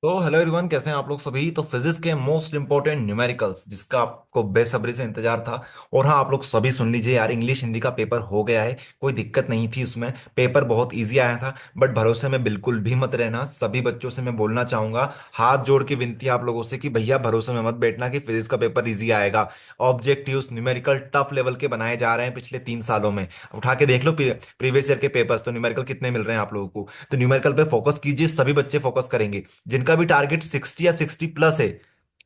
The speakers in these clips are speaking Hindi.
तो हेलो एवरीवन, कैसे हैं आप लोग सभी। तो फिजिक्स के मोस्ट इंपॉर्टेंट न्यूमेरिकल्स जिसका आपको बेसब्री से इंतजार था। और हाँ, आप लोग सभी सुन लीजिए यार, इंग्लिश हिंदी का पेपर हो गया है। कोई दिक्कत नहीं थी उसमें, पेपर बहुत इजी आया था। बट भरोसे में बिल्कुल भी मत रहना। सभी बच्चों से मैं बोलना चाहूंगा, हाथ जोड़ के विनती है आप लोगों से कि भैया भरोसे में मत बैठना कि फिजिक्स का पेपर इजी आएगा। ऑब्जेक्टिव्स न्यूमेरिकल टफ लेवल के बनाए जा रहे हैं पिछले 3 सालों में। उठा के देख लो प्रीवियस ईयर के पेपर्स, तो न्यूमेरिकल कितने मिल रहे हैं आप लोगों को। तो न्यूमेरिकल पे फोकस कीजिए, सभी बच्चे फोकस करेंगे जिनका भी टारगेट 60 या 60 प्लस है।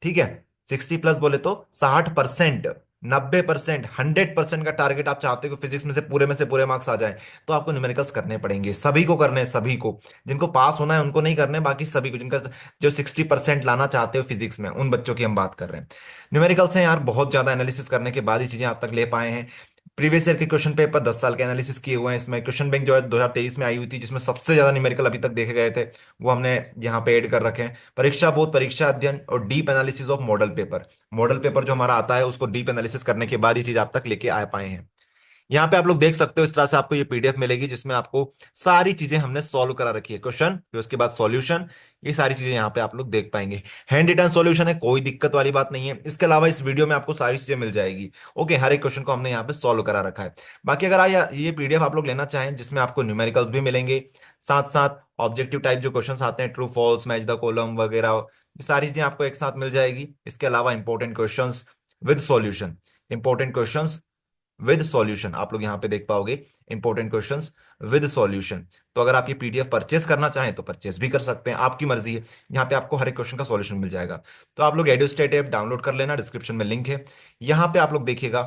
ठीक है, 60 प्लस बोले तो 60%, 90%, 100% का टारगेट आप चाहते हो कि फिजिक्स में से पूरे मार्क्स आ जाएं। तो आपको न्यूमेरिकल्स करने पड़ेंगे, सभी को करने हैं, सभी को। जिनको पास होना है उनको नहीं करने, बाकी सभी को, जिनका जो 60% लाना चाहते हो फिजिक्स में, उन बच्चों की हम बात कर रहे हैं। न्यूमेरिकल्स हैं यार, बहुत ज्यादा एनालिसिस करने के बाद ही चीजें आप तक ले पाए हैं। प्रीवियस ईयर के क्वेश्चन पेपर 10 साल के एनालिसिस किए हुए हैं इसमें। क्वेश्चन बैंक जो है 2023 में आई हुई थी, जिसमें सबसे ज्यादा न्यूमेरिकल अभी तक देखे गए थे, वो हमने यहाँ पे ऐड कर रखे हैं। परीक्षा बोध, परीक्षा अध्ययन और deep analysis of model paper. Model paper जो हमारा आता है उसको डीप एनालिसिस करने के बाद ये चीज आप तक लेके आ पाए हैं। यहाँ पे आप लोग देख सकते हो, इस तरह से आपको ये पीडीएफ मिलेगी जिसमें आपको सारी चीजें हमने सॉल्व करा रखी है। क्वेश्चन, फिर उसके बाद सॉल्यूशन, ये सारी चीजें यहाँ पे आप लोग देख पाएंगे। हैंड रिटन सॉल्यूशन है, कोई दिक्कत वाली बात नहीं है। इसके अलावा इस वीडियो में आपको सारी चीजें मिल जाएगी। ओके, हर एक क्वेश्चन को हमने यहाँ पे सॉल्व करा रखा है। बाकी अगर ये पीडीएफ आप लोग लेना चाहें जिसमें आपको न्यूमेरिकल्स भी मिलेंगे, साथ साथ ऑब्जेक्टिव टाइप जो क्वेश्चंस आते हैं, true false, match the column वगैरह, ये सारी चीजें आपको एक साथ मिल जाएगी। इसके अलावा important questions with solution, important questions with solution आप लोग यहाँ पे देख पाओगे। Important questions with solution. तो अगर आप ये पीडीएफ परचेस करना चाहें तो परचेस भी कर सकते हैं, आपकी मर्जी है। यहाँ पे आपको हर एक क्वेश्चन का सॉल्यूशन मिल जाएगा। तो आप लोग एडुस्टेट ऐप डाउनलोड कर लेना, डिस्क्रिप्शन में लिंक है। यहाँ पे आप लोग देखिएगा,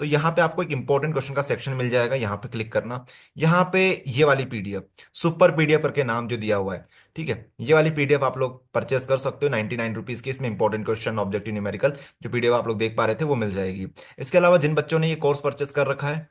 तो यहाँ पे आपको एक इंपॉर्टेंट क्वेश्चन का सेक्शन मिल जाएगा, यहाँ पे क्लिक करना। यहाँ पे ये वाली पीडीएफ, सुपर पीडीएफ करके नाम जो दिया हुआ है, ठीक है, ये वाली पीडीएफ आप लोग परचेस कर सकते हो 99 रुपीज की। इसमें इंपॉर्टेंट क्वेश्चन, ऑब्जेक्टिव न्यूमेरिकल जो पीडीएफ आप लोग देख पा रहे थे वो मिल जाएगी। इसके अलावा जिन बच्चों ने ये कोर्स परचेस कर रखा है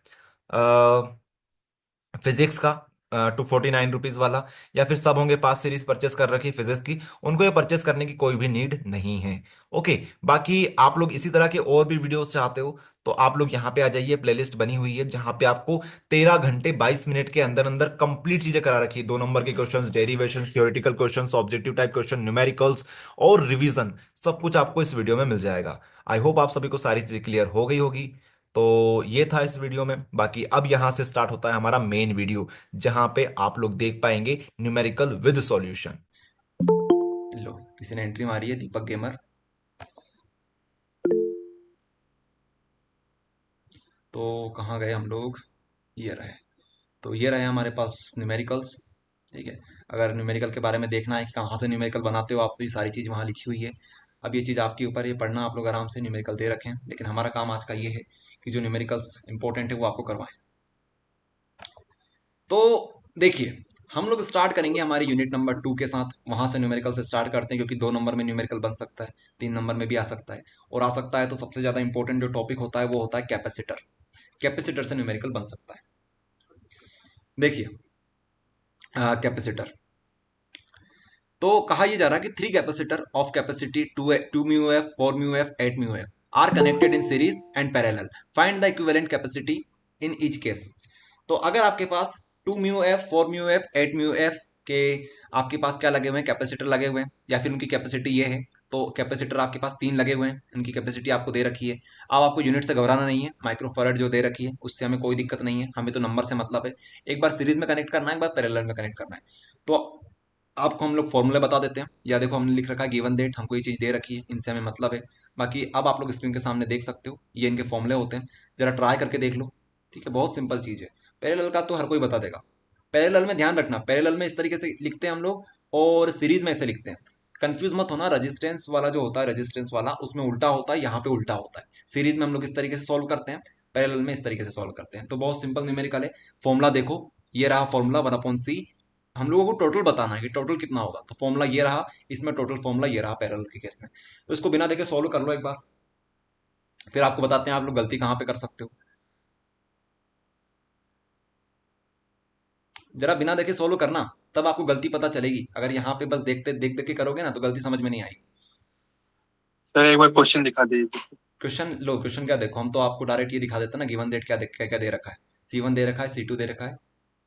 फिजिक्स का, 249 रुपीज वाला, या फिर सब होंगे पास सीरीज परचेस कर रखी फिजिक्स की, उनको ये परचेस करने की कोई भी नीड नहीं है। ओके, बाकी आप लोग इसी तरह के और भी वीडियोस चाहते हो तो आप लोग यहाँ पे आ जाइए। प्लेलिस्ट बनी हुई है जहाँ पे आपको 13 घंटे 22 मिनट के अंदर अंदर कंप्लीट चीजें करा रखी है। 2 नंबर के questions, derivation, theoretical questions, objective type question, numericals और रिवीजन, सब कुछ आपको इस वीडियो में मिल जाएगा। आई होप आप सभी को सारी चीजें क्लियर हो गई होगी। तो ये था इस वीडियो में। बाकी अब यहां से स्टार्ट होता है हमारा मेन वीडियो, जहां पे आप लोग देख पाएंगे न्यूमेरिकल विद सॉल्यूशन। लो, किसी ने एंट्री मारी है, दीपक गेमर। तो कहाँ गए हम लोग? ये रहे। तो ये रहे हमारे पास न्यूमेरिकल्स। ठीक है। अगर न्यूमेरिकल के बारे में देखना है कि कहाँ से न्यूमेरिकल बनाते हो आप, तो ये सारी चीज़ वहाँ लिखी हुई है। अब ये चीज़ आपके ऊपर, ये पढ़ना आप लोग आराम से न्यूमेरिकल दे रखें, लेकिन हमारा काम आज का ये है कि जो न्यूमेरिकल्स इंपॉर्टेंट है वो आपको करवाएं। तो देखिए, हम लोग स्टार्ट करेंगे हमारी यूनिट नंबर 2 के साथ। वहां से न्यूमेरिकल से स्टार्ट करते हैं, क्योंकि 2 नंबर में न्यूमेरिकल बन सकता है, 3 नंबर में भी आ सकता है। और आ सकता है तो सबसे ज़्यादा इंपॉर्टेंट जो टॉपिक होता है वो होता है कैपेसिटर। कैपेसिटर से न्यूमेरिकल बन सकता है। देखिए, कैपेसिटर तो कहा यह जा रहा है कि three capacitor of capacity two mu F, 4 mu F, 8 mu F are connected in series and parallel. Find the equivalent capacity in each case. तो अगर आपके पास 2 mu F, 4 mu F, 8 mu F के आपके पास क्या लगे हुए हैं, कैपेसिटर लगे हुए हैं, या फिर उनकी कैपेसिटी ये है, तो कैपेसिटर आपके पास 3 लगे हुए हैं, उनकी कैपेसिटी आपको दे रखी है। अब आपको यूनिट से घबराना नहीं है, माइक्रोफैराड जो दे रखी है उससे हमें कोई दिक्कत नहीं है, हमें तो नंबर से मतलब है। एक बार सीरीज में कनेक्ट करना है, एक बार पैरेलल में कनेक्ट करना है। तो आपको हम लोग फॉर्मूले बता देते हैं, या देखो हमने लिख रखा है गिवन डेट, हमको ये चीज़ दे रखी है, इनसे हमें मतलब है। बाकी अब आप लोग स्क्रीन के सामने देख सकते हो, ये इनके फॉर्मूले होते हैं। जरा ट्राई करके देख लो। ठीक है, बहुत सिंपल चीज़ है। पैरेलल का तो हर कोई बता देगा। पैरेलल में ध्यान रखना, पैरेलल में इस तरीके से लिखते हैं हम लोग, और सीरीज में ऐसे लिखते हैं। कंफ्यूज मत होना, रजिस्टेंस वाला जो होता है, रजिस्टेंस वाला उसमें उल्टा होता है, यहाँ पे उल्टा होता है। सीरीज में हम लोग इस तरीके से सॉल्व करते हैं, पैरेलल में इस तरीके से सॉल्व करते हैं। तो बहुत सिंपल न्यूमेरिकल है। फॉर्मूला देखो, ये रहा फॉर्मूला 1/c। हम लोगों को टोटल बताना है कि टोटल कितना होगा, तो फॉर्मूला ये रहा, इसमें टोटल फॉर्मूला ये रहा पैरेलल के केस में। तो इसको बिना देखे सॉल्व कर लो एक बार, फिर आपको बताते हैं आप लोग गलती कहाँ पे कर सकते हो। जरा बिना देखे सॉल्व करना, तब आपको गलती पता चलेगी। अगर यहाँ पे बस देखते देख देख के करोगे ना तो गलती समझ में नहीं आएगी। सर एक बार क्वेश्चन दिखा दीजिए। क्वेश्चन लो, क्वेश्चन क्या देखो, हम तो आपको डायरेक्ट ये दिखा देते हैं ना, गिवन डेट क्या क्या क्या दे रखा है। C1 दे रखा है, C2 दे रखा है,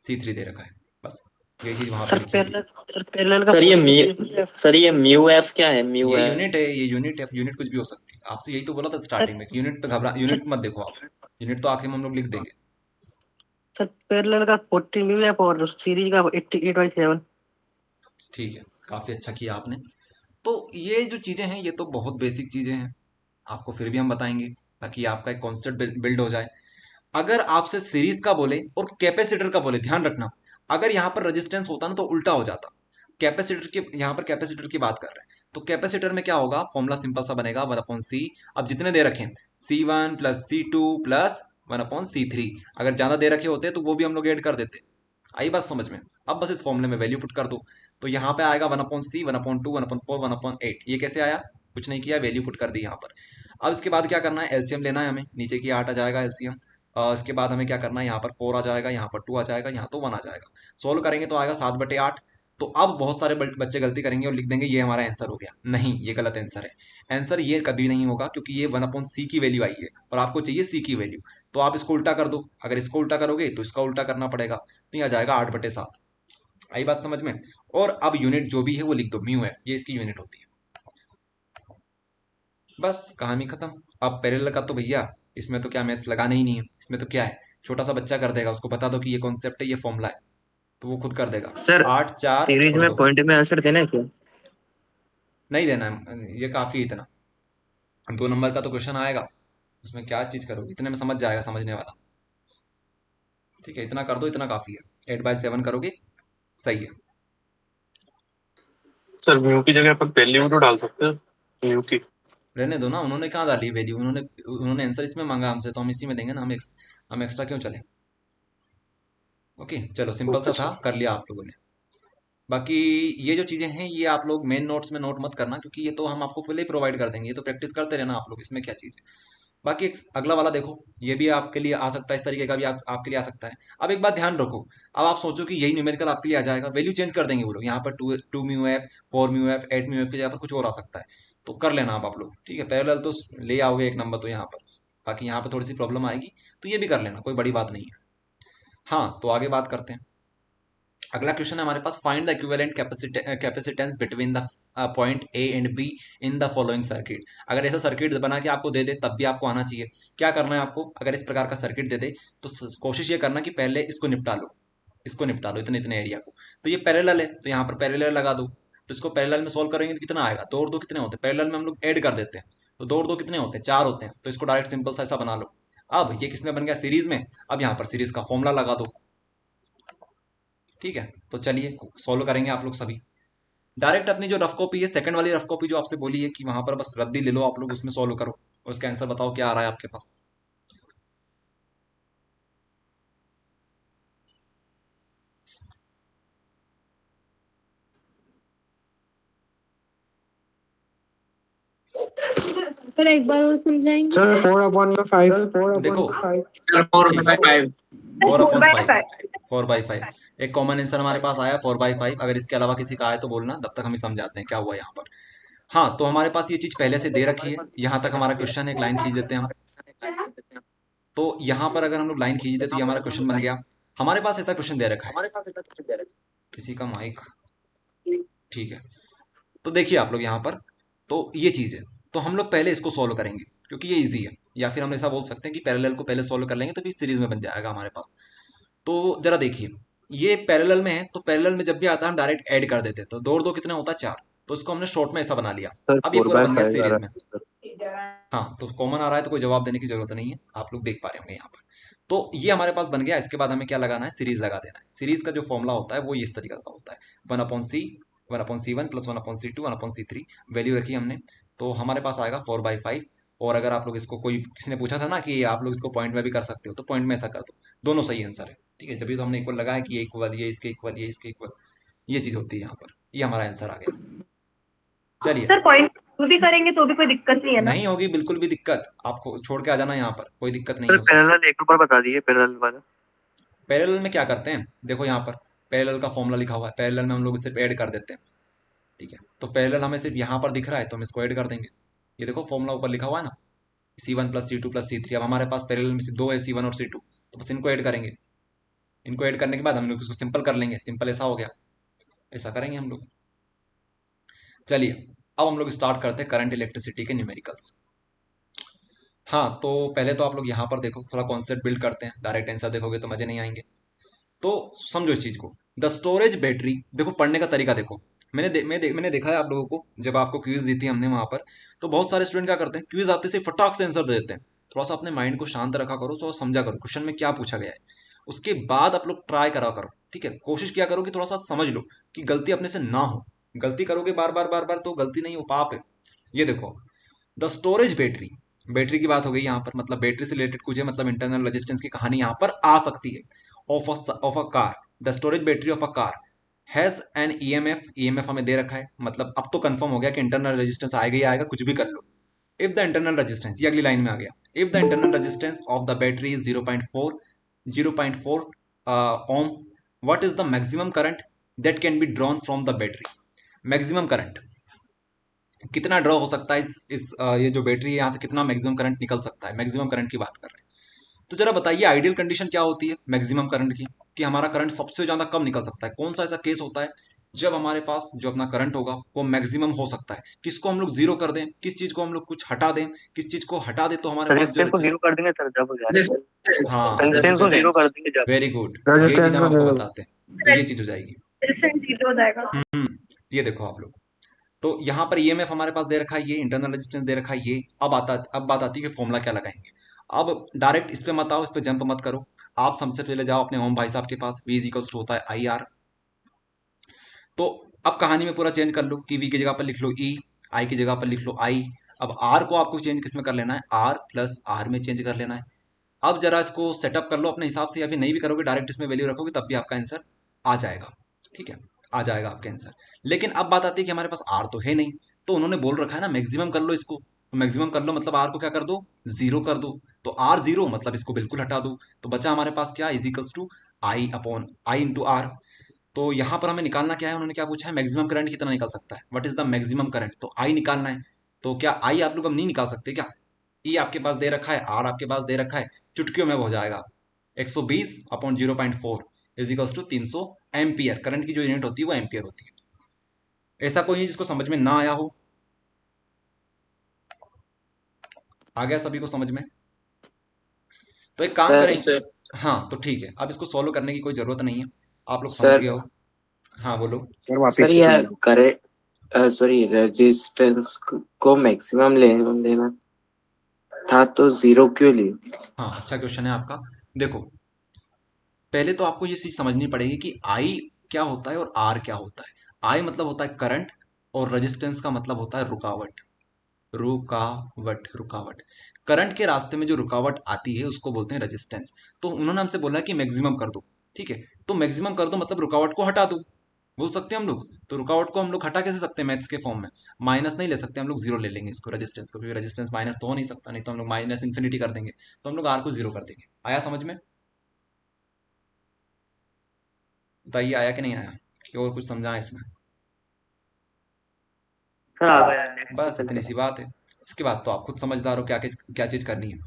C3 दे रखा है, बस। यही चीज वहां पे सर लिखी हुई है। पैरेलल का सर ये म्यू एफ क्या है? म्यू ये एफ? यूनिट है, ये यूनिट है, यूनिट कुछ भी हो सकती है। आपसे यही तो बोला था स्टार्टिंग में कि यूनिट पे घबरा, सर यूनिट मत देखो आप, यूनिट तो आखिर में हम लोग लिख देंगे। सर पैरेलल का 40 म्यू है और सीरीज का 88/7। ठीक है, काफी अच्छा किया आपने। तो ये जो चीजें हैं ये तो बहुत बेसिक चीजें हैं, आपको फिर भी हम बताएंगे ताकि आपका एक कॉन्सेप्ट बिल्ड हो जाए। अगर आपसे सीरीज का बोले और कैपेसिटर का बोले, ध्यान रखना, अगर यहाँ पर रेजिस्टेंस होता ना तो उल्टा हो जाता। कैपेसिटर के, यहाँ पर कैपेसिटर की बात कर रहे हैं, तो कैपेसिटर में क्या होगा, फॉर्मूला सिंपल सा बनेगा 1/c। अब जितने दे रखे C1 plus C2 plus 1/c3, अगर ज्यादा दे रखे होते तो वो भी हम लोग ऐड कर देते। आई बात समझ में? अब बस इस फॉर्मूले में वैल्यू पुट कर दो, तो यहाँ पे आएगा 1/c, 1/2, 1/4, 1/8। ये कैसे आया? कुछ नहीं किया, वैल्यू पुट कर दी यहाँ पर। अब इसके बाद क्या करना है, एलसीएम लेना है हमें, नीचे की 8 आ जाएगा एलसीएम। इसके बाद हमें क्या करना है, यहाँ पर 4 आ जाएगा, यहाँ पर 2 आ जाएगा, यहाँ तो 1 आ जाएगा। सोल्व करेंगे तो आएगा 7/8। तो अब बहुत सारे बच्चे गलती करेंगे और लिख देंगे ये हमारा आंसर हो गया। नहीं, ये गलत आंसर है। आंसर ये कभी नहीं होगा, क्योंकि ये 1/c की वैल्यू आई है और आपको चाहिए c की वैल्यू। तो आप इसको उल्टा कर दो, अगर इसको उल्टा करोगे तो इसका उल्टा करना पड़ेगा, तो ये आ जाएगा 8/7। आई बात समझ में? और अब यूनिट जो भी है वो लिख दो, म्यू एफ, ये इसकी यूनिट होती है। बस कहानी खत्म। अब पैरेलल का तो भैया इसमें तो क्या मैथ्स लगाना ही नहीं है, इसमें तो क्या है, छोटा सा बच्चा कर देगा, उसको बता दो कि ये कॉन्सेप्ट है, ये फॉर्मूला है, तो वो खुद कर देगा। सर 8 4 सीरीज और में 2 पॉइंट में आंसर देना है क्या? नहीं देना है, ये काफी है इतना। 2 नंबर का तो क्वेश्चन आएगा, उसमें क्या चीज करोगे, इतने में समझ जाएगा समझने वाला। ठीक है, इतना कर दो, इतना काफी है, 8/7 करोगे, सही है। सर म्यू की जगह पर वैल्यू तो डाल सकते हैं म्यू की। रहने दो ना, उन्होंने कहाँ डाली वैल्यू, उन्होंने उन्होंने आंसर इसमें मांगा हमसे, तो हम इसी में देंगे ना, हम एक्स्ट्रा क्यों चले। ओके चलो, सिंपल सा ओके था, सर। कर लिया आप लोगों ने। बाकी ये जो चीजें हैं ये आप लोग मेन नोट्स में नोट मत करना, क्योंकि ये तो हम आपको पहले ही प्रोवाइड कर देंगे, ये तो प्रैक्टिस करते रहना आप लोग, इसमें क्या चीज है। बाकी एक अगला वाला देखो, ये भी आपके लिए आ सकता है, इस तरीके का भी आपके लिए आ सकता है। अब एक बात ध्यान रखो, अब आप सोचो कि यही न्यूमेरिकल आपके लिए आ जाएगा, वैल्यू चेंज कर देंगे वो लोग, यहाँ पर 2 mu F, 4 mu F, 8 mu F की जगह पर कुछ और आ सकता है। तो कर लेना आप लोग, ठीक है, पैरेलल तो ले आओगे एक नंबर तो यहाँ पर, बाकी यहाँ पर थोड़ी सी प्रॉब्लम आएगी, तो ये भी कर लेना, कोई बड़ी बात नहीं है। हाँ, तो आगे बात करते हैं। अगला क्वेश्चन है हमारे पास, find the equivalent capacitance between the point A and B in the following circuit. अगर ऐसा सर्किट बना के आपको दे दे तब भी आपको आना चाहिए। क्या करना है आपको, अगर इस प्रकार का सर्किट दे दे तो कोशिश ये करना कि पहले इसको निपटा लो, इसको निपटा लो, इतने इतने एरिया को। तो ये पैरेलल है तो यहाँ पर पैरेलल लगा दो, तो इसको पैरेलल में सोल्व करेंगे तो कितना आएगा, 2 और 2 कितने होते हैं, पैरेलल में हम लोग ऐड कर देते हैं, तो 2 और 2 कितने होते हैं, 4 होते हैं, तो इसको डायरेक्ट सिंपल सा ऐसा बना लो। अब ये किसमें बन गया, सीरीज में। अब यहाँ पर सीरीज का फॉर्मूला लगा दो। ठीक है, तो चलिए सॉल्व करेंगे आप लोग सभी। डायरेक्ट अपनी जो रफ कॉपी है, सेकंड वाली रफ कॉपी जो आपसे बोली है कि वहां पर बस रद्दी ले लो आप लोग, उसमें सॉल्व करो और उसका आंसर बताओ क्या आ रहा है आपके पास। सर एक बार और समझाएंगे। सर 4/5। देखो सर 4/5। 4/5, 4/5 एक कॉमन आंसर हमारे पास आया 4/5। अगर इसके अलावा किसी का आए तो बोलना, तब तक हम ही समझाते हैं क्या हुआ यहाँ पर। हाँ, तो हमारे पास ये चीज पहले से दे रखी है, यहाँ तक हमारा क्वेश्चन है, एक लाइन खींच देते हैं हम। तो यहाँ पर अगर हम लोग लाइन खींच दे तो ये हमारा क्वेश्चन बन गया। हमारे पास ऐसा क्वेश्चन दे रखा है, किसी का माइक, ठीक है। तो देखिए आप लोग यहाँ पर, तो ये चीज है, तो हम लोग पहले इसको सॉल्व करेंगे क्योंकि ये इजी है, या फिर हम ऐसा बोल सकते हैं कि पैरेलल को पहले सॉल्व कर लेंगे तो फिर सीरीज में बन जाएगा हमारे पास। तो जरा देखिए, ये पैरेलल में है तो पैरेलल में जब भी आता है हम डायरेक्ट ऐड कर देते हैं, तो 2 और 2 कितने होता है, 4, तो इसको हमने शॉर्ट में ऐसा बना लिया। सर अब ये फोर पूरा बाय बन गया फाइव आ सीरीज में। रहा है। हाँ, तो कॉमन आ रहा है तो कोई जवाब देने की जरूरत नहीं है, आप लोग देख पा रहे होंगे यहाँ पर। तो ये हमारे पास बन गया। इसके बाद हमें क्या लगाना है, सीरीज लगा देना है। सीरीज का जो फॉर्मूला होता है वो इस तरीके का होता है, 1/c, 1/c1 plus 1/c2 1/c3, value रखी हमने, तो हमारे पास आएगा 4/5। और अगर आप लोग इसको, कोई किसी ने पूछा था ना कि आप लोग इसको पॉइंट में भी कर सकते हो, तो पॉइंट में ऐसा कर दो, दोनों सही आंसर है। ठीक है, जब तो हमने इक्वल लगाया कि ये इक्वल, ये इसके इक्वल, ये इसके इक्वल, ये चीज होती है यहाँ पर, ये हमारा आंसर आ गया। चलिए, सर पॉइंट भी करेंगे तो भी कोई दिक्कत नहीं है ना? नहीं होगी बिल्कुल भी दिक्कत, आपको छोड़ के आ जाना यहाँ पर, कोई दिक्कत नहीं सर है उसमें। पैरेलल एक बार बता दीजिए, पैरेलल वाला। पैरेलल में क्या करते हैं, देखो यहाँ पर पैरेलल का फॉर्मूला लिखा हुआ है, पैरेलल में हम लोग सिर्फ ऐड कर देते हैं। ठीक है, तो पैरेलल हमें सिर्फ यहाँ पर दिख रहा है तो हम इसको ऐड कर देंगे। ये देखो फॉर्मूला ऊपर लिखा हुआ है ना, C1 plus C2 plus C3। अब हमारे पास पैरेलल में सिर्फ 2 है, C1 और C2, तो बस इनको ऐड करेंगे। इनको ऐड करने के बाद हम लोग इसको सिंपल कर लेंगे, सिंपल ऐसा हो गया, ऐसा करेंगे हम लोग। चलिए अब हम लोग स्टार्ट करते हैं करंट इलेक्ट्रिसिटी के न्यूमेरिकल्स। हाँ, तो पहले तो आप लोग यहाँ पर देखो, थोड़ा कॉन्सेप्ट बिल्ड करते हैं, डायरेक्ट आंसर देखोगे तो मजे नहीं आएंगे। तो समझो इस चीज को, द स्टोरेज बैटरी, देखो पढ़ने का तरीका देखो। मैंने देखा है आप लोगों को, जब आपको क्विज दी थी हमने वहां पर, तो बहुत सारे स्टूडेंट क्या करते हैं, क्विज आते से फटाक से आंसर दे देते हैं। थोड़ा सा अपने माइंड को शांत रखा करो, थोड़ा समझा करो क्वेश्चन में क्या पूछा गया है, उसके बाद आप लोग ट्राई करा करो। ठीक है, कोशिश किया करो कि थोड़ा सा समझ लो कि गलती अपने से ना हो। गलती करोगे बार बार बार बार तो गलती नहीं हो, पाप है। ये देखो, द स्टोरेज बैटरी, बैटरी की बात हो गई यहाँ पर, मतलब बैटरी से रिलेटेड कुछ है, मतलब इंटरनल रेजिस्टेंस की कहानी यहाँ पर आ सकती है। Of a car, the storage battery of a car has an EMF, EMF हमें दे रखा है, मतलब अब तो कंफर्म हो गया कि इंटरनल रेजिस्टेंस आएगा ही आएगा, कुछ भी कर लो। इफ द इंटरनल रेजिस्टेंस, ये अगली लाइन में आ गया, if the internal resistance of the battery is 0.4 ohm, what is the maximum current that can be drawn from the battery. Maximum current कितना ड्रॉ हो सकता है, ये जो बैटरी है यहाँ से कितना मैक्सिमम करंट निकल सकता है, मैक्सिमम करंट की बात कर रहे हैं। तो जरा बताइए आइडियल कंडीशन क्या होती है मैक्सिमम करंट की, कि हमारा करंट सबसे ज्यादा कब निकल सकता है, कौन सा ऐसा केस होता है जब हमारे पास जो अपना करंट होगा वो मैक्सिमम हो सकता है। किसको हम लोग जीरो कर दें, किस चीज को हम लोग कुछ हटा दें, किस चीज को हटा दें तो हमारे पास जो रजिस्टेंस को जीरो कर देंगे सर जब हो जाएगा। हाँ, रजिस्टेंस को जीरो रेजिस्टेंस, कर देंगे जब। वेरी गुड, यही चीज हम आपको बताते हैं, तो ये चीज हो जाएगी। रेजिस्टेंस जीरो हो जाएगा। ये देखो आप लोग, तो यहाँ पर ईएमएफ हमारे पास दे रखा है, ये इंटरनल रेजिस्टेंस दे रखा है, ये अब बात आती है कि फॉर्मूला क्या लगाएंगे। अब डायरेक्ट इस पे मत आओ, इस पे जंप मत करो, आप सबसे पहले जाओ अपने ओम भाई साहब के पास, V इज इक्वल्स टू होता है IR। तो अब कहानी में पूरा चेंज कर लो कि V की जगह पर लिख लो E, I की जगह पर लिख लो I। अब R को आपको चेंज किस में कर लेना है, R प्लस R में चेंज कर लेना है। अब जरा इसको सेटअप कर लो अपने हिसाब से, या फिर नहीं भी करोगे डायरेक्ट इसमें वैल्यू रखोगे तब भी आपका आंसर आ जाएगा। ठीक है, आ जाएगा आपका आंसर। लेकिन अब बात आती है कि हमारे पास आर तो है नहीं, तो उन्होंने बोल रखा है ना मैक्सिमम कर लो इसको, तो मैक्सिमम कर लो मतलब आर को क्या कर दो, जीरो कर दो। तो आर जीरो मतलब इसको बिल्कुल हटा दो, तो बचा हमारे पास क्या, is equals to I upon I into R. तो यहाँ पर हमें निकालना क्या है, उन्होंने क्या पूछा है, मैक्सिमम करंट कितना निकल सकता है, what is the maximum current, तो आई निकालना है। तो क्या आई आप लोग हम नहीं निकाल सकते क्या, ई आपके पास दे रखा है, आर आपके पास दे रखा है, चुटकियों में हो जाएगा 120 upon 0.4 is equals to 300 ampere. Current की जो यूनिट होती है वो एम्पियर होती है। ऐसा कोई है जिसको समझ में ना आया हो, आ गया सभी को समझ में? तो एक काम सर करें, हाँ तो ठीक है, अब इसको सॉल्व करने की कोई जरूरत नहीं है, आप लोग समझ सर गए हो। हाँ बोलो। सर यह करे सॉरी रेजिस्टेंस को मैक्सिमम लेना था तो जीरो क्यों ली। हाँ अच्छा क्वेश्चन है आपका। देखो पहले तो आपको ये चीज समझनी पड़ेगी कि आई क्या होता है और आर क्या होता है। आई मतलब होता है करंट, और रेजिस्टेंस का मतलब होता है रुकावट, रुकावट। करंट के रास्ते में जो रुकावट आती है उसको बोलते हैं रेजिस्टेंस। तो उन्होंने हमसे बोला कि मैक्सिमम कर दो, ठीक है, तो मैक्सिमम कर दो मतलब रुकावट को हटा दो, बोल सकते हैं हम लोग। तो रुकावट को हम लोग हटा कैसे सकते हैं मैथ्स के फॉर्म में, माइनस नहीं ले सकते हम लोग, जीरो ले लेंगे इसको रेजिस्टेंस को, क्योंकि रेजिस्टेंस माइनस तो हो नहीं सकता, नहीं तो हम लोग माइनस इन्फिनिटी कर देंगे, तो हम लोग आर को जीरो कर देंगे। आया समझ में? बताइए आया कि नहीं आया, कि और कुछ समझा है इसमें? सर आ गया। बस इतनी सी बात है, इसके बाद तो आप खुद समझदार हो क्या क्या चीज करनी है।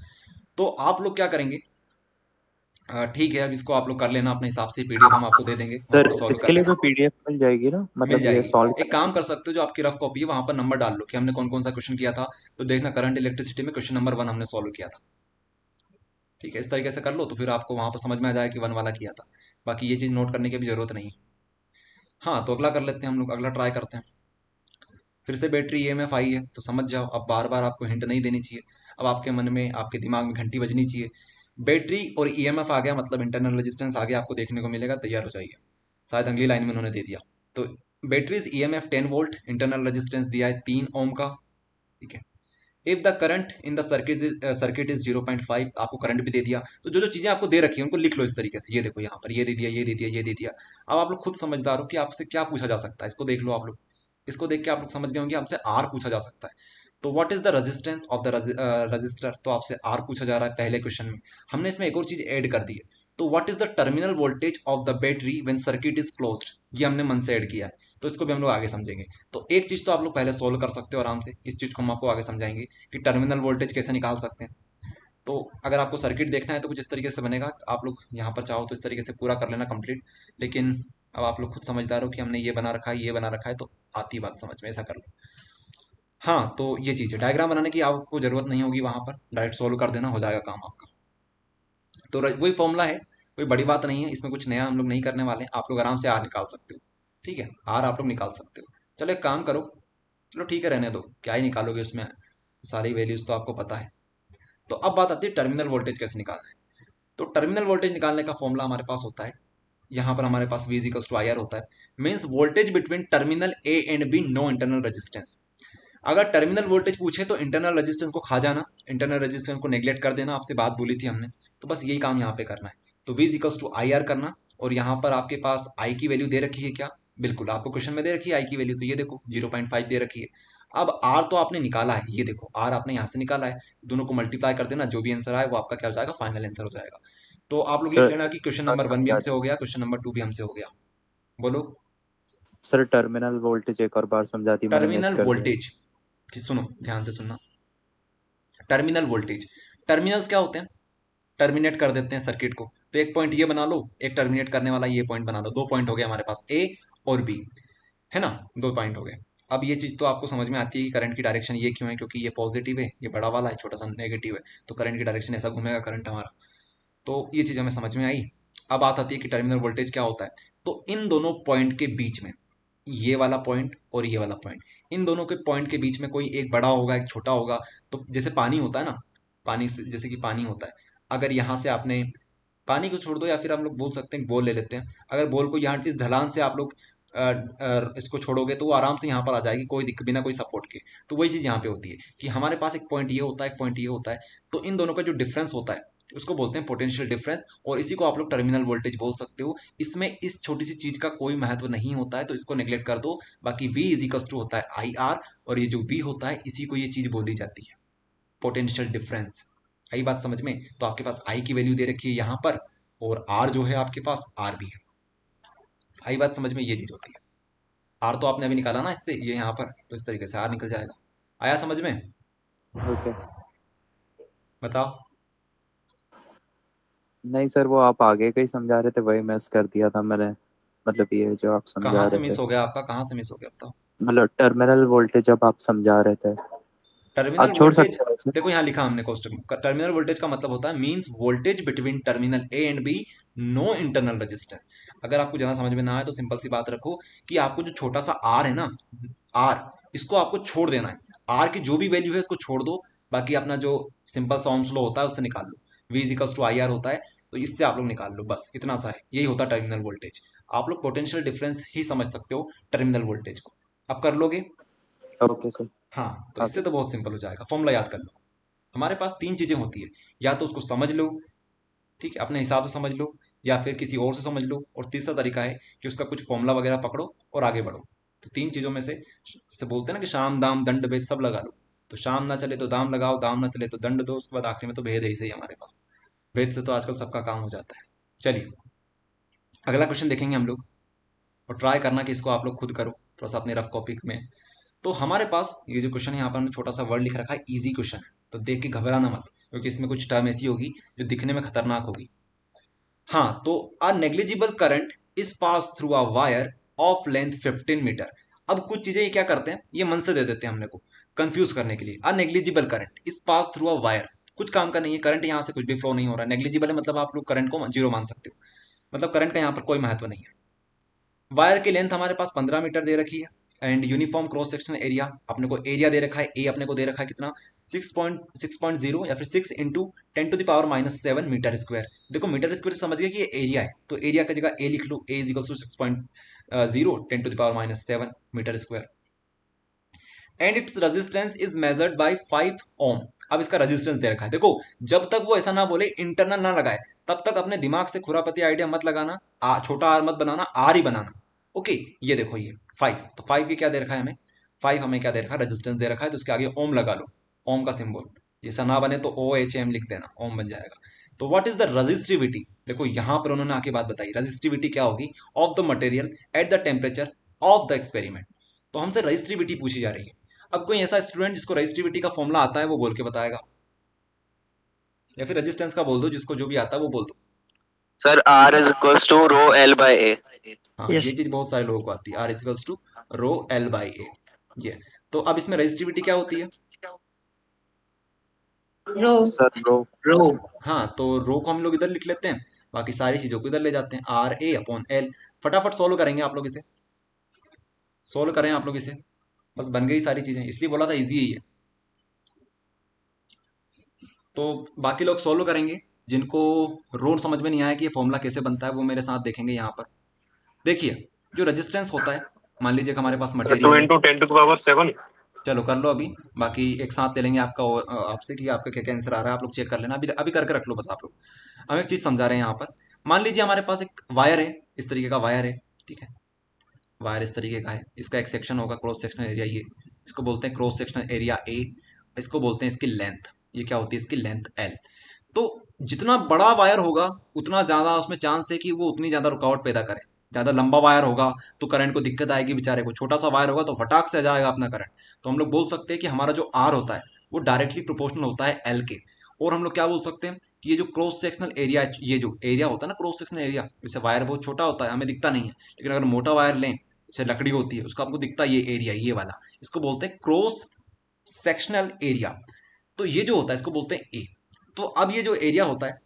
तो आप लोग क्या करेंगे, ठीक है, अब इसको आप लोग कर लेना अपने हिसाब से, PDF हम आपको दे देंगे, वहाँ सर पर सॉल्व कर इसके लिए लेना। कोई पीडीएफ मिल जाएगी ना, मिल मतलब ये जाएगी, सॉल्व एक काम कर सकते हो, जो आपकी रफ कॉपी है वहां पर नंबर डाल लो कि हमने कौन कौन सा क्वेश्चन किया था, तो देखना करंट इलेक्ट्रिसिटी में क्वेश्चन नंबर 1 हमने सॉल्व किया था। ठीक है, इस तरीके से कर लो तो फिर आपको वहां पर समझ में आ जाएगा कि 1 वाला किया था। बाकी ये चीज नोट करने की भी जरूरत नहीं है। हाँ तो अगला कर लेते हैं हम लोग, अगला ट्राई करते हैं। फिर से बैटरी EMF आई है, तो समझ जाओ, अब बार बार आपको हिंट नहीं देनी चाहिए, अब आपके मन में आपके दिमाग में घंटी बजनी चाहिए। बैटरी और EMF आ गया मतलब इंटरनल रेजिस्टेंस आ गया, आपको देखने को मिलेगा, तैयार हो जाइए। शायद अगली लाइन में उन्होंने दे दिया। तो batteries EMF 10 volt, internal resistance दिया है 3 ओम का। ठीक है, if the current in the circuit is 0.5, आपको करंट भी दे दिया। तो जो जो चीजें आपको दे रखी है उनको लिख लो इस तरीके से, ये देखो यहाँ पर ये दे दिया, ये दे दिया, ये दे दिया। अब आप लोग खुद समझदार हो कि आपसे क्या पूछा जा सकता है, इसको देख लो आप लोग, इसको देख के आप लोग समझ गए होंगे आपसे आर पूछा जा सकता है। तो what is the resistance of the register, तो आपसे आर पूछा जा रहा है पहले क्वेश्चन में। हमने इसमें एक और चीज ऐड कर दी है, तो what is the terminal voltage of the battery when circuit is closed, ये हमने मन से ऐड किया है, तो इसको भी हम लोग आगे समझेंगे। तो एक चीज तो आप लोग पहले सोल्व कर सकते हो आराम से, इस चीज को हम आपको आगे समझाएंगे कि टर्मिनल वोल्टेज कैसे निकाल सकते हैं। तो अगर आपको सर्किट देखना है तो कुछ इस तरीके से बनेगा, आप लोग यहाँ पर चाहो तो इस तरीके से पूरा कर लेना कंप्लीट। लेकिन अब आप लोग खुद समझदार हो कि हमने ये बना रखा है, ये बना रखा है, तो आती बात समझ में, ऐसा कर लो। हाँ, तो ये चीज़ है, डायग्राम बनाने की आपको ज़रूरत नहीं होगी, वहाँ पर डायरेक्ट सोल्व कर देना, हो जाएगा काम आपका। तो वही फॉर्मूला है, कोई बड़ी बात नहीं है, इसमें कुछ नया हम लोग नहीं करने वाले हैं। आप लोग आराम से आर निकाल सकते हो, ठीक है, आर आप लोग निकाल सकते हो। चलो एक काम करो, चलो ठीक है, रहने दो, क्या ही निकालोगे उसमें, सारी वैल्यूज़ तो आपको पता है। तो अब बात आती है टर्मिनल वोल्टेज कैसे निकालना है। तो टर्मिनल वोल्टेज निकालने का फॉर्मूला हमारे पास होता है, यहाँ पर हमारे पास V equals to I R होता है, means voltage between terminal A and B, no internal resistance. अगर टर्मिनल वोल्टेज पूछे तो इंटरनल रेजिस्टेंस को खा जाना, इंटरनल रेजिस्टेंस को नेग्लेक्ट कर देना, आपसे बात बोली थी हमने, तो बस यही काम यहाँ पे करना है। तो V equals to I R करना, और यहाँ पर आपके पास I की वैल्यू दे रखी है क्या, बिल्कुल आपको क्वेश्चन में दे रखी है I की वैल्यू, तो ये देखो 0.5 दे रखी है। अब R तो आपने निकाला है, ये देखो R आपने यहाँ से निकाला है, दोनों को मल्टीप्लाई कर देना, जो भी आंसर आए वो आपका क्या हो जाएगा, फाइनल आंसर हो जाएगा। तो आप लोग लिख सर लेना कि क्वेश्चन नंबर 1 भी हमसे हो गया, क्वेश्चन नंबर 2 भी हमसे हो गया। बोलो। सर टर्मिनल वोल्टेज एक और बार समझा दी, मैंने मिस टर्मिनल कर दिया। वोल्टेज, सुनो ध्यान से सुनना, टर्मिनल वोल्टेज, टर्मिनल्स क्या होते हैं, टर्मिनेट कर देते हैं सर्किट को, तो एक पॉइंट ये बना लो, एक टर्मिनेट करने वाला ये पॉइंट बना लो, 2 पॉइंट हो गए हमारे पास, ए और बी, है ना, 2 पॉइंट हो गए। अब ये चीज़ तो आपको समझ में आती है कि करंट की डायरेक्शन ये क्यों है, क्योंकि ये पॉजिटिव है, ये बड़ा वाला है, छोटा सा नेगेटिव है, तो करंट की डायरेक्शन ऐसा घूमेगा करंट हमारा, तो ये चीज़ हमें समझ में आई। अब बात आती है कि टर्मिनल वोल्टेज क्या होता है। तो इन दोनों पॉइंट के बीच में, ये वाला पॉइंट और ये वाला पॉइंट, इन दोनों के पॉइंट के बीच में कोई एक बड़ा होगा एक छोटा होगा। तो जैसे पानी होता है ना, पानी से जैसे कि पानी होता है, अगर यहाँ से आपने पानी को छोड़ दो, या फिर हम लोग बोल सकते हैं बॉल ले लेते हैं, अगर बॉल को यहाँ इस ढलान से आप लोग इसको छोड़ोगे तो वो आराम से यहाँ पर आ जाएगी, कोई दिक्कत बिना कोई सपोर्ट के। तो वही चीज़ यहाँ पे होती है कि हमारे पास एक पॉइंट ये होता है, एक पॉइंट ये होता है, तो इन दोनों का जो डिफरेंस होता है उसको बोलते हैं पोटेंशियल डिफरेंस, और इसी को आप लोग टर्मिनल वोल्टेज बोल सकते हो। इसमें इस छोटी सी चीज का कोई महत्व नहीं होता है, तो इसको नेग्लेक्ट कर दो। बाकी V इज इक्वल टू होता है आई आर, और ये जो V होता है इसी को ये चीज बोली जाती है, पोटेंशियल डिफरेंस। आई बात समझ में। तो आपके पास I की वैल्यू दे रखी है यहाँ पर, और R जो है आपके पास R भी है। आई बात समझ में, ये चीज होती है। R तो आपने अभी निकाला ना इससे, ये यहाँ पर, तो इस तरीके से R निकल जाएगा। आया समझ में? ओके। बताओ। नहीं सर, वो आप आगे का ही समझा रहे थे, वही मिस कर दिया था मैंने, मतलब ये जो आप समझा कहाँ से रहे थे, मिस हो गया आपका, कहाँ से मिस हो गया बताओ। मतलब टर्मिनल वोल्टेज जब आप समझा रहे थे। टर्मिनल आप छोड़ वोल्टेज, सकते हो सर। देखो यहाँ लिखा हमने कोष्टक में, टर्मिनल वोल्टेज का मतलब होता है means voltage between terminal A and B, no internal resistance. अगर आपको ज्यादा समझ में ना आए तो सिंपल सी बात रखो कि आपको जो छोटा सा आर है ना, आर, इसको आपको छोड़ देना है, आर की जो भी वैल्यू है इसको छोड़ दो, बाकी अपना जो सिंपल सा ओम्स लॉ होता है उससे निकाल लो, V is equals to I R होता है, तो इससे आप लोग निकाल लो, बस इतना सा है, यही होता है टर्मिनल वोल्टेज। आप लोग पोटेंशियल डिफरेंस ही समझ सकते हो टर्मिनल वोल्टेज को, अब कर लोगे। Okay sir. हाँ, तो ओके। इससे तो बहुत सिंपल हो जाएगा, फॉर्मूला याद कर लो। हमारे पास 3 चीजें होती है, या तो उसको समझ लो, ठीक है, अपने हिसाब से समझ लो, या फिर किसी और से समझ लो, और तीसरा तरीका है कि उसका कुछ फॉर्मूला वगैरह पकड़ो और आगे बढ़ो। तो 3 चीजों में से, जैसे बोलते हैं ना कि शाम दाम दंड भेद सब लगा लो, तो शाम ना चले तो दाम लगाओ, दाम ना चले तो दंड दो, उसके बाद आखिरी में तो भेद है ही सही हमारे पास। भेद से तो आजकल सबका काम हो जाता है। चलिए अगला क्वेश्चन देखेंगे हम लोग, और ट्राई करना कि इसको आप लोग खुद करो थोड़ा सा अपने रफ कॉपी में। तो हमारे पास ये जो क्वेश्चन है, यहाँ पर हमने छोटा सा वर्ड लिख रखा है, इजी क्वेश्चन है, तो देख के घबराना मत, क्योंकि इसमें कुछ टर्म ऐसी होगी जो दिखने में खतरनाक होगी। हाँ, तो a negligible current is pass through a wire of length 15 metre. अब कुछ चीजें ये क्या करते हैं, ये मन से दे देते हैं हमने को कंफ्यूज करने के लिए। A negligible current is pass through a wire, कुछ काम का नहीं है, करंट यहाँ से कुछ भी फ्लो नहीं हो रहा है। नेग्लिजिबल है मतलब आप लोग करंट को जीरो मान सकते हो, मतलब करंट का यहाँ पर कोई महत्व नहीं है। वायर की लेंथ हमारे पास 15 मीटर दे रखी है, and uniform cross sectional area अपने को एरिया दे रखा है, ए अपने को दे रखा है कितना, 6.0 या फिर 6 × 10⁻⁷ मीटर स्क्वायर। देखो मीटर स्क्वायर से समझ गए कि ये एरिया है, तो एरिया की जगह ए लिख लो, A is equal to 6.0 10⁻⁷ metre square, and it's resistance is measured by 5 ohm. अब इसका रेजिस्टेंस दे रखा है, देखो जब तक वो ऐसा ना बोले इंटरनल ना लगाए, तब तक अपने दिमाग से खुरापती आइडिया मत लगाना, छोटा आर मत बनाना, आर ही बनाना। ओके, ये देखो ये 5, तो 5 ये क्या दे रखा है हमें, 5 हमें क्या दे रखा है, रेजिस्टेंस दे रखा है, तो उसके आगे ओम लगा लो, ओम का सिंबल, ये ऐसा ना बने तो OHM लिख देना, ओम बन जाएगा। तो व्हाट इज द रजिस्टिविटी, देखो यहां पर उन्होंने आके बात बताई, रजिस्टिविटी क्या होगी, of the material at the temperature of the experiment. तो हमसे रजिस्टिविटी पूछी जा रही है। अब कोई ऐसा स्टूडेंट जिसको रजिस्टिविटी का फॉर्मूला आता है वो बोल के बताएगा, या फिर रेजिस्टेंस का बोल दो, जिसको जो भी आता है वो बोल दो। Sir R is equals to rho L by A. हाँ, Yes. ये चीज बहुत सारे लोगों को आती है, R equals to rho L by A। ये तो अब इसमें रेजिस्टिविटी क्या होती है? रो। सर रो हाँ, तो रो को हम लोग इधर लिख लेते हैं, बाकी सारी चीजों को इधर ले जाते हैं, आर ए अपॉन एल। फटाफट सोल्व करेंगे आप लोग इसे, सोल्व करें आप लोग इसे, बस बन गई सारी चीजें, इसलिए बोला था इजी है ये। तो बाकी लोग सोल्व करेंगे, जिनको रो समझ में नहीं आया कि ये फॉर्मूला कैसे बनता है, वो मेरे साथ देखेंगे यहाँ पर। देखिए, जो रेजिस्टेंस होता है, मान लीजिए कि हमारे पास 2 मटेरियल है, into 10 to the power 7. चलो कर लो अभी, बाकी एक साथ ले लेंगे आपका आपसे कि आपका क्या क्या आंसर आ रहा है, आप लोग चेक कर लेना, अभी अभी करके रख लो बस आप लोग। हम एक चीज समझा रहे हैं यहाँ पर। मान लीजिए हमारे पास एक वायर है, इस तरीके का वायर है, ठीक है, वायर इस तरीके का है, इसका एक सेक्शन होगा क्रॉस सेक्शनल एरिया, ये इसको बोलते हैं क्रॉस सेक्शनल एरिया ए, इसको बोलते हैं इसकी लेंथ, ये क्या होती है इसकी लेंथ एल। तो जितना बड़ा वायर होगा उतना ज़्यादा उसमें चांस है कि वो उतनी ज़्यादा रुकावट पैदा करे। ज़्यादा लंबा वायर होगा तो करंट को दिक्कत आएगी बेचारे को, छोटा सा वायर होगा तो फटाक से आ जाएगा अपना करंट। तो हम लोग बोल सकते हैं कि हमारा जो आर होता है वो डायरेक्टली प्रोपोर्शनल होता है एल के। और हम लोग क्या बोल सकते हैं कि ये जो क्रॉस सेक्शनल एरिया, ये जो एरिया होता है ना क्रॉस सेक्शनल एरिया, जैसे वायर बहुत छोटा होता है हमें दिखता नहीं है, लेकिन अगर मोटा वायर लें जैसे लकड़ी होती है उसका आपको दिखता है ये एरिया, ये वाला, इसको बोलते हैं क्रॉस सेक्शनल एरिया। तो ये जो होता है इसको बोलते हैं ए। तो अब ये जो एरिया होता है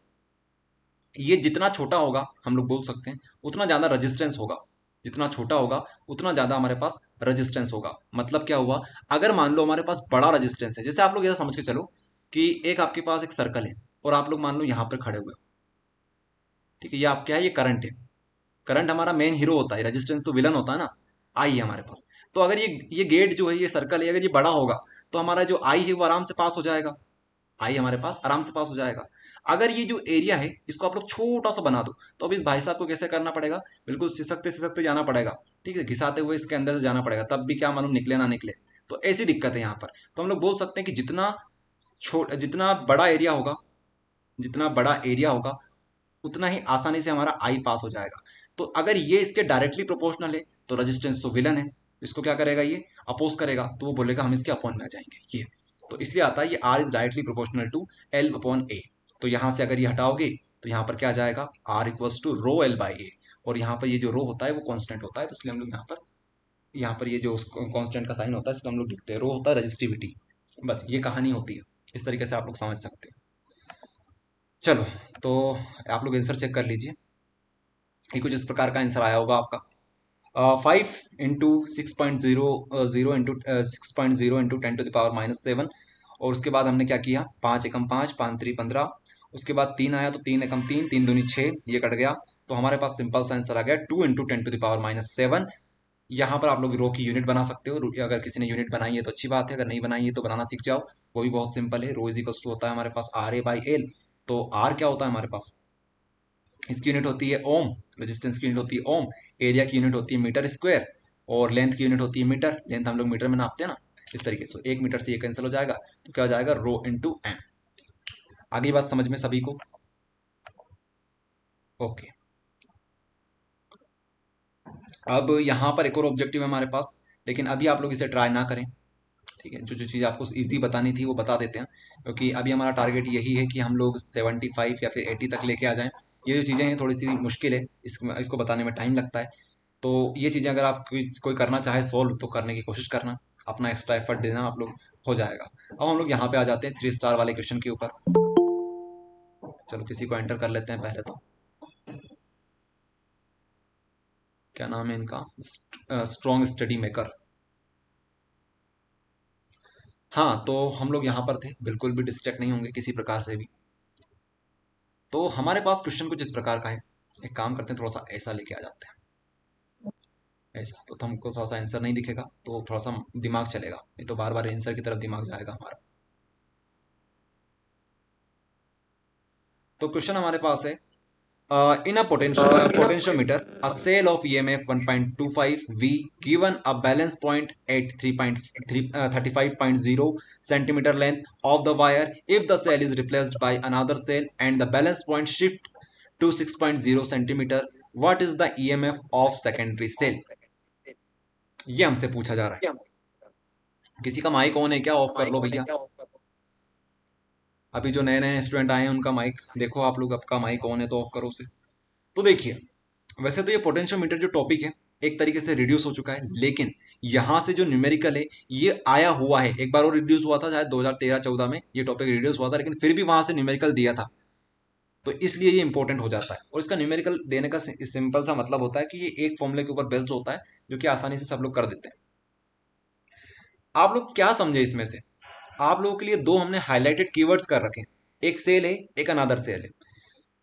ये जितना छोटा होगा हम लोग बोल सकते हैं उतना ज़्यादा रेजिस्टेंस होगा, जितना छोटा होगा उतना ज़्यादा हमारे पास रेजिस्टेंस होगा। मतलब क्या हुआ, अगर मान लो हमारे पास बड़ा रेजिस्टेंस है, जैसे आप लोग ऐसा समझ के चलो कि एक आपके पास एक सर्कल है और आप लोग मान लो यहाँ पर खड़े हुए हो, ठीक है, ये आप क्या है, ये करंट है, करंट हमारा मेन हीरो होता है, रेजिस्टेंस तो विलन होता है ना, आई है हमारे पास। तो अगर ये गेट जो है, ये सर्कल है, अगर ये बड़ा होगा तो हमारा जो आई है वो आराम से पास हो जाएगा, आई हमारे पास आराम से पास हो जाएगा। अगर ये जो एरिया है इसको आप लोग छोटा सा बना दो, तो अब इस भाई साहब को कैसे करना पड़ेगा, बिल्कुल सिसकते सिसकते जाना पड़ेगा, ठीक है, घिसाते हुए इसके अंदर से जाना पड़ेगा, तब भी क्या मालूम निकले ना निकले। तो ऐसी दिक्कत है यहाँ पर। तो हम लोग बोल सकते हैं कि जितना बड़ा एरिया होगा, जितना बड़ा एरिया होगा उतना ही आसानी से हमारा आई पास हो जाएगा। तो अगर ये इसके डायरेक्टली प्रोपोर्शनल है तो रेजिस्टेंस तो विलन है, इसको क्या करेगा, ये अपोज करेगा, तो वो बोलेगा हम इसके अपॉन में आ जाएंगे, ये तो इसलिए आता है ये R is directly proportional to L upon A. तो यहाँ से अगर ये हटाओगे तो यहाँ पर क्या आ जाएगा, R equals to rho L by A, और यहाँ पर ये जो रो होता है वो कॉन्स्टेंट होता है, तो इसलिए हम लोग यहाँ पर ये जो कॉन्स्टेंट का साइन होता है इसको हम लोग लिखते हैं, रो होता है रजिस्टिविटी। बस ये कहानी होती है, इस तरीके से आप लोग समझ सकते हैं। चलो, तो आप लोग आंसर चेक कर लीजिए, ये कुछ इस प्रकार का आंसर आया होगा आपका। 5 into 6.0 into 10 to the power -7, और उसके बाद हमने क्या किया, 5 एकम 5, 5 3 15, उसके बाद 3 आया तो 3 एकम 3, 3 दूनी 6, ये कट गया, तो हमारे पास सिंपल सा आंसर आ गया 2 इंटू 10 to the power -7। यहाँ पर आप लोग रो की यूनिट बना सकते हो, अगर किसी ने यूनिट बनाई है तो अच्छी बात है, अगर नहीं बनाई है तो बनाना सीख जाओ, वो भी बहुत सिंपल है। रो इज इक्वल टू होता है हमारे पास आर ए बाई एल। तो आर क्या होता है हमारे पास, इसकी यूनिट होती है ओम, रेजिस्टेंस की यूनिट होती है ओम, एरिया की यूनिट होती है मीटर स्क्वायर, और लेंथ की यूनिट होती है मीटर, लेंथ हम लोग मीटर में नापते हैं ना, इस तरीके से 1 मीटर से ये कैंसिल हो जाएगा, तो क्या हो जाएगा, रो इंटू एम। आगे बात समझ में सभी को, ओके। अब यहाँ पर एक और ऑब्जेक्टिव है हमारे पास, लेकिन अभी आप लोग इसे ट्राई ना करें, ठीक है, जो जो चीज़ आपको इजी बतानी थी वो बता देते हैं, क्योंकि अभी हमारा टारगेट यही है कि हम लोग 75 या फिर 80 तक लेके आ जाएं। ये जो चीज़ें हैं थोड़ी सी मुश्किल है, इसको बताने में टाइम लगता है, तो ये चीज़ें अगर आप कोई करना चाहे सॉल्व तो करने की कोशिश करना, अपना एक्स्ट्रा एफर्ट देना, आप लोग हो जाएगा। अब हम लोग यहाँ पे आ जाते हैं 3 स्टार वाले क्वेश्चन के ऊपर। चलो किसी को एंटर कर लेते हैं पहले तो, क्या नाम है इनका, स्ट्रॉन्ग स्टडी मेकर। हाँ, तो हम लोग यहाँ पर थे, बिल्कुल भी डिस्ट्रैक्ट नहीं होंगे किसी प्रकार से भी। तो हमारे पास क्वेश्चन कुछ इस प्रकार का है, एक काम करते हैं थोड़ा सा ऐसा लेके आ जाते हैं, ऐसा तो हमको थोड़ा सा आंसर नहीं दिखेगा तो थोड़ा सा दिमाग चलेगा, नहीं तो बार बार आंसर की तरफ दिमाग जाएगा हमारा। तो क्वेश्चन हमारे पास है, in a potentiometer, a cell of EMF 1.25 V given a balance point at 35.0 centimeter length of the wire. If the cell is replaced by another cell and the balance point shift to 6.0 centimeter, what is the EMF of secondary cell? ये हमसे पूछा जा रहा है। किसी का माइक ऑन है क्या, ऑफ कर लो भैया। अभी जो नए नए स्टूडेंट आए हैं उनका माइक देखो, आप लोग आपका माइक ऑन है तो ऑफ करो उसे। तो देखिए, वैसे तो ये पोटेंशियोमीटर जो टॉपिक है एक तरीके से रिड्यूस हो चुका है, लेकिन यहाँ से जो न्यूमेरिकल है ये आया हुआ है। एक बार और रिड्यूस हुआ था शायद 2013-14 में ये टॉपिक रिड्यूस हुआ था, लेकिन फिर भी वहां से न्यूमेरिकल दिया था, तो इसलिए ये इंपॉर्टेंट हो जाता है। और इसका न्यूमेरिकल देने का सिंपल सा मतलब होता है कि ये एक फॉर्मूले के ऊपर बेस्ड होता है, जो कि आसानी से सब लोग कर देते हैं। आप लोग क्या समझे इसमें से? आप लोगों के लिए दो हमने हाईलाइटेड कीवर्ड्स कर रखे हैं, एक सेल है, एक अनादर सेल है।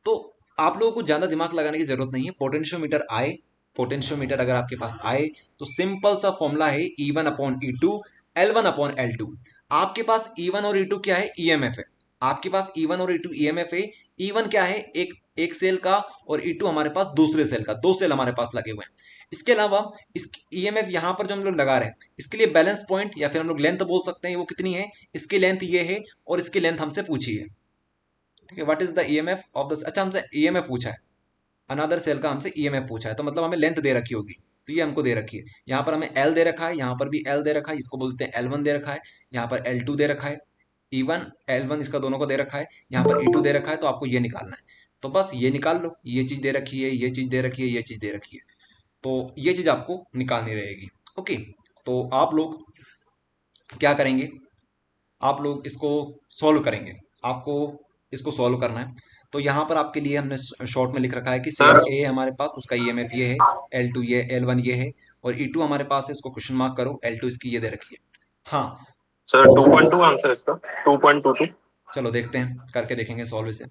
तो आप लोगों को ज्यादा दिमाग लगाने की जरूरत नहीं है। पोटेंशियोमीटर आए, पोटेंशियोमीटर अगर आपके पास आए तो सिंपल सा फॉर्मूला है E1/E2 L1/L2। आपके पास E1 और E2 क्या है? ईएमएफ है। आपके पास E1 और E2 ईएमएफ है। E1 क्या है? एक सेल का, और E2 हमारे पास दूसरे सेल का, दो सेल हमारे पास लगे हुए हैं। इसके अलावा इस ईएमएफ यहाँ पर जो हम लोग लगा रहे हैं, इसके लिए बैलेंस पॉइंट या फिर हम लोग लेंथ बोल सकते हैं, वो कितनी है? इसकी लेंथ ये है और इसकी लेंथ हमसे पूछी है। ठीक है, what is the EMF of the, अच्छा हमसे ईएमएफ पूछा है, अनदर सेल का हमसे ईएमएफ पूछा है, तो मतलब हमें लेंथ दे रखी होगी, तो ये हमको दे रखी है। यहाँ पर हमें एल दे रखा है, यहाँ पर भी एल दे रखा है, इसको बोलते हैं L1 दे रखा है, यहाँ पर L2 दे रखा है, E1 L1 इसका दोनों को दे रखा है, यहाँ पर E2 दे रखा है, तो आपको ये निकालना है। तो बस ये निकाल लो, ये चीज दे रखी है, ये चीज दे रखी है, ये चीज दे रखी है, तो ये चीज आपको निकालनी रहेगी। ओके, तो आप लोग क्या करेंगे? आप लोग इसको सॉल्व करेंगे, आपको इसको सॉल्व करना है। तो यहाँ पर आपके लिए हमने शॉर्ट में लिख रखा है कि सेल सर ए हमारे पास, उसका ईएमएफ ये है, L2 ये, L1 ये है, और E2 हमारे पास है, इसको क्वेश्चन मार्क करो, L2 इसकी ये दे रखी है। हाँ, सर 2.2 आंसर इसका 2.22। चलो देखते हैं, करके देखेंगे सॉल्व इसे।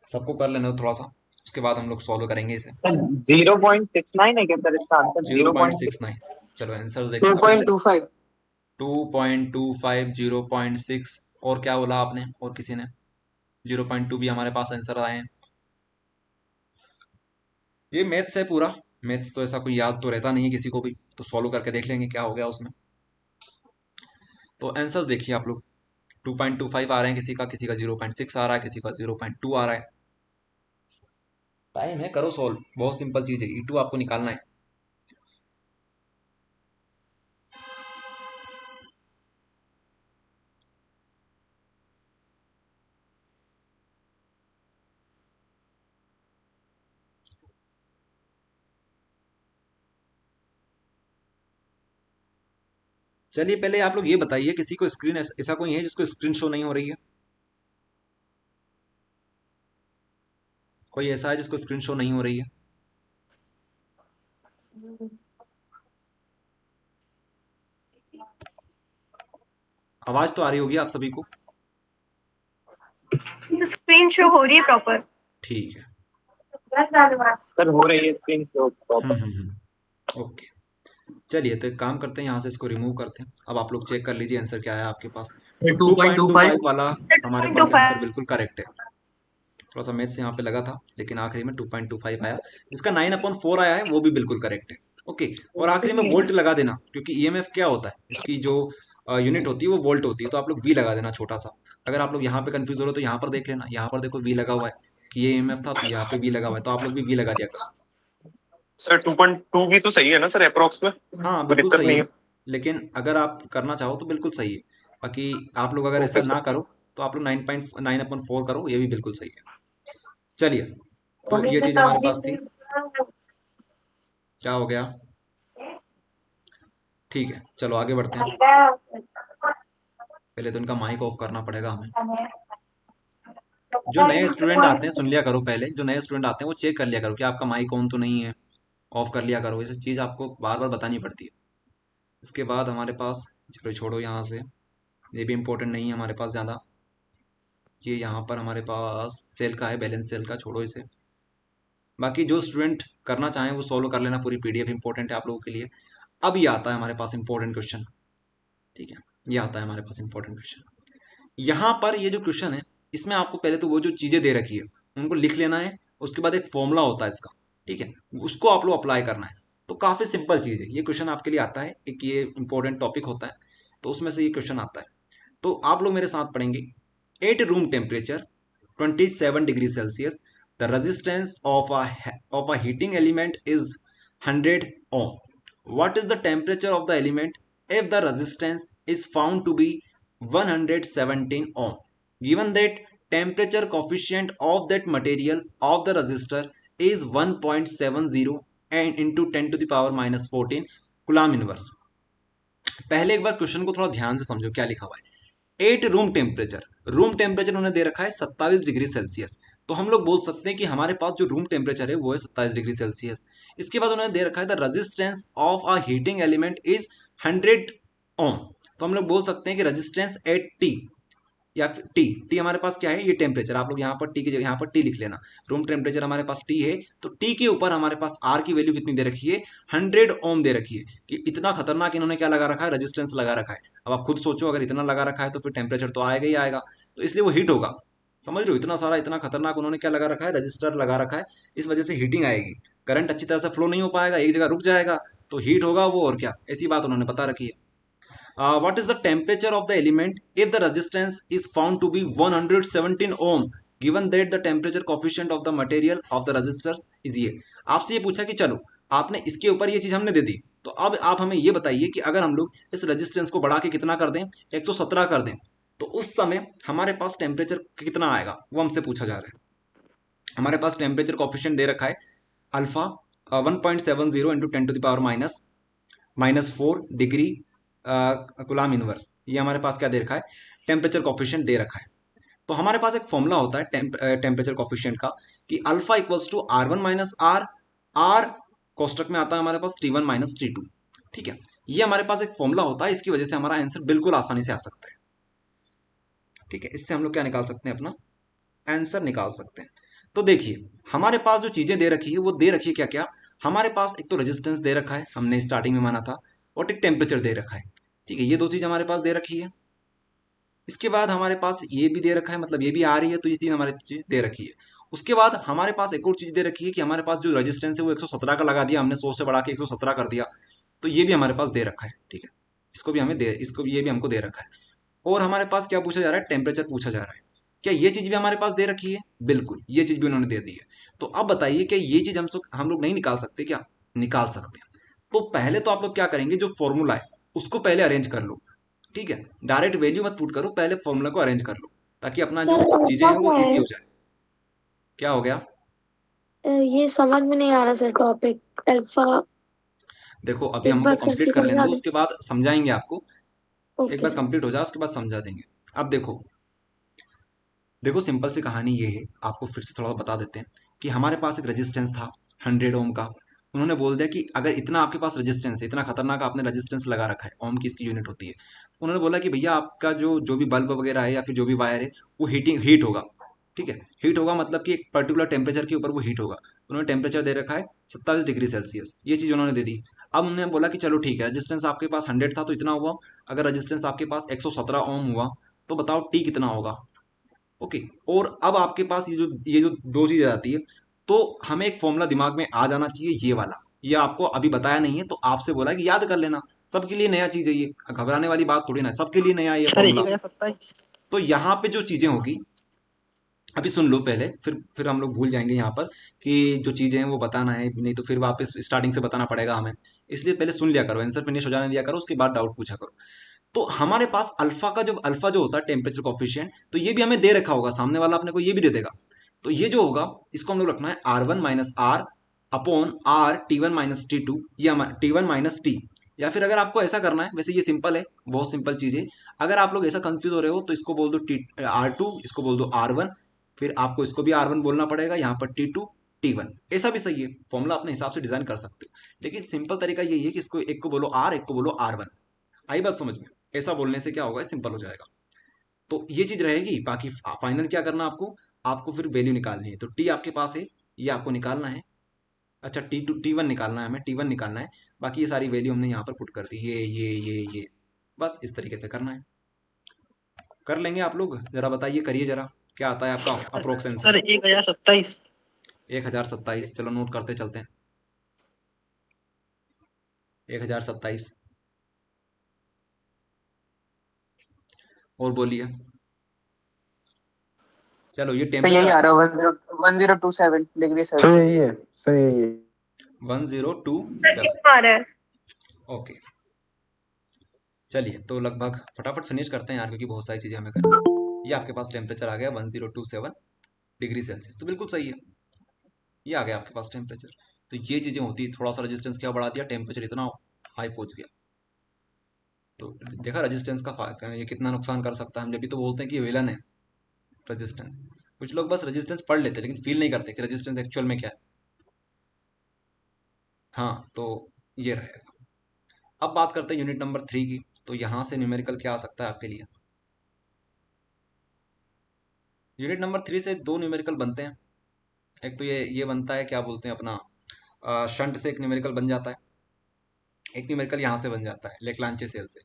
सबको कर लेना थोड़ा सा, उसके बाद हम लोग सॉल्व करेंगे इसे। 0.69 है क्या सर इसका आंसर? 0.69, चलो आंसर देखते हैं। 2.25। 2.25, 0.6, और क्या बोला आपने और किसी ने? 0.2 भी हमारे पास आंसर आए हैं। ये मैथ्स है पूरा, मैथ्स तो ऐसा कोई याद तो रहता नहीं है किसी को भी, तो सॉल्व करके देख लेंगे क्या हो गया उसमें। तो आंसर्स देखिए आप लोग, 2.25 आ रहे हैं किसी का 0.6 आ रहा है, किसी का 0.2 आ रहा है। टाइम है, करो सॉल्व, बहुत सिंपल चीज है, E2 आपको निकालना है। चलिए पहले आप लोग ये बताइए, किसी को स्क्रीन ऐसा कोई है जिसको स्क्रीन शो नहीं हो रही है? कोई ऐसा है जिसको स्क्रीन शो नहीं हो रही है? आवाज तो आ रही होगी आप सभी को? स्क्रीन शो हो रही है प्रॉपर। ठीक है, सर हो रही है स्क्रीन शो प्रॉपर। ओके। चलिए तो एक काम करते हैं, यहाँ से इसको रिमूव करते हैं। अब आप लोग चेक कर लीजिए आंसर क्या है आपके पास। तो 2.25 वाला हमारे पास आंसर बिल्कुल करेक्ट है। थोड़ा सा मैथ्स यहाँ पे लगा था, लेकिन आखिरी में 2.25 आया। जिसका 9/4 आया है वो भी बिल्कुल करेक्ट है। ओके, और आखिरी में वोल्ट लगा देना, क्योंकि ईएमएफ क्या होता है, इसकी जो यूनिट होती है वो वोल्ट होती है, तो आप लोग वी लगा देना छोटा सा। अगर आप लोग यहाँ पे कंफ्यूज हो रहे हो तो यहाँ पर देख लेना, यहाँ पर देखो वी लगा हुआ है कि ये ईएमएफ था, तो यहाँ पे वी लगा हुआ है, तो आप लोग भी वी लगा दिया करो। सर 2.2 भी तो सही है ना सर, अप्रोक्स में हाँ कोई बिल्कुल दिक्कत सही नहीं है, है। लेकिन अगर आप करना चाहो तो बिल्कुल सही है। बाकी आप लोग अगर ऐसा ओके ना सर। करो तो आप लोग 9.9/4 करो, ये भी बिल्कुल सही है। चलिए, तो ये चीज हमारे पास थी। क्या हो गया? ठीक है, चलो आगे बढ़ते हैं। पहले तो इनका माइक ऑफ करना पड़ेगा हमें। जो नए स्टूडेंट आते हैं, सुन लिया करो पहले, जो नए स्टूडेंट आते हैं वो चेक कर लिया करो कि आपका माइक ऑन तो नहीं है, ऑफ कर लिया करो। ये चीज़ आपको बार बार बतानी पड़ती है। इसके बाद हमारे पास, चलो छोड़ो यहाँ से, ये भी इम्पोर्टेंट नहीं है हमारे पास ज़्यादा। ये यहाँ पर हमारे पास सेल का है, बैलेंस सेल का, छोड़ो इसे। बाकी जो स्टूडेंट करना चाहें वो सॉल्व कर लेना, पूरी पीडीएफ इंपॉर्टेंट है आप लोगों के लिए। अब ये आता है हमारे पास इंपॉर्टेंट क्वेश्चन। ठीक है, ये आता है हमारे पास इंपॉर्टेंट क्वेश्चन। यहाँ पर ये जो क्वेश्चन है, इसमें आपको पहले तो वो जो चीज़ें दे रखी है उनको लिख लेना है, उसके बाद एक फॉर्मूला होता है इसका, ठीक है, उसको आप लोग अप्लाई करना है। तो काफ़ी सिंपल चीज़ है, ये क्वेश्चन आपके लिए आता है, एक ये इंपॉर्टेंट टॉपिक होता है, तो उसमें से ये क्वेश्चन आता है। तो आप लोग मेरे साथ पढ़ेंगे। At room temperature 27 degree Celsius, the resistance of a heating element is 100 ohm. What is the temperature of the element if the resistance is found to be 117 ohm. Given that temperature coefficient of that material of the resistor is 1.70 and into 10 to the power minus 14 coulomb inverse. पहले एक बार क्वेश्चन को थोड़ा ध्यान से समझो क्या लिखा हुआ है। 8 रूम टेम्परेचर उन्होंने दे रखा है 27 डिग्री सेल्सियस। तो हम लोग बोल सकते हैं कि हमारे पास जो रूम टेम्परेचर है वो है 27 डिग्री सेल्सियस। इसके बाद उन्होंने दे रखा है the resistance of a heating element is 100 ओम। तो हम लोग बोल सकते हैं कि रेजिस्टेंस एट टी या फिर टी हमारे पास क्या है, ये टेम्परेचर। आप लोग यहाँ पर टी की जगह यहाँ पर टी लिख लेना। रूम टेम्परेचर हमारे पास टी है, तो टी के ऊपर हमारे पास आर की वैल्यू कितनी दे रखी है, 100 ओम दे रखी है। कि इतना खतरनाक इन्होंने क्या लगा रखा है, रेजिस्टेंस लगा रखा है। अब आप खुद सोचो, अगर इतना लगा रखा है तो फिर टेम्परेचर तो आएगा ही आएगा, तो इसलिए वो हीट होगा। समझ रहे हो, इतना सारा इतना खतरनाक उन्होंने क्या लगा रखा है, रजिस्टर लगा रखा है। इस वजह से हीटिंग आएगी, करंट अच्छी तरह से फ्लो नहीं हो पाएगा, एक जगह रुक जाएगा, तो हीट होगा वो, और क्या, ऐसी बात उन्होंने बता रखी है। What is the temperature of the element if the resistance is found to be 117 ohm given that the temperature coefficient of the material of the resistors is ये। आपसे ये पूछा कि चलो आपने इसके ऊपर ये चीज हमने दे दी, तो अब आप हमें ये बताइए कि अगर हम लोग इस रेजिस्टेंस को बढ़ा के कितना कर दें, 117 कर दें, तो उस समय हमारे पास टेम्परेचर कितना आएगा, वो हमसे पूछा जा रहा है। हमारे पास टेम्परेचर कॉफिशिएंट दे रखा है alpha 1.70 into 10 to the power -4 degree coulomb inverse. ये हमारे पास क्या दे रखा है, टेम्परेचर कॉफिशिएंट दे रखा है। तो हमारे पास एक फॉर्मूला होता है टेम्परेचर कॉफिशिएंट का कि alpha equals to R1 minus R कोष्टक में आता है हमारे पास T1 माइनस T2। ठीक है, ये हमारे पास एक फॉर्मूला होता है, इसकी वजह से हमारा आंसर बिल्कुल आसानी से आ सकता है। ठीक है, इससे हम लोग क्या निकाल सकते हैं, अपना आंसर निकाल सकते हैं। तो देखिए हमारे पास जो चीजें दे रखी है वो दे रखी है क्या क्या, हमारे पास एक तो रेजिस्टेंस दे रखा है, हमने स्टार्टिंग में माना था, और एक टेम्परेचर दे रखा है। ठीक है, ये दो चीज हमारे पास दे रखी है। इसके बाद हमारे पास ये भी दे रखा है, मतलब ये भी आ रही है, तो ये चीज हमारे चीज दे रखी है। उसके बाद हमारे पास एक और चीज दे रखी है कि हमारे पास जो रेजिस्टेंस है वो 117 का लगा दिया हमने, 100 से बढ़ा के 117 कर दिया, तो ये भी हमारे पास दे रखा है। ठीक है, इसको भी हमें दे, इसको ये भी हमको दे रखा है। और हमारे पास क्या पूछा जा रहा है, टेम्परेचर पूछा जा रहा है। क्या ये चीज भी हमारे पास दे रखी है, बिल्कुल ये चीज भी उन्होंने दे दी है। तो अब बताइए कि ये चीज हम लोग नहीं निकाल सकते क्या, निकाल सकते हैं। तो पहले तो आप लोग क्या करेंगे, जो फॉर्मूला है उसको पहले अरेंज कर लो। ठीक है, डायरेक्ट वैल्यू मत पुट करो, पहले फॉर्मूला को अरेंज कर लो, ताकि अपना जो चीजें हैं वो इजी हो जाए। क्या हो गया, ये समझ में नहीं आ रहा सर, टॉपिक अल्फा। देखो अभी एक हमको बार फिर कंप्लीट से कर लेने समझा दो, दे। उसके बाद समझाएंगे आपको। एक ओके बार सर। कंप्लीट हो जाए उसके बाद समझा देंगे। अब देखो देखो सिंपल सी कहानी ये है, आपको फिर से थोड़ा बता देते हैं कि हमारे पास एक रेजिस्टेंस था 100 ओम का। उन्होंने बोल दिया कि अगर इतना आपके पास रेजिस्टेंस है, इतना खतरनाक आपने रेजिस्टेंस लगा रखा है, ओम की इसकी यूनिट होती है। उन्होंने बोला कि भैया आपका जो जो भी बल्ब वगैरह है या फिर जो भी वायर है वो हीट होगा। ठीक है, हीट होगा मतलब कि एक पर्टिकुलर टेम्परेचर के ऊपर वो हीट होगा। उन्होंने टेम्परेचर दे रखा है 27 डिग्री सेल्सियस, ये चीज़ उन्होंने दे दी। अब उन्होंने बोला कि चलो ठीक है, रेजिस्टेंस आपके पास 100 था तो इतना हुआ, अगर रेजिस्टेंस आपके पास 117 ओम हुआ तो बताओ टी कितना होगा। ओके, और अब आपके पास ये जो दो चीजें आती है, तो हमें एक फॉर्मूला दिमाग में आ जाना चाहिए, ये वाला। ये आपको अभी बताया नहीं है, तो आपसे बोला है कि याद कर लेना, सबके लिए नया चीज है ये, घबराने वाली बात थोड़ी ना है, सबके लिए नया है ये सर फॉर्मूला। 127। तो यहाँ पे जो चीजें होगी अभी सुन लो पहले, फिर हम लोग भूल जाएंगे यहाँ पर कि जो चीजें हैं वो बताना है, नहीं तो फिर वापस स्टार्टिंग से बताना पड़ेगा हमें। इसलिए पहले सुन लिया करो, आंसर फिनिश हो जाने दिया करो, उसके बाद डाउट पूछा करो। तो हमारे पास अल्फा जो होता है टेम्परेचर कॉफिशिएंट, तो ये भी हमें दे रखा होगा, सामने वाला अपने को ये भी दे देगा। तो ये जो होगा इसको हम लोग रखना है R1 minus R upon R T1 minus T2 या T1 माइनस T। या फिर अगर आपको ऐसा करना है, वैसे ये सिंपल है, बहुत सिंपल चीज है। अगर आप लोग ऐसा कंफ्यूज हो रहे हो तो इसको बोल दो R2, इसको बोल दो R1, फिर आपको इसको भी R1 बोलना पड़ेगा, यहाँ पर T2 T1, ऐसा भी सही है। फॉर्मूला अपने हिसाब से डिजाइन कर सकते हो, लेकिन सिंपल तरीका यही है कि इसको एक को बोलो R, एक को बोलो R1। आई बात समझ में, ऐसा बोलने से क्या होगा, सिंपल हो जाएगा। तो ये चीज रहेगी, बाकी फाइनल क्या करना आपको, आपको फिर वैल्यू निकालनी है। तो टी आपके पास है, ये आपको निकालना है। अच्छा T1 निकालना है, हमें T1 निकालना है। बाकी ये सारी वैल्यू हमने यहाँ पर पुट कर दी, ये बस इस तरीके से करना है। कर लेंगे आप लोग, जरा बताइए, करिए जरा, क्या आता है आपका अप्रोक्स सर आंसर। 1027। 1027, चलो नोट करते चलते हैं। 1027, और बोलिए। चलो ये सर यही टेम्परेचर आ रहा है 1027 डिग्री सर सेल्सियस। यही है, सर यही है। 1027। आ रहा है। ओके, चलिए तो लगभग फटाफट फिनिश करते हैं यार, क्योंकि बहुत सारी चीज़ें हमें करनी है। ये आपके पास टेम्परेचर आ गया 1027 डिग्री सेल्सियस, तो बिल्कुल सही है। ये आ गया आपके पास टेम्परेचर। तो ये चीज़ें होती है, थोड़ा सा रेजिस्टेंस क्या बढ़ा दिया, टेम्परेचर इतना हाई पहुंच गया। तो देखा रेजिस्टेंस का ये कितना नुकसान कर सकता है। हम जब भी तो बोलते हैं कि विलन है रेजिस्टेंस। कुछ लोग बस रेजिस्टेंस पढ़ लेते हैं लेकिन फील नहीं करते कि रेजिस्टेंस एक्चुअल में क्या है। हाँ तो ये रहेगा। अब बात करते हैं यूनिट नंबर 3 की। तो यहाँ से न्यूमेरिकल क्या आ सकता है आपके लिए। यूनिट नंबर 3 से दो न्यूमेरिकल बनते हैं। एक तो ये बनता है, क्या बोलते हैं अपना, शंट से एक न्यूमेरिकल बन जाता है, एक न्यूमेरिकल यहाँ से बन जाता है लेक्लांचे सेल से।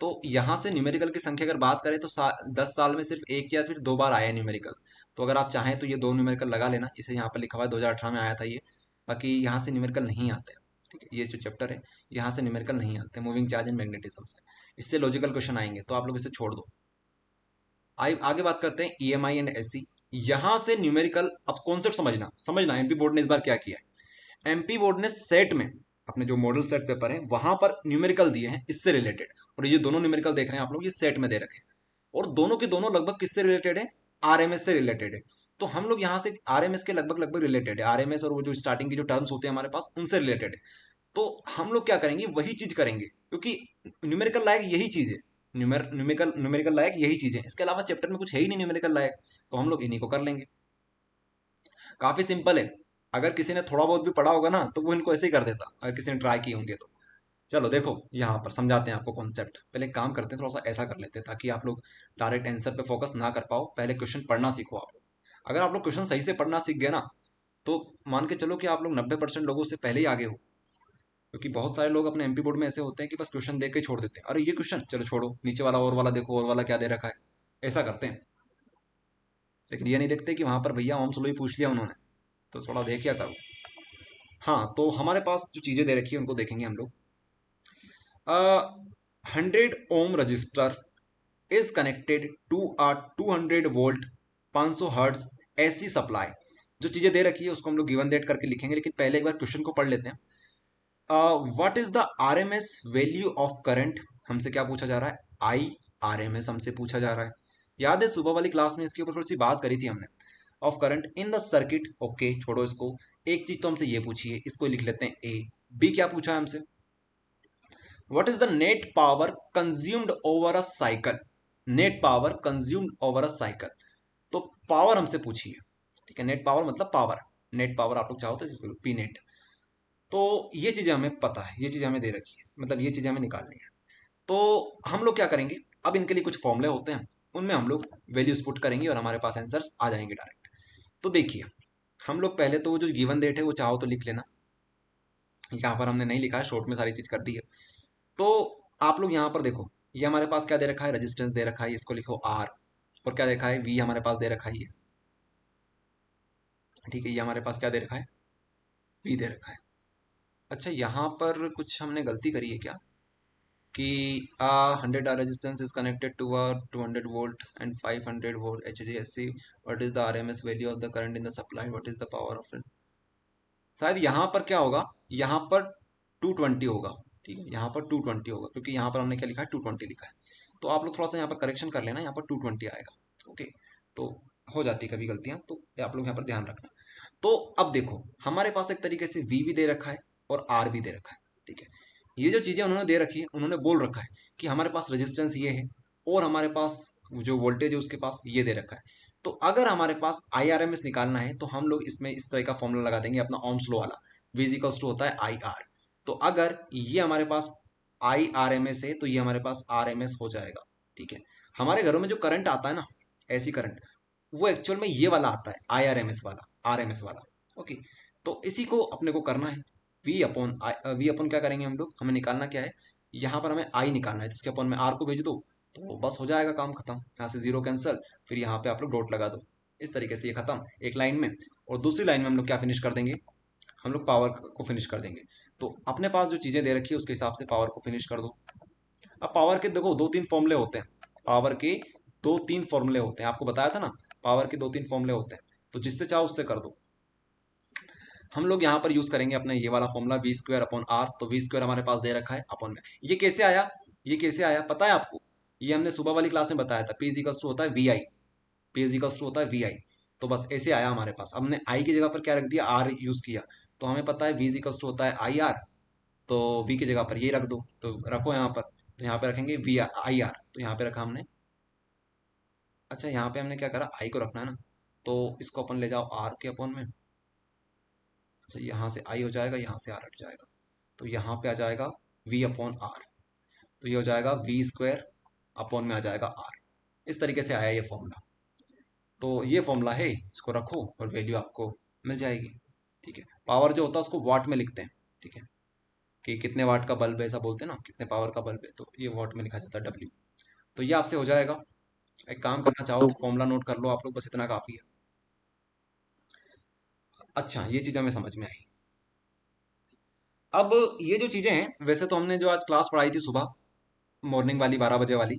तो यहाँ से न्यूमेरिकल की संख्या अगर बात करें तो 10 साल में सिर्फ एक या फिर 2 बार आया है न्यूमेरिकल। तो अगर आप चाहें तो ये दो न्यूमेरिकल लगा लेना। इसे यहाँ पर लिखा हुआ है 2018 में आया था ये। बाकी यहाँ से न्यूमेरिकल नहीं आते हैं, ठीक है। ये जो चैप्टर है यहाँ से न्यूमेरिकल नहीं आते, मूविंग चार्ज एंड मैग्नेटिज्म से। इससे लॉजिकल क्वेश्चन आएंगे, तो आप लोग इसे छोड़ दो। आगे बात करते हैं EMI एंड SC। यहाँ से न्यूमेरिकल, अब कॉन्सेप्ट समझना एमपी बोर्ड ने इस बार क्या किया है। एमपी बोर्ड ने सेट में अपने जो मॉडल सेट पेपर है वहां पर न्यूमेरिकल दिए हैं इससे रिलेटेड। और ये दोनों न्यूमेरिकल देख रहे हैं आप लोग, ये सेट में दे रखे हैं। और दोनों के दोनों लगभग किससे रिलेटेड है, RMS से रिलेटेड है। तो हम लोग यहाँ से RMS के लगभग रिलेटेड है, RMS और वो जो स्टार्टिंग की जो टर्म्स होते हैं हमारे पास उनसे रिलेटेड है। तो हम लोग क्या करेंगे, वही चीज करेंगे, क्योंकि न्यूमेरिकल लायक यही चीज है। न्यूमेरिकल लायक यही चीज है, इसके अलावा चैप्टर में कुछ है ही नहीं न्यूमेरिकल लायक। तो हम लोग इन्हीं को कर लेंगे। काफी सिंपल है। अगर किसी ने थोड़ा बहुत भी पढ़ा होगा ना तो वो इनको ऐसे ही कर देता, अगर किसी ने ट्राई किए होंगे तो। चलो देखो यहाँ पर समझाते हैं आपको कॉन्सेप्ट। पहले एक काम करते हैं, थोड़ा सा ऐसा कर लेते हैं ताकि आप लोग डायरेक्ट आंसर पे फोकस ना कर पाओ। पहले क्वेश्चन पढ़ना सीखो आप लोग। अगर आप लोग क्वेश्चन सही से पढ़ना सीख गए ना, तो मान के चलो कि आप लोग 90% लोगों से पहले ही आगे हो। क्योंकि बहुत सारे लोग अपने एमपी बोर्ड में ऐसे होते हैं कि बस क्वेश्चन देख के छोड़ देते हैं, अरे ये क्वेश्चन चलो छोड़ो, नीचे वाला और वाला देखो, और वाला क्या दे रखा है, ऐसा करते हैं। लेकिन ये नहीं देखते कि वहां पर भैया ओम स्लो ही पूछ लिया उन्होंने, तो थोड़ा देख क्या करो। हाँ तो हमारे पास जो चीजें दे रखी है उनको देखेंगे हम लोग। 100 ohm resistor is connected to a 200 volt 500 hertz AC supply. जो चीजें दे रखी है उसको हम लोग गिवन डेट करके लिखेंगे, लेकिन पहले एक बार क्वेश्चन को पढ़ लेते हैं। What is the RMS value of current, हमसे क्या पूछा जा रहा है, IRMS हमसे पूछा जा रहा है। याद है सुबह वाली क्लास में इसके ऊपर थोड़ी सी बात करी थी हमने, of current in the circuit. Okay छोड़ो इसको। एक चीज तो हमसे ये पूछी है, इसको लिख लेते हैं B क्या पूछा है हमसे, what is the net power consumed over a cycle. Net power consumed over a cycle, तो पावर हमसे पूछी है, ठीक है। नेट पावर मतलब पावर, नेट पावर आप लोग चाहो तो P नेट। तो ये चीजें हमें पता है, ये चीजें हमें दे रखी है, मतलब ये चीजें हमें निकालनी है। तो हम लोग क्या करेंगे, अब इनके लिए कुछ फॉर्मूले होते हैं, उनमें हम लोग वैल्यूज पुट करेंगे और हमारे पास आंसर्स आ जाएंगे डायरेक्ट। तो देखिए हम लोग पहले तो वो जो गिवन डेट है वो चाहो तो लिख लेना। यहाँ पर हमने नहीं लिखा है, शॉर्ट में सारी चीज कर दी है। तो आप लोग यहाँ पर देखो, ये हमारे पास क्या दे रखा है, रेजिस्टेंस दे रखा है, इसको लिखो R। और क्या देखा है, V हमारे पास दे रखा है ये, ठीक है। ये हमारे पास क्या दे रखा है, V दे रखा है। अच्छा यहाँ पर कुछ हमने गलती करी है क्या, कि 100 resistance is connected to a 200 volt and 500 volt HDSC। What is the RMS value of the current in the supply, what is the power of it. शायद यहाँ पर क्या होगा, यहाँ पर 220 होगा, ठीक है। यहाँ पर 220 होगा, क्योंकि यहाँ पर हमने क्या लिखा है, 220 लिखा है। तो आप लोग थोड़ा सा यहाँ पर करेक्शन कर लेना, यहाँ पर 220 आएगा, ओके। तो हो जाती है कभी गलतियाँ, तो आप लोग यहाँ पर ध्यान रखना। तो अब देखो हमारे पास एक तरीके से V भी दे रखा है और R भी दे रखा है, ठीक है। ये जो चीज़ें उन्होंने दे रखी है, उन्होंने बोल रखा है कि हमारे पास रेजिस्टेंस ये है और हमारे पास जो वोल्टेज है उसके पास ये दे रखा है। तो अगर हमारे पास IRMS निकालना है तो हम लोग इसमें इस तरह का फॉर्मूला लगा देंगे अपना ओम्स लॉ वाला, V इक्वल्स टू होता है IR। तो अगर ये हमारे पास IRMS है तो ये हमारे पास RMS हो जाएगा, ठीक है। हमारे घरों में जो करंट आता है ना, ऐसी करंट, वो एक्चुअल में ये वाला आता है, IRMS वाला, RMS वाला, ओके। तो इसी को अपने को करना है, V अपॉन क्या करेंगे हम लोग, हमें निकालना क्या है, यहाँ पर हमें I निकालना है, तो इसके अपॉन में R को भेज दो तो बस हो जाएगा काम खत्म। यहाँ से जीरो कैंसिल, फिर यहाँ पे आप लोग डॉट लगा दो, इस तरीके से ये खत्म एक लाइन में। और दूसरी लाइन में हम लोग क्या फिनिश कर देंगे, हम लोग पावर को फिनिश कर देंगे। तो अपने पास जो चीज़ें दे रखी है उसके हिसाब से पावर को फिनिश कर दो। अब पावर के देखो 2-3 फॉर्मूले होते हैं, पावर के 2-3 फॉर्मूले होते हैं, आपको बताया था ना, पावर के 2-3 फॉर्मूले होते हैं, तो जिससे चाहो उससे कर दो। हम लोग यहाँ पर यूज करेंगे अपना ये वाला फॉर्मूला V² अपॉन R। तो V² हमारे पास दे रखा है अपॉन में, ये कैसे आया, ये कैसे आया पता है आपको? ये हमने सुबह वाली क्लास में बताया था, पी इजिकल्स टू होता है V I, P is equals to होता है वी आई। तो बस ऐसे आया हमारे पास। हमने आई की जगह पर क्या रख दिया, आर यूज किया। तो हमें पता है वी इजिकल्स टू होता है आई आर, तो वी की जगह पर ये रख दो, तो रखो यहाँ पर। तो यहाँ पे रखेंगे वी आई आर, तो यहाँ पे रखा हमने। अच्छा यहाँ पे हमने क्या करा, आई को रखना है ना, तो इसको अपन ले जाओ आर के अपॉन में। अच्छा यहाँ से आई हो जाएगा, यहाँ से आर हट जाएगा, तो यहाँ पे आ जाएगा वी अपॉन आर। तो ये हो जाएगा वी स्क्वायर अपॉन में आ जाएगा आर। इस तरीके से आया ये फॉर्मूला। तो ये फॉर्मूला है, इसको रखो और वैल्यू आपको मिल जाएगी। ठीक है, पावर जो होता है उसको वाट में लिखते हैं। ठीक है, कि कितने वाट का बल्ब है, ऐसा बोलते हैं ना, कितने पावर का बल्ब है, तो ये वाट में लिखा जाता है डब्ल्यू। तो ये आपसे हो जाएगा। एक काम करना चाहो तो फॉर्मूला नोट कर लो आप लोग, बस इतना काफ़ी है। अच्छा ये चीज़ हमें समझ में आई। अब ये जो चीज़ें हैं, वैसे तो हमने जो आज क्लास पढ़ाई थी सुबह, मॉर्निंग वाली 12 बजे वाली,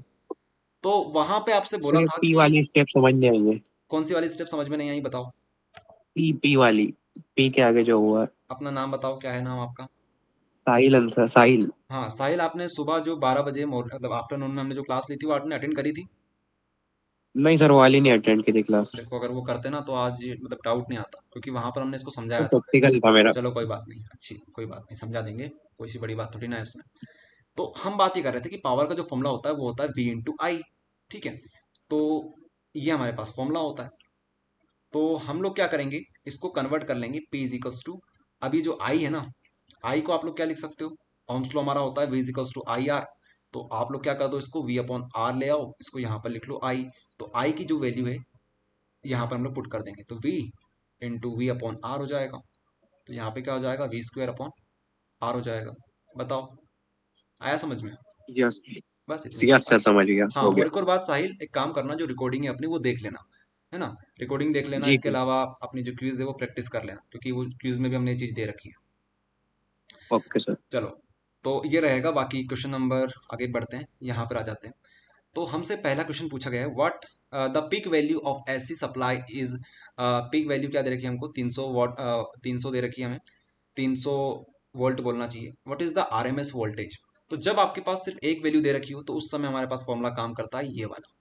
तो वहां पे आपसे बोला सर था पी कि वाली स्टेप समझ नहीं आई है। कौन सी वाली स्टेप समझ में नहीं आई, बताओ। पी वाली, पी के आगे जो हुआ है। अपना नाम बताओ, क्या है नाम आपका? साहिल आंसर, साहिल। हाँ साहिल, आपने सुबह जो 12 बजे मतलब आफ्टरनून में हमने जो क्लास ली थी वो आपने अटेंड करी थी? नहीं सर, वो वाली नहीं अटेंड की थी क्लास। देखो अगर वो करते ना तो आज ये मतलब डाउट नहीं आता, क्योंकि वहां पर हमने इसको तो समझाया था। प्रैक्टिकल था मेरा। चलो कोई बात नहीं, अच्छी कोई बात नहीं, समझा देंगे, कोई सी बड़ी बात थोड़ी ना है इसमें। तो हम बात ये कर रहे थे कि पावर का जो फॉर्मूला होता है वो होता है वी इंटू आई। ठीक है, तो ये हमारे पास फॉर्मूला होता है। तो हम लोग क्या करेंगे, इसको कन्वर्ट कर लेंगे पी इज इक्वल्स टू, अभी जो आई है ना, आई को आप लोग क्या लिख सकते हो, ओम्स लॉ हमारा होता है V is equals to I R. तो आप लोग क्या कर दो, इसको वी अपॉन आर ले आओ, इसको यहाँ पर लिख लो आई। तो आई की जो वैल्यू है यहाँ पर हम लोग पुट कर देंगे, तो V into V upon R हो जाएगा। तो यहाँ पे क्या हो जाएगा, वी स्क्वायर अपॉन आर हो जाएगा। बताओ, आया समझ में? यस। बस इतनी सी यस सर, बात। समझ गया, हाँ हो और गया। एक और बात साहिल, एक काम करना, जो रिकॉर्डिंग है अपनी वो देख लेना, है ना, रिकॉर्डिंग देख लेना। जी इसके जी। अलावा अपनी जो क्विज है वो प्रैक्टिस कर लेना, क्योंकि वो क्विज में भी हमने ये चीज़ दे रखी है। Okay sir. चलो, तो ये रहेगा। बाकी क्वेश्चन नंबर आगे बढ़ते हैं, यहाँ पर आ जाते हैं। तो हमसे पहला क्वेश्चन पूछा गया है, what the peak value of AC supply is. Peak value क्या दे रखी है हमको, 300 वॉट, 300 दे रखी है हमें, 300 वोल्ट बोलना चाहिए। What is the RMS voltage. तो जब आपके पास सिर्फ एक वैल्यू दे रखी हो तो उस समय हमारे पास फॉर्मूला काम करता है ये वाला।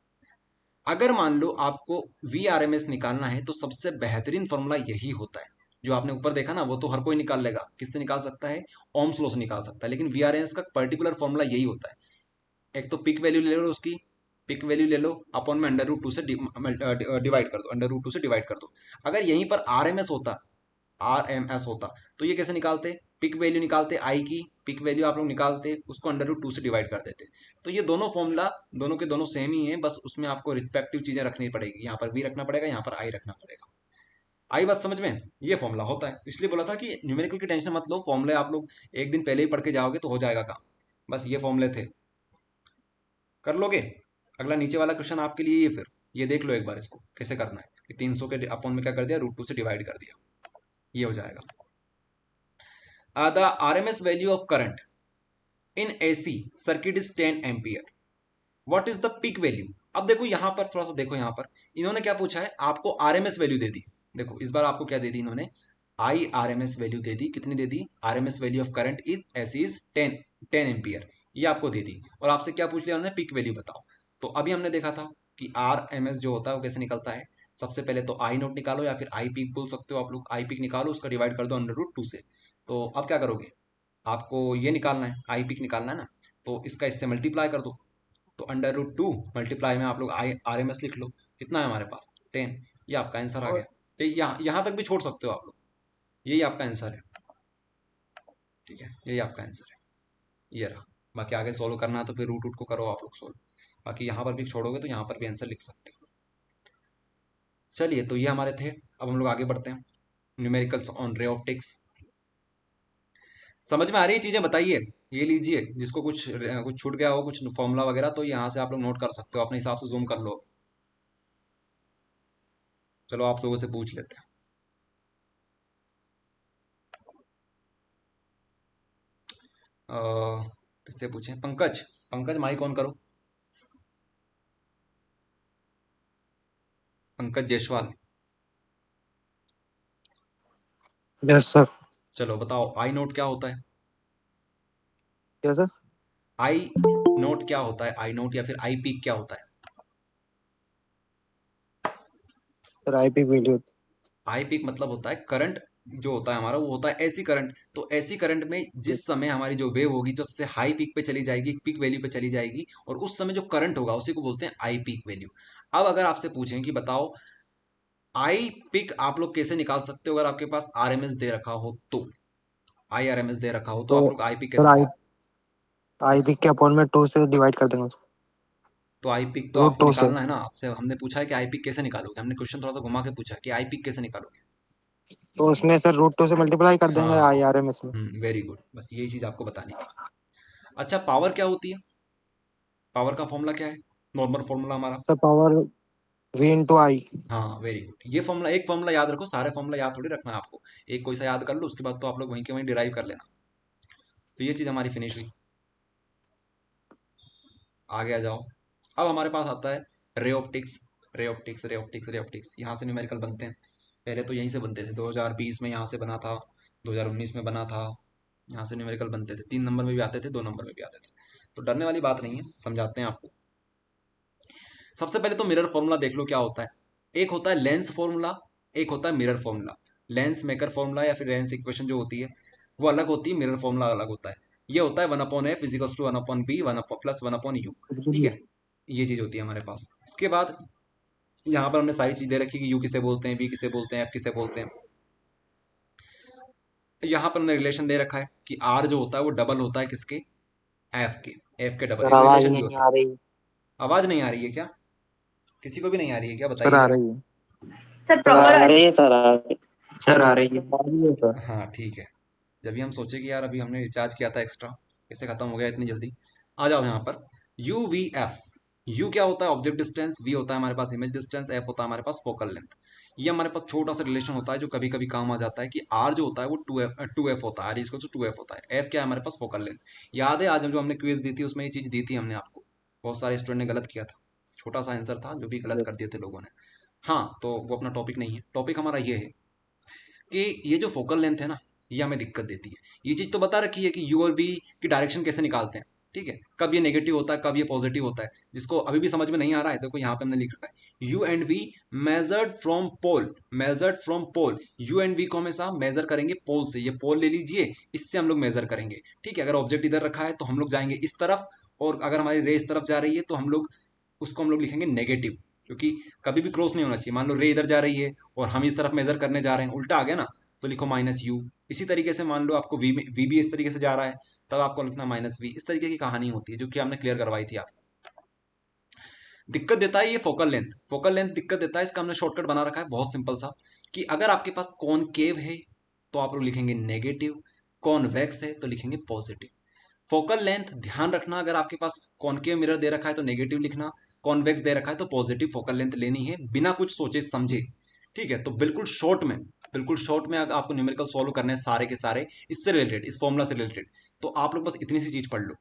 अगर मान लो आपको वी आर एम एस निकालना है तो सबसे बेहतरीन फॉर्मूला यही होता है। जो आपने ऊपर देखा ना, वो तो हर कोई निकाल लेगा, किससे निकाल सकता है, ओम्स लॉ से निकाल सकता है, लेकिन वी आर एम एस का पर्टिकुलर फॉर्मूला यही होता है। एक तो पिक वैल्यू ले लो, उसकी पिक वैल्यू ले लो, अपॉन में अंडर रूट 2 से डिवाइड कर दो, अंडर रूट 2 से डिवाइड कर दो। अगर यहीं पर आर एम एस होता, आर एम एस होता, तो ये कैसे निकालते, पिक वैल्यू निकालते, आई की पिक वैल्यू आप लोग निकालते, उसको अंडर रूट 2 से डिवाइड कर देते। तो ये दोनों फॉर्मूला दोनों के दोनों सेम ही हैं, बस उसमें आपको रिस्पेक्टिव चीजें रखनी पड़ेगी, यहाँ पर वी रखना पड़ेगा, यहाँ पर आई रखना पड़ेगा। आई बात समझ में? ये फॉर्मूला होता है, इसलिए बोला था कि न्यूमेरिकल की टेंशन मत लो, फॉर्मूले आप लोग एक दिन पहले ही पढ़ के जाओगे तो हो जाएगा काम। बस ये फॉर्मूले थे, कर लोगे। अगला नीचे वाला क्वेश्चन आपके लिए, ये फिर ये देख लो एक बार इसको कैसे करना है, कि 300 के अपॉन में क्या कर दिया, रूट 2 से डिवाइड कर दिया, ये हो जाएगा। The RMS value of current in AC circuit is 10 ampere. What is the peak value. अब देखो यहाँ पर थोड़ा सा देखो, यहाँ पर इन्होंने क्या पूछा है, आपको आरएमएस वैल्यू दे दी। देखो इस बार आपको क्या दे दी इन्होंने, आई आरएमएस वैल्यू दे दी। कितनी दे दी, RMS value of current is AC is 10 ampere, ये आपको दे दी। और आपसे क्या पूछ लिया उन्होंने, पिक वैल्यू बताओ। तो अभी हमने देखा था कि आरएमएस जो होता है वो कैसे निकलता है। सबसे पहले तो आई नोट निकालो, या फिर आई पीक बोल सकते हो आप लोग, आई पीक निकालो, उसका डिवाइड कर दो अंडर रूट 2 से। तो अब क्या करोगे, आपको ये निकालना है, आई पिक निकालना है ना, तो इसका इससे मल्टीप्लाई कर दो। तो अंडर रूट 2 मल्टीप्लाई में आप लोग आई आर एम एस लिख लो, कितना है हमारे पास 10। ये आपका आंसर आ गया। ये यहाँ तक भी छोड़ सकते हो आप लोग, यही आपका आंसर है। ठीक है, यही आपका आंसर है, ये रहा। बाकी आगे सोल्व करना है तो फिर रूट रूट को करो आप लोग सोल्व। बाकी यहाँ पर भी छोड़ोगे तो यहाँ पर भी आंसर लिख सकते हो। चलिए, तो ये हमारे थे। अब हम लोग आगे बढ़ते हैं, न्यूमेरिकल्स ऑन रे ऑप्टिक्स। समझ में आ रही है चीजें, बताइए। ये लीजिए, जिसको कुछ कुछ छूट गया हो, कुछ फॉर्मूला वगैरह, तो यहाँ से आप लोग नोट कर सकते हो, अपने हिसाब से जूम कर लो। चलो आप लोगों से पूछ लेते हैं। किससे पूछें, पंकज, पंकज माइक ऑन करो, पंकज जायसवाल। Yes sir. चलो बताओ, आई नोट क्या होता है। क्या सर। आई नोट क्या होता है, आई नोट या फिर आई पीक क्या होता है? Sir I peak value. I peak मतलब होता है करंट जो होता है हमारा, वो होता है एसी करंट। तो एसी करंट में जिस समय हमारी जो वेव होगी जब से हाई पीक पे चली जाएगी, पीक वैल्यू पे चली जाएगी, और उस समय जो करंट होगा उसी को बोलते हैं आई पीक वैल्यू। अब अगर आपसे पूछें कि बताओ आई पिक आप लोग कैसे निकाल सकते हो, अगर आपके पास आरएमएस दे रखा हो तो, आई आरएमएस दे रखा हो तो तो आप लोग आई पिक सर कैसे निकाल सकते आई पीक के अपॉन में 2 से डिवाइड कर देंगे उसको। हो? तो आई पिक तो रूट आपको 2 से। निकालना है ना, आपसे हमने पूछा है कि आई पिक कैसे निकालोगे, हमने क्वेश्चन थोड़ा सा घुमा के पूछा है कि आई पिक कैसे निकालोगे। तो उसमें सर रूट 2 से मल्टीप्लाई कर देंगे हाँ, आई आर एम एस में। वेरी गुड, बस यही चीज आपको बतानी थी। अच्छा, पावर क्या होती है? पावर का फॉर्मूला क्या है, नॉर्मल फॉर्मूला हमारा? सर पावर वी इंटू आई। हाँ, वेरी गुड। ये फॉर्मूला, एक फॉर्मूला याद रखो, सारे फॉर्मूला याद थोड़ी रखना है आपको। एक कोई सा याद कर लो, उसके बाद तो आप लोग वहीं के वहीं डिराइव कर लेना। तो ये चीज हमारी फिनिश हुई। आगे आ जाओ। अब हमारे पास आता है ray optics. Ray optics, ray optics, ray optics, यहाँ से न्यूमेरिकल बनते हैं। पहले तो यहीं से बनते थे, 2020 में यहाँ से बना था, 2019 में बना था। यहाँ से न्यूमेरिकल बनते थे, 3 नंबर में भी आते थे, 2 नंबर में भी आते थे। तो डरने वाली बात नहीं है, समझाते हैं आपको। सबसे पहले तो मिरर फॉर्मूला देख लो क्या होता है। एक होता है लेंस फॉर्मूला, एक होता है mirror formula. Lens maker formula या फिर लेंस इक्वेशन जो होती है वो अलग होती है, मिरर फॉर्मूला अलग होता है। ये होता है 1/f equals to 1/b plus 1/u। ठीक है, ये चीज होती है हमारे पास। इसके बाद यहाँ पर हमने सारी चीज दे रखी है कि यू किसे बोलते हैं, बी किसे बोलते हैं, एफ किसे बोलते हैं। यहाँ पर हमने रिलेशन दे रखा है कि आर जो होता है वो डबल होता है किसके, एफ के। एफ के डबल, सर एक आवाज रिलेशन भी नहीं होता आ है। रही। आवाज नहीं आ रही है क्या? किसी को भी नहीं आ रही है क्या, सर बताइए आ जरा। रही है। सर सर आ प्रॉपर रही है, सर आ रही है। सर आ रही है। आ रही है सर। हाँ ठीक है। जब भी हम सोचे कि यार अभी हमने रिचार्ज किया था एक्स्ट्रा, कैसे खत्म हो गया इतनी जल्दी। आ जाओ यहाँ पर। You V F. यू क्या होता है, ऑब्जेक्ट डिस्टेंस। वी होता है हमारे पास इमेज डिस्टेंस। एफ होता है हमारे पास फोकल लेंथ। ये हमारे पास छोटा सा रिलेशन होता है जो कभी कभी काम आ जाता है कि आर जो होता है वो टू एफ होता है, आर इसको 2f होता है। एफ क्या है हमारे पास, फोकल लेंथ। याद है आज हम जो हमने क्विज दी थी उसमें ये चीज दी थी हमने आपको, बहुत सारे स्टूडेंट ने गलत किया था। छोटा सा आंसर था जो भी गलत कर दिए थे लोगों ने। हाँ, तो वो अपना टॉपिक नहीं है। टॉपिक हमारा ये है कि ये जो फोकल लेंथ है ना, ये हमें दिक्कत देती है। ये चीज तो बता रखी है कि यू और वी की डायरेक्शन कैसे निकालते हैं। ठीक है, कब ये नेगेटिव होता है, कब ये पॉजिटिव होता है। जिसको अभी भी समझ में नहीं आ रहा है, देखो यहाँ पे हमने लिख रखा है u and v measured from pole. Measured from pole, u and v को हमेशा मेजर करेंगे पोल से। ये पोल ले लीजिए, इससे हम लोग मेजर करेंगे। ठीक है, अगर ऑब्जेक्ट इधर रखा है तो हम लोग जाएंगे इस तरफ, और अगर हमारी रे इस तरफ जा रही है तो हम लोग उसको हम लोग लिखेंगे नेगेटिव, क्योंकि कभी भी क्रॉस नहीं होना चाहिए। मान लो रे इधर जा रही है और हम इस तरफ मेजर करने जा रहे हैं, उल्टा आ गया ना, तो लिखो -u। इसी तरीके से मान लो आपको वी भी इस तरीके से जा रहा है, तब आपको लिखना -v। इस तरीके की कहानी होती है जो कि हमने क्लियर करवाई थी आपको। दिक्कत देता है ये फोकल लेंथ। फोकल लेंथ दिक्कत देता है, इसका हमने शॉर्टकट बना रखा है बहुत सिंपल सा, कि अगर आपके पास कॉनकेव है तो आप लोग लिखेंगे नेगेटिव, कॉन्वेक्स है तो लिखेंगे पॉजिटिव। फोकल लेंथ ध्यान रखना, अगर आपके पास कॉनकेव मिरर दे रखा है तो नेगेटिव लिखना, कॉन्वेक्स दे रखा है तो पॉजिटिव फोकल लेंथ लेनी है, बिना कुछ सोचे समझे। ठीक है, तो बिल्कुल शॉर्ट में, बिल्कुल शॉर्ट में अगर आपको न्यूमेरिकल सॉल्व करने हैं सारे के सारे इससे रिलेटेड, इस फॉर्मूला से रिलेटेड, तो आप लोग बस इतनी सी चीज पढ़ लो।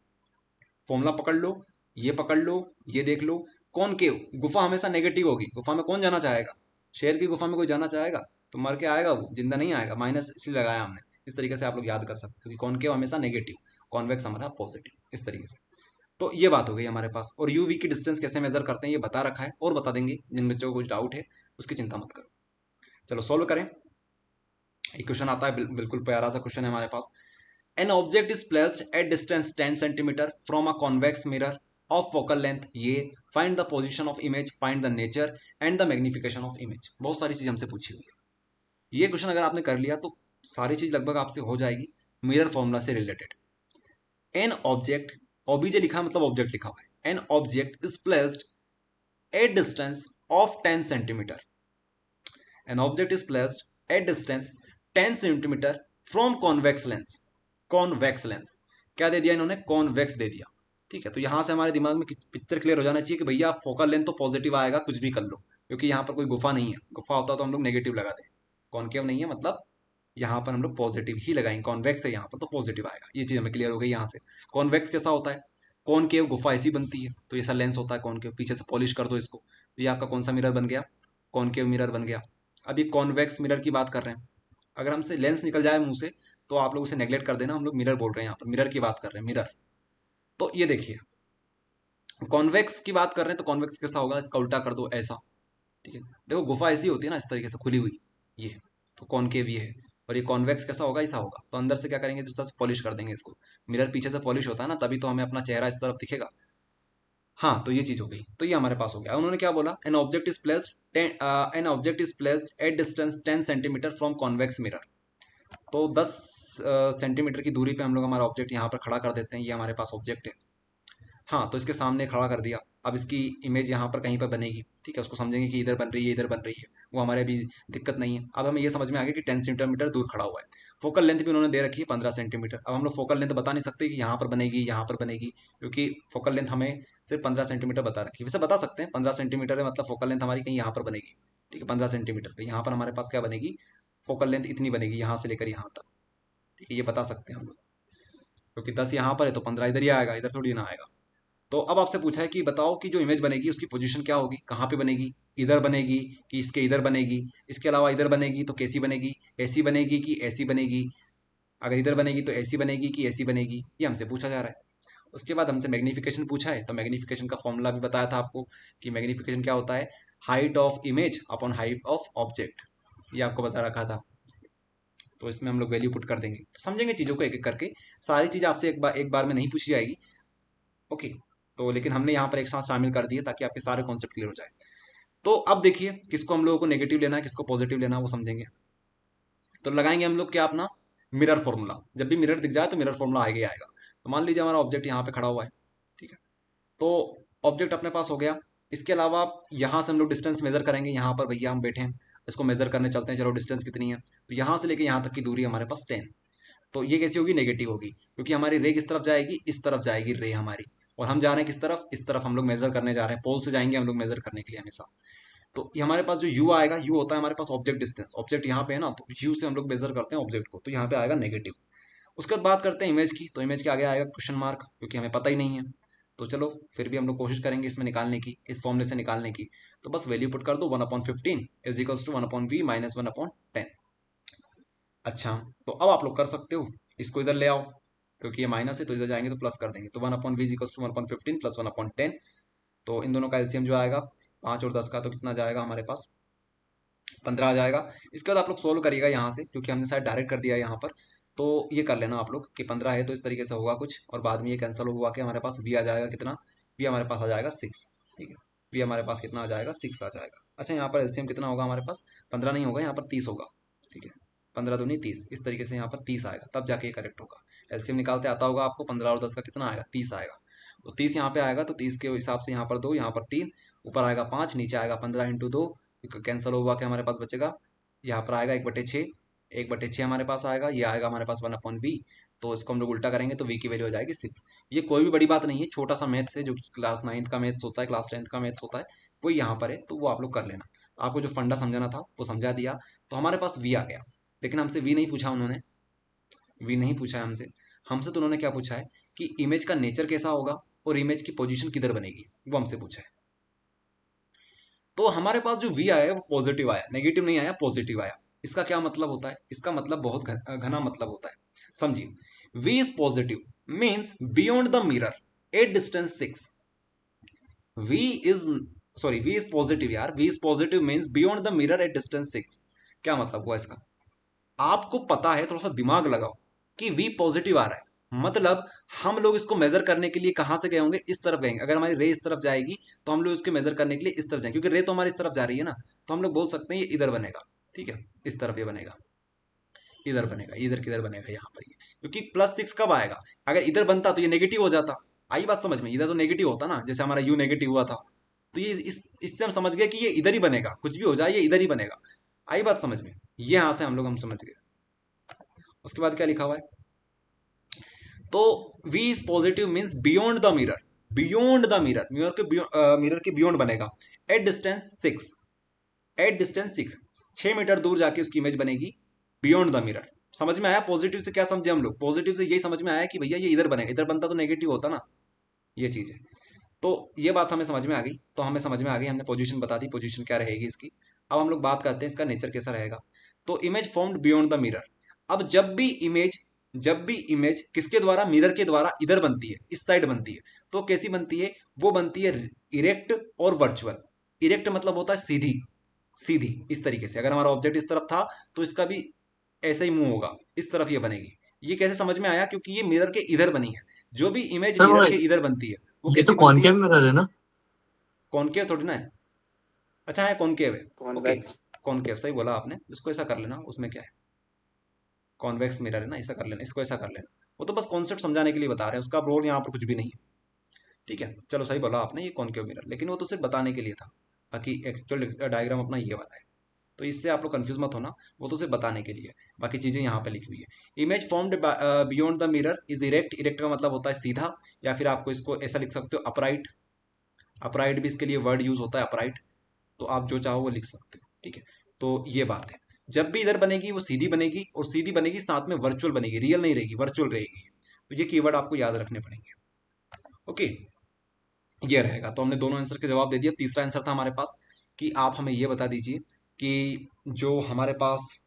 फॉर्मूला पकड़ लो, ये देख लो। कॉनकेव गुफा हमेशा नेगेटिव होगी। गुफा में कौन जाना चाहेगा, शेर की गुफा में कोई जाना चाहेगा? तो मर के आएगा वो, जिंदा नहीं आएगा। माइनस इसलिए लगाया हमने। इस तरीके से आप लोग याद कर सकते हो कि कॉनकेव हमेशा नेगेटिव, कॉन्वेक्स हमारा पॉजिटिव, इस तरीके से। तो ये बात हो गई हमारे पास। और यूवी की डिस्टेंस कैसे मेजर करते हैं ये बता रखा है, और बता देंगे। जिन बच्चों को कुछ डाउट है उसकी चिंता मत करो। चलो सॉल्व करें। एक क्वेश्चन आता है, बिल्कुल प्यारा सा क्वेश्चन है हमारे पास। An object is placed at distance 10 centimetre from a convex mirror of focal length ये, find the position of image, find the nature and the magnification of image. बहुत सारी चीज हमसे पूछी हुई है। ये क्वेश्चन अगर आपने कर लिया तो सारी चीज लगभग आपसे हो जाएगी मिरर फॉर्मूला से रिलेटेड। एन ऑब्जेक्ट, ओबीजे लिखा मतलब ऑब्जेक्ट लिखा हुआ है। N object is placed at distance of 10 centimetre. N object is placed at distance 10 centimetre from convex lens. Convex lens क्या दे दिया इन्होंने, कॉन्वेक्स दे दिया। ठीक है, तो यहां से हमारे दिमाग में पिक्चर क्लियर हो जाना चाहिए कि भैया फोकल लेंथ तो पॉजिटिव आएगा, कुछ भी कर लो, क्योंकि यहाँ पर कोई गुफा नहीं है। गुफा होता तो हम लोग नेगेटिव लगाते, कॉनकेव नहीं है मतलब यहाँ पर हम लोग पॉजिटिव ही लगाएंगे। कॉन्वेक्स है यहाँ पर तो पॉजिटिव आएगा। ये चीज हमें क्लियर हो गई यहाँ से। कॉन्वेक्स कैसा होता है, कॉनकेव गुफा ऐसी बनती है तो ऐसा लेंस होता है कॉनकेव। पीछे से पॉलिश कर दो इसको, ये आपका कौन सा मिरर बन गया, कॉनकेव मिरर बन गया। अब ये कॉन्वेक्स मिरर की बात कर रहे हैं। अगर हमसे लेंस निकल जाए मुंह से तो आप लोग उसे नेग्लेक्ट कर देना, हम लोग मिरर बोल रहे हैं यहाँ पर, मिरर की बात कर रहे हैं, मिरर। तो ये देखिए कॉन्वेक्स की बात कर रहे हैं तो कॉन्वेक्स कैसा होगा, इसका उल्टा कर दो ऐसा, ठीक है। देखो गुफा ऐसी होती है ना, इस तरीके से खुली हुई, ये तो कॉनकेव ये है, और ये कॉन्वेक्स कैसा होगा, ऐसा होगा। तो अंदर से क्या करेंगे, जिस तरह से पॉलिश कर देंगे इसको, मिरर पीछे से पॉलिश होता है ना, तभी तो हमें अपना चेहरा इस तरफ दिखेगा। हाँ, तो ये चीज हो गई, तो ये हमारे पास हो गया। उन्होंने क्या बोला, N object is placed at distance 10 centimetre from convex mirror. तो 10 सेंटीमीटर की दूरी पे हम लोग हमारा ऑब्जेक्ट यहाँ पर खड़ा कर देते हैं, ये हमारे पास ऑब्जेक्ट है। हाँ, तो इसके सामने खड़ा कर दिया। अब इसकी इमेज यहाँ पर कहीं पर बनेगी, ठीक है, उसको समझेंगे कि इधर बन रही है, इधर बन रही है, वो हमारे अभी दिक्कत नहीं है। अब हमें ये समझ में आ गया कि 10 सेंटीमीटर दूर खड़ा हुआ है। फोकल लेंथ भी उन्होंने दे रखी है 15 सेंटीमीटर। अब हम लोग फोकल लेंथ बता नहीं सकते कि यहाँ पर बनेगी, यहाँ पर बनेगी, क्योंकि फोकल लेंथ हमें सिर्फ 15 सेंटीमीटर बता रखी है। वैसे बता सकते हैं 15 सेंटीमीटर है, मतलब फोकल लेंथ हमारी कहीं यहाँ पर बनेगी, ठीक है, 15 सेंटीमीटर पे यहाँ पर हमारे पास क्या बनेगी, फोकल लेंथ इतनी बनेगी, यहाँ से लेकर यहाँ तक, ठीक है, ये बता सकते हैं हम लोग, क्योंकि 10 यहाँ पर है तो 15 इधर ही आएगा, इधर थोड़ी ना आएगा। तो अब आपसे पूछा है कि बताओ कि जो इमेज बनेगी उसकी पोजीशन क्या होगी, कहाँ पे बनेगी, इधर बनेगी कि इसके इधर बनेगी, इसके अलावा इधर बनेगी तो कैसी बनेगी, ऐसी बनेगी कि ऐसी बनेगी, अगर इधर बनेगी तो ऐसी बनेगी कि ऐसी बनेगी, ये हमसे पूछा जा रहा है। उसके बाद हमसे मैग्निफिकेशन पूछा है, तो मैग्निफिकेशन का फॉर्मूला भी बताया था आपको कि मैग्निफिकेशन क्या होता है, height of image upon height of object, ये आपको बता रखा था। तो इसमें हम लोग वैल्यू पुट कर देंगे, तो समझेंगे चीज़ों को एक एक करके। सारी चीज़ आपसे एक बार में नहीं पूछी जाएगी, ओके। तो लेकिन हमने यहाँ पर एक साथ शामिल कर दिए ताकि आपके सारे कॉन्सेप्ट क्लियर हो जाए। तो अब देखिए किसको हम लोगों को नेगेटिव लेना है, किसको पॉजिटिव लेना है, वो समझेंगे। तो लगाएंगे हम लोग क्या, अपना मिरर फॉर्मूला। जब भी मिरर दिख जाए तो मिरर फॉर्मूला आएगा ही आएगा। तो मान लीजिए हमारा ऑब्जेक्ट यहाँ पे खड़ा हुआ है, ठीक है, तो ऑब्जेक्ट अपने पास हो गया। इसके अलावा यहाँ से हम लोग डिस्टेंस मेजर करेंगे, यहाँ पर भैया हम बैठे हैं, इसको मेजर करने चलते हैं, चलो डिस्टेंस कितनी है, तो यहाँ से लेके यहाँ तक की दूरी हमारे पास 10। तो ये कैसी होगी, नेगेटिव होगी, क्योंकि हमारी रे किस तरफ जाएगी, इस तरफ जाएगी रे हमारी, और हम जा रहे हैं किस तरफ, इस तरफ हम लोग मेजर करने जा रहे हैं, पोल से जाएंगे हम लोग मेजर करने के लिए हमेशा। तो ये हमारे पास जो u आएगा, u होता है हमारे पास ऑब्जेक्ट डिस्टेंस, ऑब्जेक्ट यहाँ पे है ना, तो u से हम लोग मेजर करते हैं ऑब्जेक्ट को, तो यहाँ पे आएगा नेगेटिव। उसके बाद बात करते हैं इमेज की, तो इमेज के आगे आएगा क्वेश्चन मार्क, क्योंकि हमें पता ही नहीं है। तो चलो फिर भी हम लोग कोशिश करेंगे इसमें निकालने की, इस फॉर्मूले से निकालने की। तो बस वैल्यू पुट कर दो, 1/15 is equals to 1/v minus 1/10। अच्छा, तो अब आप लोग कर सकते हो, इसको इधर ले आओ, क्योंकि ये माइनस है तो इधर जाएंगे तो प्लस कर देंगे, तो 1/v is equals to 1/15 plus 1/10। तो इन दोनों का एलसीएम जो आएगा 5 और 10 का, तो कितना जाएगा हमारे पास, 15 आ जाएगा। इसके बाद आप लोग सोल्व करिएगा यहाँ से, क्योंकि हमने शायद डायरेक्ट कर दिया है यहाँ पर, तो ये कर लेना आप लोग कि 15 है तो इस तरीके से होगा कुछ, और बाद में ये कैंसिल हुआ कि हमारे पास v आ जाएगा कितना, v हमारे पास आ जाएगा 6, ठीक है, v हमारे पास कितना आ जाएगा, 6 आ जाएगा। अच्छा, यहाँ पर एलसीएम कितना होगा हमारे पास, 15 नहीं होगा, यहाँ पर 30 होगा, ठीक है, 15 दूनी 30, इस तरीके से यहाँ पर 30 आएगा, तब जाके ये करेक्ट होगा। एलसीएम निकालते आता होगा आपको, 15 और 10 का कितना आएगा, 30 आएगा। तो 30 यहाँ पे आएगा, तो 30 के हिसाब से यहाँ पर 2, यहाँ पर 3, ऊपर आएगा 5, नीचे आएगा 15 इंटू 2, कैंसिल हुआ कि हमारे पास बचेगा, यहाँ पर आएगा 1/6, 1/6 हमारे पास आएगा, ये आएगा हमारे पास 1/v। तो इसको हम लोग उल्टा करेंगे तो v की वैल्यू हो जाएगी 6। ये कोई भी बड़ी बात नहीं है, छोटा सा मैथ्स है, जो क्लास 9th का मैथ्स होता है, क्लास 10th का मैथ्स होता है, वो यहाँ पर है, तो वो आप लोग कर लेना। आपको जो फंडा समझाना था वो समझा दिया, तो हमारे पास v आ गया। लेकिन हमसे v नहीं पूछा उन्होंने, v नहीं पूछा है हमसे। हमसे तो उन्होंने क्या पूछा है कि इमेज का नेचर कैसा होगा और इमेज की पोजीशन किधर बनेगी, वो हमसे पूछा है। तो हमारे पास जो v आया है वो पॉजिटिव आया, नेगेटिव नहीं आया, पॉजिटिव आया। इसका क्या मतलब होता है, इसका मतलब बहुत घना मतलब होता है, समझिए। v is positive means beyond the mirror at distance 6। v is positive यार, v is positive means beyond the mirror at distance 6। क्या मतलब हुआ इसका, आपको पता है, थोड़ा सा दिमाग लगाओ कि v पॉजिटिव आ रहा है, मतलब हम लोग इसको मेजर करने के लिए कहां से गए होंगे, इस तरफ गएंगे। अगर हमारी रे इस तरफ जाएगी तो हम लोग इसके मेजर करने के लिए इस तरफ जाएंगे, क्योंकि रे तो हमारी इस तरफ जा रही है ना, तो हम लोग बोल सकते हैं ये इधर बनेगा, ठीक है, इस तरफ ये बनेगा, इधर बनेगा, इधर किधर बनेगा, यहाँ पर ये, क्योंकि +6 कब आएगा, अगर इधर बनता तो ये नेगेटिव हो जाता। आई बात समझ में, इधर तो नेगेटिव होता ना, जैसे हमारा u नेगेटिव हुआ था, तो ये इससे हम समझ गए कि ये इधर ही बनेगा, कुछ भी हो जाए ये इधर ही बनेगा। आई बात समझ में, ये यहाँ से हम समझ गए। उसके बाद क्या लिखा हुआ है, तो v is positive means beyond the mirror, beyond the mirror, mirror के बियॉन्ड बनेगा at distance 6, at distance 6 metre दूर जाके उसकी इमेज बनेगी बियॉन्ड द मिरर। समझ में आया, पॉजिटिव से क्या समझे हम लोग, पॉजिटिव से यही समझ में आया कि भैया ये इधर बनेगा, इधर बनता तो नेगेटिव होता ना, ये चीज है। तो ये बात हमें समझ में आ गई, तो हमें समझ में आ गई, हमने पोजीशन बता दी, पोजीशन क्या रहेगी इसकी। अब हम लोग बात करते हैं इसका नेचर कैसा रहेगा। तो image formed beyond the mirror, अब जब भी इमेज जब भी इमेज किसके द्वारा, मिरर के द्वारा इधर बनती है, इस साइड बनती है, तो कैसी बनती है, वो बनती है इरेक्ट और वर्चुअल। इरेक्ट मतलब होता है सीधी, सीधी इस तरीके से। अगर हमारा ऑब्जेक्ट इस तरफ था तो इसका भी ऐसा ही मुंह होगा, इस तरफ ये बनेगी। ये कैसे समझ में आया, क्योंकि ये मिरर के इधर बनी है। जो भी इमेज मिरर के इधर बनती है वो ये कैसी तो बनती है, कॉनकेव मिरर है ना? कॉनकेव थोड़ी ना है। अच्छा है कॉनकेव है, ओके कॉन्वेक्स। कॉनकेव सही बोला आपने, उसको ऐसा कर लेना, उसमें क्या है, कॉन्वेक्स मिरर है ना, ऐसा कर लेना, इसको ऐसा कर लेना। वो तो बस कॉन्सेप्ट समझाने के लिए बता रहे हैं, उसका रोल यहाँ पर कुछ भी नहीं है, ठीक है। चलो सही बोला आपने, ये कॉनकेव मिरर, लेकिन वो तो सिर्फ बताने के लिए था, बाकी एक्चुअल डायग्राम अपना ये वाला है। तो इससे आप लोग कंफ्यूज मत होना, वो तो सिर्फ बताने के लिए, बाकी चीज़ें यहाँ पे लिखी हुई है। Image formed beyond the mirror is erect. Erect का मतलब होता है सीधा, या फिर आपको इसको ऐसा लिख सकते हो अपराइट। अपराइट भी इसके लिए वर्ड यूज होता है, अपराइट। तो आप जो चाहो वो लिख सकते हो, ठीक है। तो ये बात है, जब भी इधर बनेगी वो सीधी बनेगी, और सीधी बनेगी साथ में वर्चुअल बनेगी, रियल नहीं रहेगी, वर्चुअल रहेगी। तो ये कीवर्ड आपको याद रखने पड़ेंगे, ओके। ये रहेगा। तो हमने दोनों आंसर के जवाब दे दिए। तीसरा आंसर था हमारे पास कि आप हमें ये बता दीजिए कि जो हमारे पास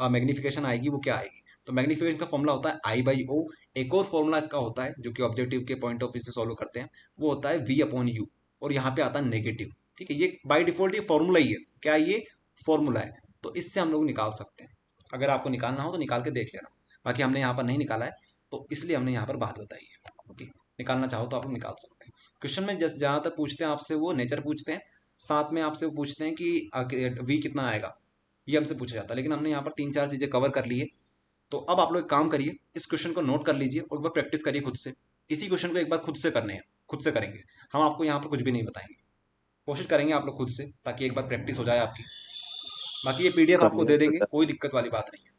मैग्नीफिकेशन आएगी वो क्या आएगी। तो मैग्नीफिकेशन का फॉर्मूला होता है I/O। एक और फॉर्मूला इसका होता है जो कि ऑब्जेक्टिव के पॉइंट ऑफ व्यू से सॉल्व करते हैं, वो होता है V/U, और यहाँ पे आता है नेगेटिव, ठीक है। ये बाय डिफॉल्ट ये फॉर्मूला ही है, क्या ये फॉर्मूला है। तो इससे हम लोग निकाल सकते हैं, अगर आपको निकालना हो तो निकाल के देख लेना। बाकी हमने यहाँ पर नहीं निकाला है, तो इसलिए हमने यहाँ पर बात बताई है, ओके। निकालना चाहो तो आप लोग निकाल सकते हैं। क्वेश्चन में जस्ट जहाँ तक पूछते हैं आपसे वो नेचर पूछते हैं, साथ में आपसे वो पूछते हैं कि V कितना आएगा, ये हमसे पूछा जाता है। लेकिन हमने यहाँ पर 3-4 चीज़ें कवर कर ली है। तो अब आप लोग एक काम करिए, इस क्वेश्चन को नोट कर लीजिए और एक बार प्रैक्टिस करिए खुद से। इसी क्वेश्चन को एक बार खुद से करने हैं, खुद से करेंगे हम, आपको यहाँ पर कुछ भी नहीं बताएंगे, कोशिश करेंगे आप लोग खुद से, ताकि एक बार प्रैक्टिस हो जाए आपकी। बाकी ये PDF कर आपको लिया दे देंगे, सर। कोई दिक्कत वाली बात नहीं है।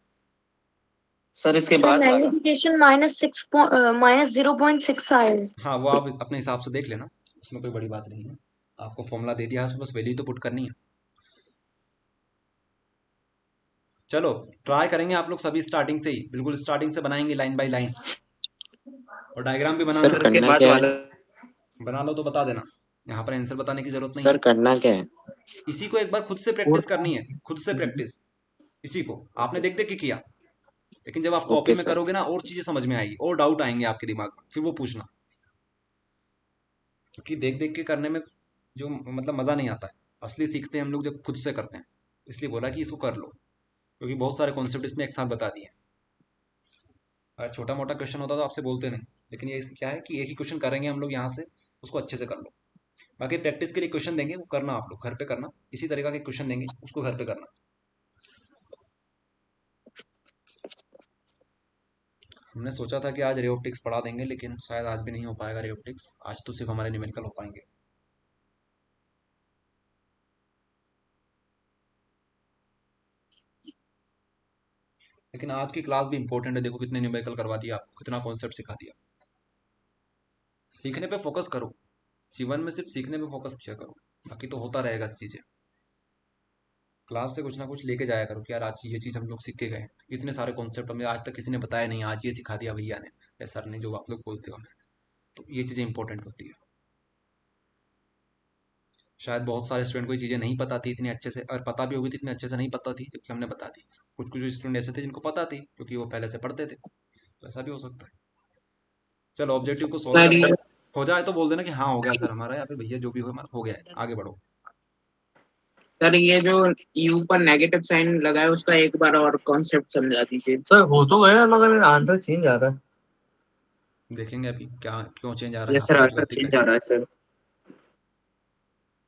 सर इसके सर बाद मैग्निफिकेशन -0.6 आए। हाँ वो आप अपने हिसाब से देख लेना, उसमें कोई बड़ी बात नहीं है। आपको फॉर्मूला दे दिया है, उसमें बस वैल्यू तो पुट करनी है। चलो ट्राई करेंगे आप लोग सभी स्टार्टिंग से ही, बिल्कुल स्टार्टिंग से बनाएंगे लाइन बाय लाइन, और डायग्राम भी बनाना सर है। करना क्या है? बना लो तो बता देना, यहाँ पर आंसर बताने की जरूरत नहीं सर है। करना क्या है? इसी को एक बार खुद से प्रैक्टिस करनी है, खुद से प्रैक्टिस। इसी को आपने देख देख के किया, लेकिन जब आप कॉपी ओके में सर। करोगे ना, और चीजें समझ में आएगी, और डाउट आएंगे आपके दिमाग में, फिर वो पूछना। क्योंकि देख देख के करने में जो मतलब मजा नहीं आता है, असली सीखते हैं हम लोग जब खुद से करते हैं। इसलिए बोला कि इसको कर लो, क्योंकि बहुत सारे कॉन्सेप्ट इसमें एक साथ बता दिए। अगर छोटा मोटा क्वेश्चन होता तो आपसे बोलते नहीं, लेकिन ये क्या है कि एक ही क्वेश्चन करेंगे हम लोग यहाँ से, उसको अच्छे से कर लो। बाकी प्रैक्टिस के लिए क्वेश्चन देंगे, वो करना आप लोग घर पे करना, इसी तरीका के क्वेश्चन देंगे, उसको घर पे करना। हमने सोचा था कि आज रे ऑप्टिक्स पढ़ा देंगे, लेकिन शायद आज भी नहीं हो पाएगा रे ऑप्टिक्स, आज तो सिर्फ हमारे न्यूमेरिकल हो पाएंगे। लेकिन आज की क्लास भी इंपॉर्टेंट है, देखो कितने न्यूमेरिकल करवा दिया आपको, कितना कॉन्सेप्ट सिखा दिया। सीखने पे फोकस करो, जीवन में सिर्फ सीखने पे फोकस किया करो, बाकी तो होता रहेगा चीज़ें। क्लास से कुछ ना कुछ लेके जाया करो कि यार आज ये चीज़ हम लोग सीख के गए, इतने सारे कॉन्सेप्ट हमें आज तक किसी ने बताया नहीं, आज ये सिखा दिया भैया ने या सर ने, जो आप लोग बोलते हो हमें। तो ये चीज़ें इंपॉर्टेंट होती है। शायद बहुत सारे स्टूडेंट को ये चीज़ें नहीं पता थी इतने अच्छे से, और पता भी होगी तो इतने अच्छे से नहीं पता थी क्योंकि हमने बता दी। कुछ कुछ स्टूडेंट ऐसे थे जिनको पता थी क्योंकि वो पहले से पढ़ते थे, तो ऐसा भी हो सकता है। चलो ऑब्जेक्टिव को सोल्व सर करते ये हैं, हो जाए तो बोल देना कि हाँ हो गया सर हमारा, या फिर भैया जो भी हो हमारा हो गया है, आगे बढ़ो। सर ये जो यू पर नेगेटिव साइन लगा है उसका एक बार और कॉन्सेप्ट समझा दीजिए। सर हो तो गया मगर आंसर चेंज आ रहा है। देखेंगे अभी क्या क्यों चेंज आ रहा है, यस सर आपने कुछ आंसर गलती चेंज करी आ है। रहा है सर।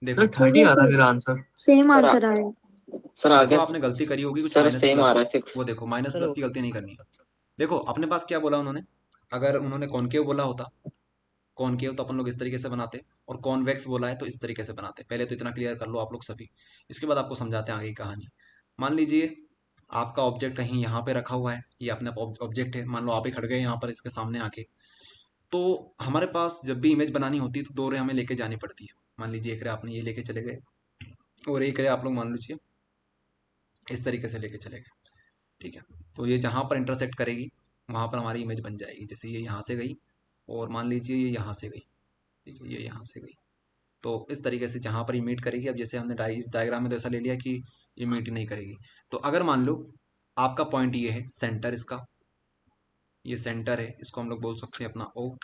देखो सर 30 आ रहा है मेरा आंसर। सेम आंसर आया। सर देखो आगे आपने गलती करी होगी कुछ, सर माइनस सेम प्लस आ रहा है 6। वो देखो माइनस प्लस की गलती नहीं करनी है। देखो अपने पास क्या बोला उन्होंने, अगर उन्होंने कॉनकेव बोला होता, कॉनकेव तो अपन लोग इस तरीके से बनाते, और कॉन्वेक्स बोला है तो इस तरीके से बनाते। पहले तो इतना क्लियर कर लो आप लोग सभी, इसके बाद आपको समझाते हैं आगे की कहानी। मान लीजिए आपका ऑब्जेक्ट कहीं यहाँ पे रखा हुआ है, ये अपना ऑब्जेक्ट है, मान लो आप ही खड़ गए यहाँ पर इसके सामने आके। तो हमारे पास जब भी इमेज बनानी होती है तो 2 रे हमें लेके जानी पड़ती है। मान लीजिए एक रे आपने ये लेके चले गए, और एक रे आप लोग मान लीजिए इस तरीके से लेके चले गए, ठीक है। तो ये जहाँ पर इंटरसेक्ट करेगी वहाँ पर हमारी इमेज बन जाएगी। जैसे ये यहाँ से गई, और मान लीजिए ये यहाँ से गई, ठीक है, ये यहाँ से गई। तो इस तरीके से जहाँ पर ये मीट करेगी, अब जैसे हमने इस डायग्राम में तो ऐसा ले लिया कि ये मीट नहीं करेगी। तो अगर मान लो आपका पॉइंट ये है सेंटर इसका, ये सेंटर है, इसको हम लोग बोल सकते हैं अपना ओ।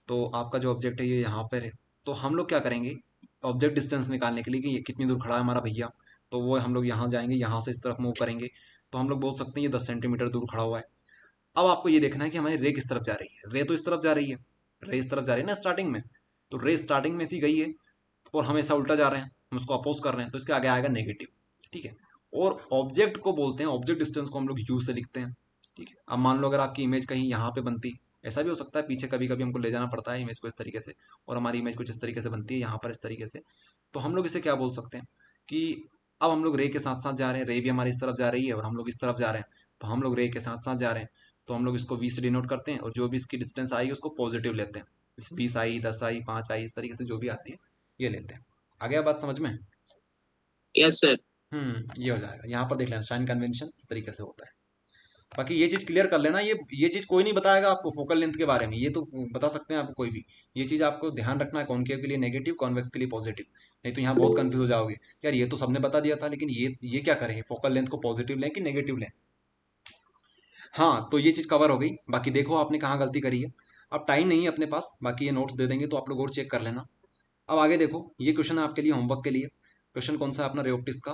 तो आपका जो ऑब्जेक्ट है ये यहाँ पर है। तो हम लोग क्या करेंगे, ऑब्जेक्ट डिस्टेंस निकालने के लिए कि ये कितनी दूर खड़ा है हमारा भैया, तो वो हम लोग यहाँ जाएंगे, यहाँ से इस तरफ मूव करेंगे, तो हम लोग बोल सकते हैं ये 10 सेंटीमीटर दूर खड़ा हुआ है। अब आपको ये देखना है कि हमारी रे किस तरफ जा रही है। रे तो इस तरफ जा रही है, रे इस तरफ जा रही है ना स्टार्टिंग में, तो रे स्टार्टिंग में सी गई है और हम ऐसा उल्टा जा रहे हैं, हम उसको अपोज कर रहे हैं, तो इसके आगे आएगा नेगेटिव। ठीक है, और ऑब्जेक्ट को बोलते हैं, ऑब्जेक्ट डिस्टेंस को हम लोग यू से लिखते हैं। ठीक है, अब मान लो अगर आपकी इमेज कहीं यहाँ पे बनती, ऐसा भी हो सकता है पीछे कभी कभी हमको ले जाना पड़ता है इमेज को इस तरीके से, और हमारी इमेज कुछ इस तरीके से बनती है यहाँ पर इस तरीके से, तो हम लोग इसे क्या बोल सकते हैं कि अब हम लोग रे के साथ साथ जा रहे हैं, रे भी हमारी इस तरफ जा रही है और हम लोग इस तरफ जा रहे हैं, तो हम लोग रे के साथ साथ जा रहे हैं, तो हम लोग इसको 20 से डिनोट करते हैं, और जो भी इसकी डिस्टेंस आई उसको पॉजिटिव लेते हैं। इस 20 आई, 10 आई, 5 आई, इस तरीके से जो भी आती है ये लेते हैं। आ गया बात समझ में? Yes sir. ये हो जाएगा। यहाँ पर देख लेना साइन कन्वेंशन इस तरीके से होता है। बाकी ये चीज़ क्लियर कर लेना, ये चीज़ कोई नहीं बताएगा आपको फोकल लेंथ के बारे में, ये तो बता सकते हैं आपको कोई भी। ये चीज़ आपको ध्यान रखना है, कॉनकेव के लिए नेगेटिव, कॉन्वेक्स के लिए पॉजिटिव, नहीं तो यहाँ बहुत कंफ्यूज हो जाओगे, यार ये तो सबने बता दिया था, लेकिन ये क्या करें, फोकल लेंथ को पॉजिटिव लें कि नेगेटिव लें। हाँ, तो ये चीज़ कवर हो गई। बाकी देखो आपने कहाँ गलती करी है। अब टाइम नहीं है अपने पास, बाकी ये नोट्स दे देंगे तो आप लोग और चेक कर लेना। अब आगे देखो, ये क्वेश्चन है आपके लिए होमवर्क के लिए। क्वेश्चन कौन सा है अपना, रे ऑप्टिक्स का।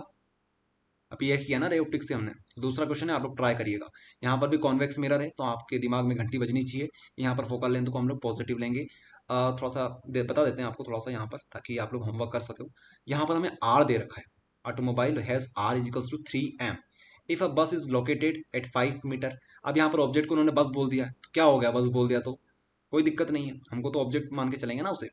अब ये किया ना रे ऑप्टिक्स से हमने, दूसरा क्वेश्चन है, आप लोग ट्राई करिएगा। यहाँ पर भी कॉन्वेक्स मिरर है, तो आपके दिमाग में घंटी बजनी चाहिए। यहाँ पर फोकल लेंथ को हम लोग पॉजिटिव लेंगे। थोड़ा सा बता देते हैं आपको थोड़ा सा यहाँ पर, ताकि आप लोग होमवर्क कर सको। यहाँ पर हमें आर दे रखा है, automobile has R is equals to 3m if a bus is located at 5 metre. अब यहाँ पर ऑब्जेक्ट को उन्होंने बस बोल दिया, तो क्या हो गया, बस बोल दिया तो कोई दिक्कत नहीं है, हमको तो ऑब्जेक्ट मान के चलेंगे ना उसे।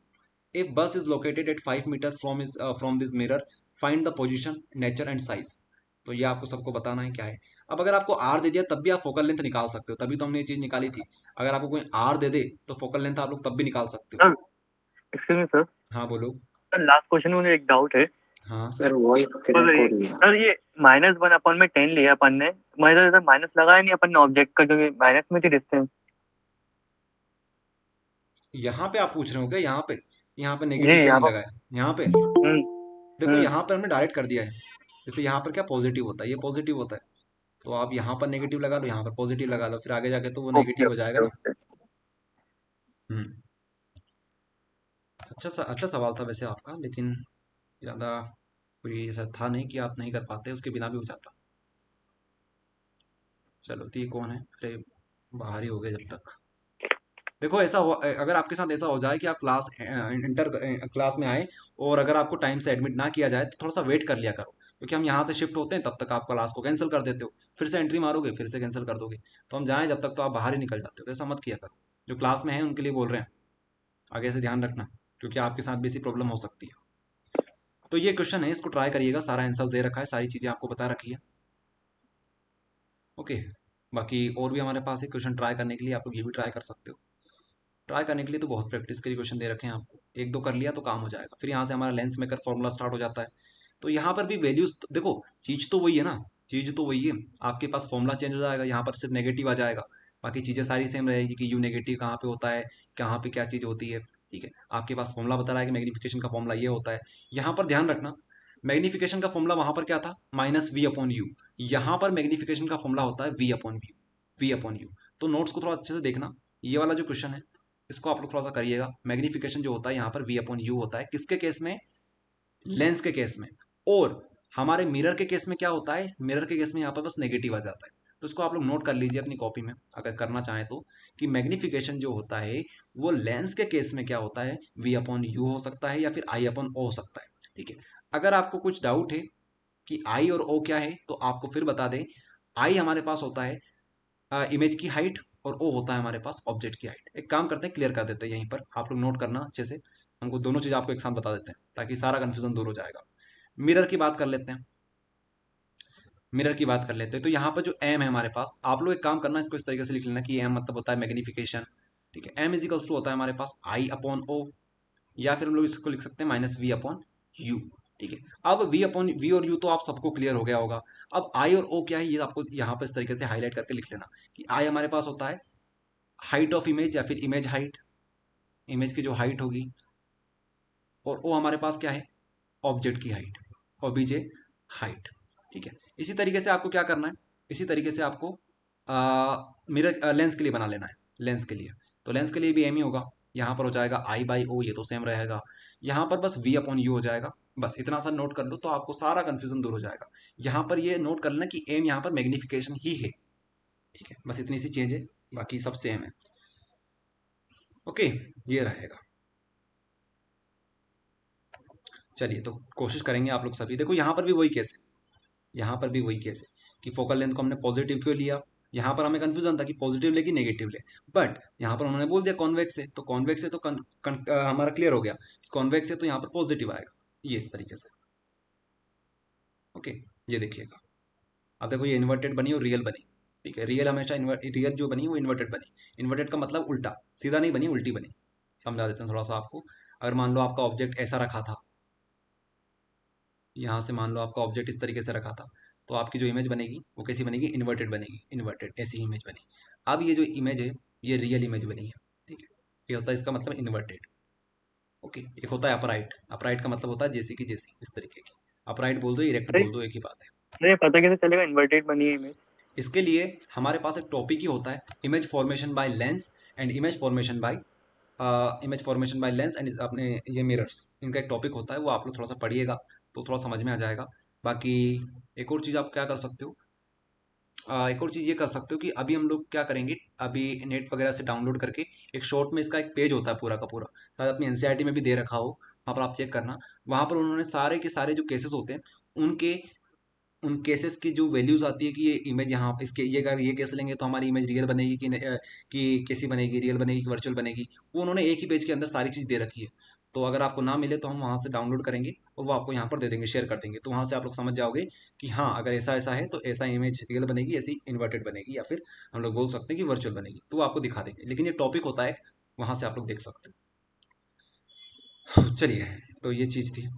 If bus is located at 5 metre from this mirror, find the position, nature and size. तो ये आपको सबको बताना है क्या है। अब अगर आपको आर दे दिया तब भी आप फोकल लेंथ निकाल सकते हो, तभी तो हमने ये चीज निकाली थी। अगर आपको कोई आर दे दे तो फोकल लेंथ आप लोग तब भी निकाल सकते हो। सर एक्सक्यूज मी सर, हाँ बोलो। सर लास्ट क्वेश्चन में मुझे एक डाउट है। हाँ सर वॉइस क्रैक हो रही है। सर ये -1/10 लिया अपन ने, मतलब इधर माइनस लगाया नहीं अपन ने ऑब्जेक्ट का, जो माइनस में थी डिस्टेंस। यहाँ पे आप पूछ रहे हो क्या, यहाँ पे जी नेगेटिव क्यों यहाँ नहीं पर। लगाया यहाँ पे। हम्म, देखो यहाँ पर हमने डायरेक्ट कर दिया है, जैसे यहाँ पर क्या पॉजिटिव होता है, ये पॉजिटिव होता है, तो आप यहाँ पर नेगेटिव लगा लो, यहाँ पर पॉजिटिव लगा लो, फिर आगे जाके तो वो ओके नेगेटिव हो जाएगा ओके ना। ओके। हम्म अच्छा सवाल था वैसे आपका, लेकिन ज़्यादा कोई ऐसा था नहीं कि आप नहीं कर पाते, उसके बिना भी हो जाता। चलो तो ये कौन है, अरे बाहर ही हो गए जब तक। देखो ऐसा हो, अगर आपके साथ ऐसा हो जाए कि आप क्लास में आए और अगर आपको टाइम से एडमिट ना किया जाए तो थोड़ा सा वेट कर लिया करो, क्योंकि हम यहाँ से शिफ्ट होते हैं तब तक आप क्लास को कैंसिल कर देते हो, फिर से एंट्री मारोगे फिर से कैंसिल कर दोगे, तो हम जाएं जब तक तो आप बाहर ही निकल जाते हो। तो ऐसा मत किया करो, जो क्लास में है उनके लिए बोल रहे हैं, आगे से ध्यान रखना, क्योंकि आपके साथ भी ऐसी प्रॉब्लम हो सकती है। तो ये क्वेश्चन है, इसको ट्राई करिएगा, सारा आंसर दे रखा है, सारी चीज़ें आपको बता रखी है। ओके, बाकी और भी हमारे पास है क्वेश्चन ट्राई करने के लिए, आप लोग ये भी ट्राई कर सकते हो। ट्राई करने के लिए तो बहुत प्रैक्टिस के लिए क्वेश्चन दे रखे हैं आपको, एक दो कर लिया तो काम हो जाएगा। फिर यहाँ से हमारा लेंस मेकर फॉर्मूला स्टार्ट हो जाता है, तो यहाँ पर भी वैल्यूज देखो, चीज़ तो वही है ना, चीज़ तो वही है, आपके पास फॉर्मूला चेंज हो जाएगा, यहाँ पर सिर्फ नेगेटिव आ जाएगा, बाकी चीज़ें सारी सेम रहेगी कि यू नेगेटिव कहाँ पे होता है, कहाँ पे क्या चीज़ होती है। ठीक है, आपके पास फॉर्मूला बता रहा है कि मैग्नीफिकेशन का फॉर्मूला ये होता है। यहाँ पर ध्यान रखना, मैग्नीफिकेशन का फॉर्मूला वहाँ पर क्या था, -v/u, यहाँ पर मैग्नीफिकेशन का फॉर्मूला होता है v/u। तो नोट्स को थोड़ा अच्छे से देखना, ये वाला जो क्वेश्चन है इसको आप लोग थोड़ा सा करिएगा। मैग्नीफिकेशन जो होता है यहाँ पर v/u होता है, किसके केस में, लेंस के केस में, और हमारे मिरर के केस में क्या होता है, मिरर के केस में यहाँ पर बस नेगेटिव आ जाता है। तो इसको आप लोग नोट कर लीजिए अपनी कॉपी में अगर करना चाहें तो, कि मैग्नीफिकेशन जो होता है वो लेंस के केस में क्या होता है, v/u हो सकता है या फिर i/o हो सकता है। ठीक है, अगर आपको कुछ डाउट है कि i और o क्या है तो आपको फिर बता दें, i हमारे पास होता है इमेज की हाइट, और ओ होता है हमारे पास ऑब्जेक्ट की हाइट। एक काम करते हैं, क्लियर कर देते हैं यहीं पर, आप लोग नोट करना अच्छे से, हमको दोनों चीज़ आपको एक साथ बता देते हैं ताकि सारा कन्फ्यूजन दूर हो जाएगा। मिरर की बात कर लेते हैं, तो यहाँ पर जो एम है हमारे पास, आप लोग एक काम करना, इसको इस तरीके से लिख लेना कि एम मतलब होता है मैग्नीफिकेशन। ठीक है, एम इजिकल्स टू होता है हमारे पास I/O, या फिर हम लोग इसको लिख सकते हैं -v/u। ठीक है, अब v और u तो आप सबको क्लियर हो गया होगा। अब i और o क्या है, ये आपको यहाँ पर इस तरीके से हाईलाइट करके लिख लेना कि i हमारे पास होता है हाइट ऑफ इमेज या फिर इमेज हाइट, इमेज की जो हाइट होगी, और ओ हमारे पास क्या है, ऑब्जेक्ट की हाइट, और बीजे हाइट। ठीक है, इसी तरीके से आपको क्या करना है, इसी तरीके से आपको मिरर लेंस के लिए बना लेना है, लेंस के लिए। तो लेंस के लिए भी एम ही होगा। यहाँ पर हो जाएगा आई बाई ओ, ये तो सेम रहेगा। यहाँ पर बस वी अपॉन यू हो जाएगा। बस इतना सा नोट कर लो तो आपको सारा कंफ्यूजन दूर हो जाएगा। यहाँ पर ये नोट कर लेना कि एम यहाँ पर मैग्निफिकेशन ही है, ठीक है। बस इतनी सी चेंज है, बाकी सब सेम है। ओके, ये रहेगा। चलिए तो कोशिश करेंगे आप लोग सभी। देखो यहाँ पर भी वही केस है, यहाँ पर भी वही केस है कि फोकल लेंथ को हमने पॉजिटिव क्यों लिया। यहाँ पर हमें कंफ्यूजन था कि पॉजिटिव ले कि नेगेटिव ले, बट यहाँ पर उन्होंने बोल दिया कॉन्वेक्स है, तो कॉन्वेक्स है तो हमारा क्लियर हो गया कि कॉन्वेक्स है तो यहाँ पर पॉजिटिव आएगा, ये इस तरीके से। ओके, ये देखिएगा। अब देखो ये इन्वर्टेड बनी और रियल बनी, ठीक है। रियल हमेशा रियल जो बनी वो इन्वर्टेड बनी। इन्वर्टेड का मतलब उल्टा, सीधा नहीं बनी, उल्टी बनी। समझा देते हैं थोड़ा सा आपको। अगर मान लो आपका ऑब्जेक्ट ऐसा रखा था, यहाँ से मान लो आपका ऑब्जेक्ट इस तरीके से रखा था, तो आपकी जो इमेज बनेगी वो कैसी बनेगी, इन्वर्टेड बनेगी, इन्वर्टेड ऐसी इमेज बनी। अब ये जो इमेज है ये रियल इमेज बनी है, ठीक है। ये होता है इसका मतलब इन्वर्टेड। ओके, एक होता है अपराइट। अपराइट का मतलब होता है जैसी की जैसी, इस तरीके की। अपराइट बोल दो, इरेक्ट बोल दो, एक ही बात है। अरे पता कैसे चलेगा इन्वर्टेड बनी है इमेज? इसके लिए हमारे पास एक टॉपिक ही होता है, image formation by lens and image formation by lens and अपने ये मिरर्स, इनका एक टॉपिक होता है। वो आप लोग थोड़ा सा पढ़िएगा तो थोड़ा समझ में आ जाएगा। बाकी एक और चीज़ आप क्या कर सकते हो, एक और चीज़ ये कर सकते हो कि अभी हम लोग क्या करेंगे, अभी नेट वगैरह से डाउनलोड करके एक शॉर्ट में इसका एक पेज होता है पूरा का पूरा, शायद अपनी एनसीईआरटी में भी दे रखा हो, वहाँ पर आप चेक करना। वहाँ पर उन्होंने सारे के सारे जो केसेस होते हैं उनके उन केसेस की जो वैल्यूज आती है कि ये इमेज यहाँ इसके ये अगर ये केस लेंगे तो हमारी इमेज रियल बनेगी कि कैसी बनेगी, रियल बनेगी कि वर्चुअल बनेगी, वो उन्होंने एक ही पेज के अंदर सारी चीज़ दे रखी है। तो अगर आपको ना मिले तो हम वहाँ से डाउनलोड करेंगे और वो आपको यहाँ पर दे देंगे, शेयर कर देंगे। तो वहाँ से आप लोग समझ जाओगे कि हाँ अगर ऐसा ऐसा है तो ऐसा इमेज रियल बनेगी, ऐसी इन्वर्टेड बनेगी, या फिर हम लोग बोल सकते हैं कि वर्चुअल बनेगी। तो वो आपको दिखा देंगे, लेकिन ये टॉपिक होता है, वहाँ से आप लोग देख सकते हो। चलिए, तो ये चीज़ थी,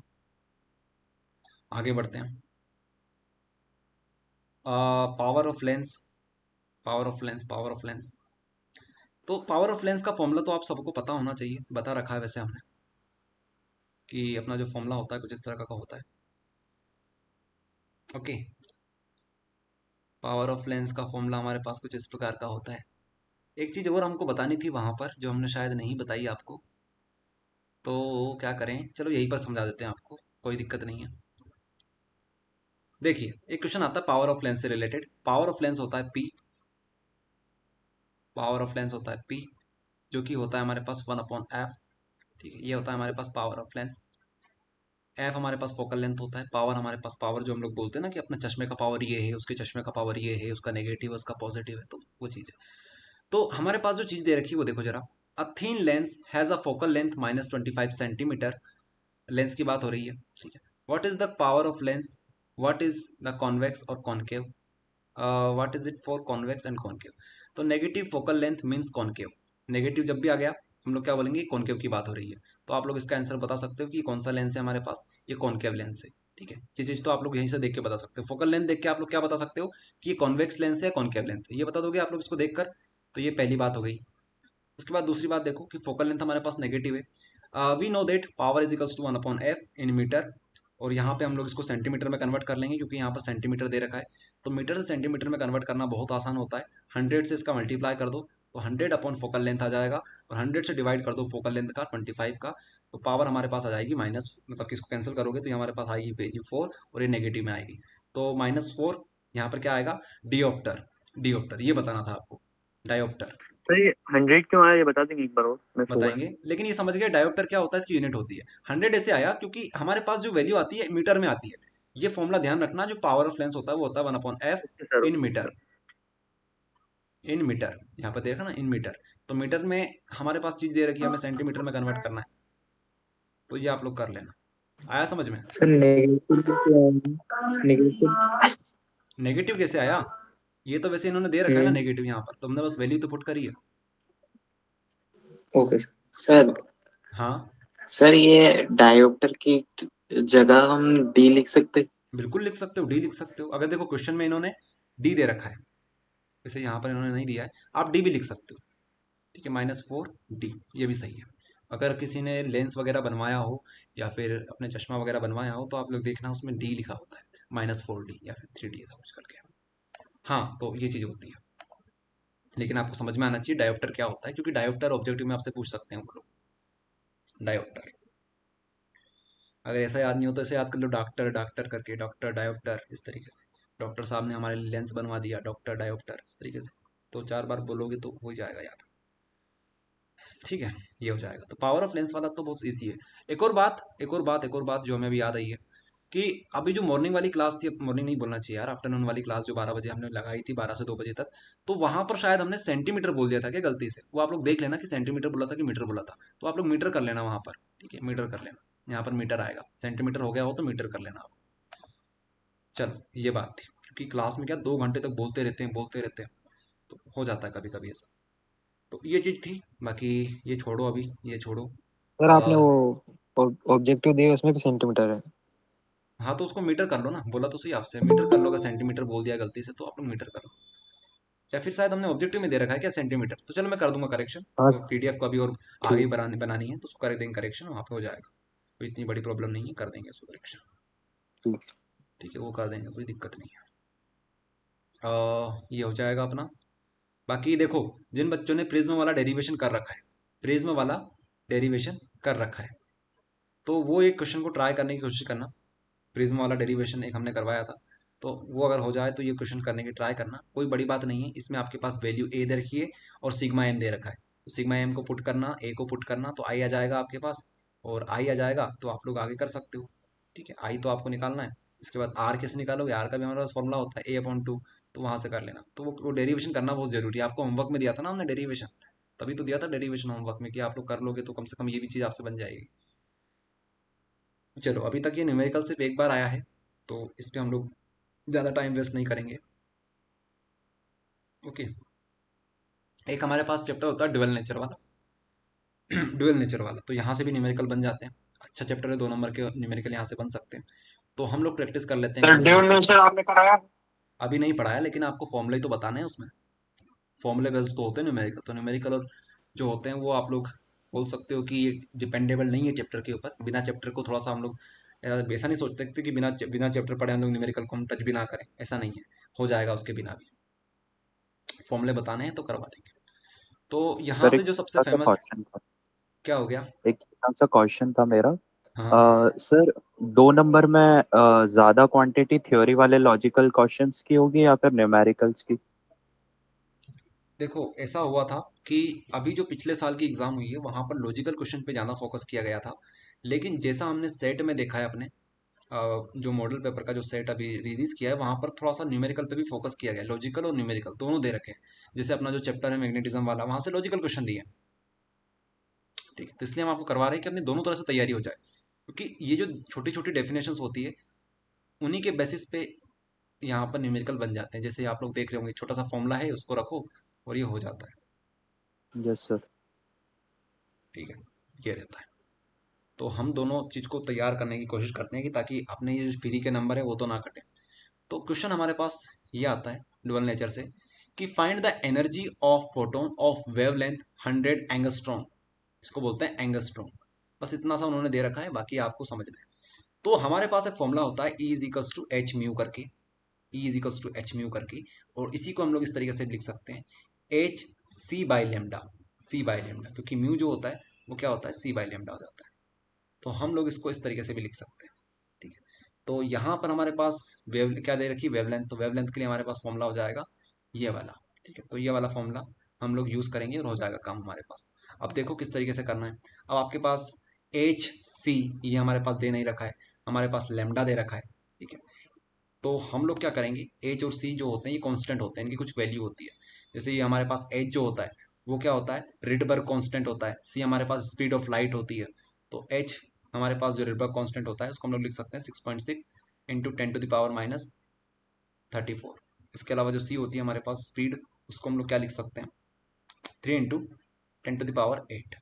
आगे बढ़ते हैं। Power of lens, power of lens, power of lens. तो पावर ऑफ लेंस का फॉर्मूला तो आप सबको पता होना चाहिए, बता रखा है वैसे हमने कि अपना जो फॉर्मूला होता है कुछ इस तरह का होता है। ओके, पावर ऑफ लेंस का फॉर्मूला हमारे पास कुछ इस प्रकार का होता है। एक चीज़ और हमको बतानी थी वहाँ पर जो हमने शायद नहीं बताई आपको, तो क्या करें, चलो यहीं पर समझा देते हैं आपको, कोई दिक्कत नहीं है। देखिए एक क्वेश्चन आता है पावर ऑफ लेंस से रिलेटेड। पावर ऑफ लेंस होता है पी, पावर ऑफ लेंस होता है पी, जो कि होता है हमारे पास 1/f, ठीक है। ये होता है हमारे पास पावर ऑफ लेंस। एफ हमारे पास फोकल लेंथ होता है, पावर हमारे पास, पावर जो हम लोग बोलते हैं ना कि अपने चश्मे का पावर ये है, उसके चश्मे का पावर ये है, उसका नेगेटिव है, उसका पॉजिटिव है, तो वो चीज़ है। तो हमारे पास जो चीज़ दे रखी है वो देखो जरा। A thin lens has a focal length -25 centimetre, lens की बात हो रही है, ठीक है। What is the power of lens, what is the convex और concave, what is it for convex and concave. तो negative focal length means concave. Negative जब भी आ गया हम लोग क्या बोलेंगे, कॉन्केव की बात हो रही है। तो आप लोग इसका आंसर बता सकते हो कि कौन सा लेंस है हमारे पास, ये कॉन्केव लेंस है, ठीक है। ये चीज़ तो आप लोग यहीं से देख के बता सकते हो। फोकल लेंथ देख के आप लोग क्या बता सकते हो कि ये कॉन्वेक्स लेंस है, कॉन्केव लेंस है, ये बता दोगे आप लोग इसको देखकर। तो ये पहली बात हो गई। उसके बाद दूसरी बात देखो कि फोकल लेंथ हमारे पास नेगेटिव है। We know that power is equals to 1/f in metre, और यहाँ पे हम लोग इसको सेंटीमीटर में कन्वर्ट कर लेंगे क्योंकि यहाँ पर सेंटीमीटर दे रखा है। तो मीटर से सेंटीमीटर में कन्वर्ट करना बहुत आसान होता है। 100 से इसका मल्टीप्लाई कर दो तो 100 अपॉन फोकल लेंथ आ जाएगा, और 100 से डिवाइड कर दो फोकल लेंथ का 25 का, तो पावर हमारे पास आ जाएगी माइनस, मतलब किसको कैंसिल करोगे तो ये हमारे पास आएगी वैल्यू 4 और ये नेगेटिव में आएगी। तो -4 यहाँ पर क्या आएगा, डियोप्टर। डियोप्टर ये बताना था आपको, डायोप्टर सर ये 100 क्यों आया ये बता देंगे एक बार और, मैं सो गया। बताएंगे। लेकिन ये समझ गए डायोप्टर क्या होता है, इसकी यूनिट होती है। 100 ऐसे आया क्योंकि हमारे पास जो वैल्यू आती है मीटर में आती है। ये फॉर्मूला ध्यान रखना, जो पावर ऑफ लेंस होता है वो होता है 1/f sir in metre. In metre यहाँ पर देखा ना, इन मीटर। तो मीटर में हमारे पास चीज दे रखी है, हमें सेंटीमीटर में कन्वर्ट करना है, तो ये आप लोग कर लेना। आया समझ में? नेगेटिव कैसे आया, ये तो वैसे इन्होंने दे रखा है ना नेगेटिव, यहाँ पर तुमने बस वैल्यू तो पुट करी है। Okay sir. हाँ सर ये डायोप्टर की जगह हम डी लिख सकते हैं? बिल्कुल लिख सकते हो, डी लिख सकते हो। अगर देखो क्वेश्चन में इन्होंने डी दे रखा है, वैसे यहाँ पर इन्होंने नहीं दिया है, आप डी भी लिख सकते हो, ठीक है। -4 डी, ये भी सही है। अगर किसी ने लेंस वगैरह बनवाया हो या फिर अपने चश्मा वगैरह बनवाया हो तो आप लोग देखना उसमें डी लिखा होता है, -4 डी या फिर 3 डी, ऐसा कुछ करके। हाँ तो ये चीज़ होती है। लेकिन आपको समझ में आना चाहिए डायोप्टर क्या होता है, क्योंकि डायोप्टर ऑब्जेक्टिव में आपसे पूछ सकते हैं वो लोग। डायोप्टर अगर ऐसा याद नहीं हो तो ऐसे याद कर लो, डॉक्टर डॉक्टर करके, डॉक्टर डायोप्टर, इस तरीके से। डॉक्टर साहब ने हमारे लिए लेंस बनवा दिया, डॉक्टर डायोप्टर, इस तरीके से। तो 4 बार बोलोगे तो हो जाएगा याद। ठीक है, ये हो जाएगा। तो पावर ऑफ लेंस वाला तो बहुत ईजी है। एक और बात जो हमें अभी याद आई है कि अभी जो मॉर्निंग वाली क्लास थी, मॉर्निंग नहीं बोलना चाहिए यार, आफ्टरनून वाली क्लास जो 12 बजे हमने लगाई थी, 12 से 2 बजे तक, तो वहां पर शायद हमने सेंटीमीटर बोल दिया था क्या गलती से? वो आप लोग देख लेना कि सेंटीमीटर बोला था कि मीटर बोला था, तो आप लोग मीटर कर लेना वहां पर। ठीक है, मीटर कर लेना, यहाँ पर मीटर आएगा, सेंटीमीटर हो गया हो तो मीटर कर लेना आप। चलो, ये बात थी, क्योंकि क्लास में क्या 2 घंटे तक बोलते रहते हैं, तो हो जाता है कभी कभी ऐसा। तो ये चीज़ थी, बाकी ये छोड़ो, अभी ये छोड़ो। सर आपने आ, वो ऑब्जेक्टिव दिए उसमें भी सेंटीमीटर है। हाँ, तो उसको मीटर कर लो ना, बोला तो सही आपसे, मीटर कर लो। अगर सेंटीमीटर बोल दिया गलती से तो आप लोग मीटर कर लो। या फिर शायद हमने ऑब्जेक्टिव में दे रखा है क्या सेंटीमीटर? तो चलो मैं कर दूंगा करेक्शन, हाँ पीडीएफ को अभी और आगे ठीक। बनानी है तो उसको कर देंगे करेक्शन, वहाँ पे हो जाएगा। कोई इतनी बड़ी प्रॉब्लम नहीं है, कर देंगे उसको करेक्शन। ठीक। ठीक है, वो कर देंगे, कोई दिक्कत नहीं है। ये हो जाएगा अपना। बाकी देखो, जिन बच्चों ने प्रिज्म वाला डेरिवेशन कर रखा है, प्रिज्म वाला डेरिवेशन कर रखा है, तो वो एक क्वेश्चन को ट्राई करने की कोशिश करना। प्रिज्म वाला डेरिवेशन एक हमने करवाया था, तो वो अगर हो जाए तो ये क्वेश्चन करने की ट्राई करना। कोई बड़ी बात नहीं है, इसमें आपके पास वैल्यू ए दे रखी है और सिग्मा एम दे रखा है। तो सिग्मा एम को पुट करना, ए को पुट करना, तो आई आ जाएगा आपके पास, और आई आ जाएगा तो आप लोग आगे कर सकते हो। ठीक है, आई तो आपको निकालना है। इसके बाद आर कैसे निकालोगे? आर का भी हमारे पास फॉर्मूला होता है A/2, तो वहां से कर लेना। तो वो डेरिवेशन करना बहुत जरूरी है। आपको होमवर्क में दिया था ना हमने डेरिवेशन, तभी तो दिया था डेरिवेशन होमवर्क में, कि आप लोग कर लोगे तो कम से कम ये भी चीज़ आपसे बन जाएगी। चलो, अभी तक ये न्यूमेरिकल सिर्फ एक बार आया है, तो इस पे हम लोग ज़्यादा टाइम वेस्ट नहीं करेंगे। ओके, एक हमारे पास चैप्टर होता है ड्यूअल नेचर वाला। ड्यूअल नेचर वाला तो यहाँ से भी न्यूमेरिकल बन जाते हैं। अच्छा चैप्टर है, 2 नंबर के न्यूमेरिकल यहाँ से बन सकते हैं। तो हम लोग प्रैक्टिस कर लेते हैं सर कौन सा ड्यूल चैप्टर। नेचर आपने कराया? अभी नहीं पढ़ाया, लेकिन आपको फॉर्मूले तो बताना है उसमें। फॉर्मूले बेस्ड तो होते हैं न्यूमेरिकल, तो न्यूमेरिकल और जो होते हैं वो आप लोग बोल सकते हो कि ये डिपेंडेबल नहीं है चैप्टर के ऊपर। बिना चैप्टर को थोड़ा सा हम लोग ऐसा नहीं सोच सकते कि बिना बिना चैप्टर पढ़े हम लोग न्यूमेरिकल को हम टच भी ना करें, ऐसा नहीं है, हो जाएगा उसके बिना भी। फॉर्मूले बताने हैं तो करवा देंगे। तो यहाँ सर से एक जो सबसे छोटा सा फेमस, क्वेश्चन था। क्या हो गया? एक छोटा सा क्वेश्चन था मेरा। हाँ, सर 2 नंबर में ज्यादा क्वांटिटी थ्योरी वाले लॉजिकल क्वेश्चंस की होगी या फिर न्यूमेरिकल्स की? देखो ऐसा हुआ था कि अभी जो पिछले साल की एग्जाम हुई है वहां पर लॉजिकल क्वेश्चन पे ज़्यादा फोकस किया गया था। लेकिन जैसा हमने सेट में देखा है अपने, जो मॉडल पेपर का जो सेट अभी रिलीज किया है, वहां पर थोड़ा सा न्यूमेरिकल पे भी फोकस किया गया है। लॉजिकल और न्यूमेरिकल दोनों दे रखे हैं। जैसे अपना जो चैप्टर है मैग्नेटिज्म वाला, वहां से लॉजिकल क्वेश्चन दिए हैं। ठीक है, तो इसलिए हम आपको करवा रहे हैं कि अपनी दोनों तरह से तैयारी हो जाए, क्योंकि ये जो छोटी छोटी डेफिनेशंस होती है उन्हीं के बेसिस पे यहाँ पर न्यूमेरिकल बन जाते हैं। जैसे आप लोग देख रहे होंगे, छोटा सा फॉर्मूला है, उसको रखो और ये हो जाता है। Yes sir. ठीक है, ये रहता है। तो हम दोनों चीज़ को तैयार करने की कोशिश करते हैं कि ताकि अपने ये जो फ्री के नंबर है वो तो ना कटे। तो क्वेश्चन हमारे पास ये आता है डुअल नेचर से कि find the energy of photon of wavelength 100 angstrom. इसको बोलते हैं एंगस्ट्रॉम। बस इतना सा उन्होंने दे रखा है, बाकी आपको समझना है। तो हमारे पास एक फॉर्मूला होता है E is equals to h mu करके, E is equals to h mu करके, और इसी को हम लोग इस तरीके से लिख सकते हैं h C by lambda. C by lambda, क्योंकि म्यू जो होता है वो क्या होता है, सी बाई लेमडा हो जाता है। तो हम लोग इसको इस तरीके से भी लिख सकते हैं। ठीक है, तो यहाँ पर हमारे पास वेव क्या दे रखी, वेवलेंथ। तो वेवलेंथ के लिए हमारे पास फॉर्मूला हो जाएगा ये वाला। ठीक है, तो ये वाला फॉर्मूला हम लोग यूज़ करेंगे और हो जाएगा काम हमारे पास। अब देखो किस तरीके से करना है। अब आपके पास एच सी ये हमारे पास दे नहीं रखा है, हमारे पास लेमडा दे रखा है। ठीक है, तो हम लोग क्या करेंगे, एच और सी जो होते हैं ये कांस्टेंट होते हैं, इनकी कुछ वैल्यू होती है। जैसे ये हमारे पास एच जो होता है वो क्या होता है, रिडबर्ग कांस्टेंट होता है। सी हमारे पास स्पीड ऑफ लाइट होती है। तो एच हमारे पास जो रिडबर्ग कांस्टेंट होता है उसको हम लोग लिख सकते हैं 6.6 इंटू 10⁻−34। इसके अलावा जो सी होती है हमारे पास स्पीड, उसको हम लोग क्या लिख सकते हैं, 3 इंटू 10⁸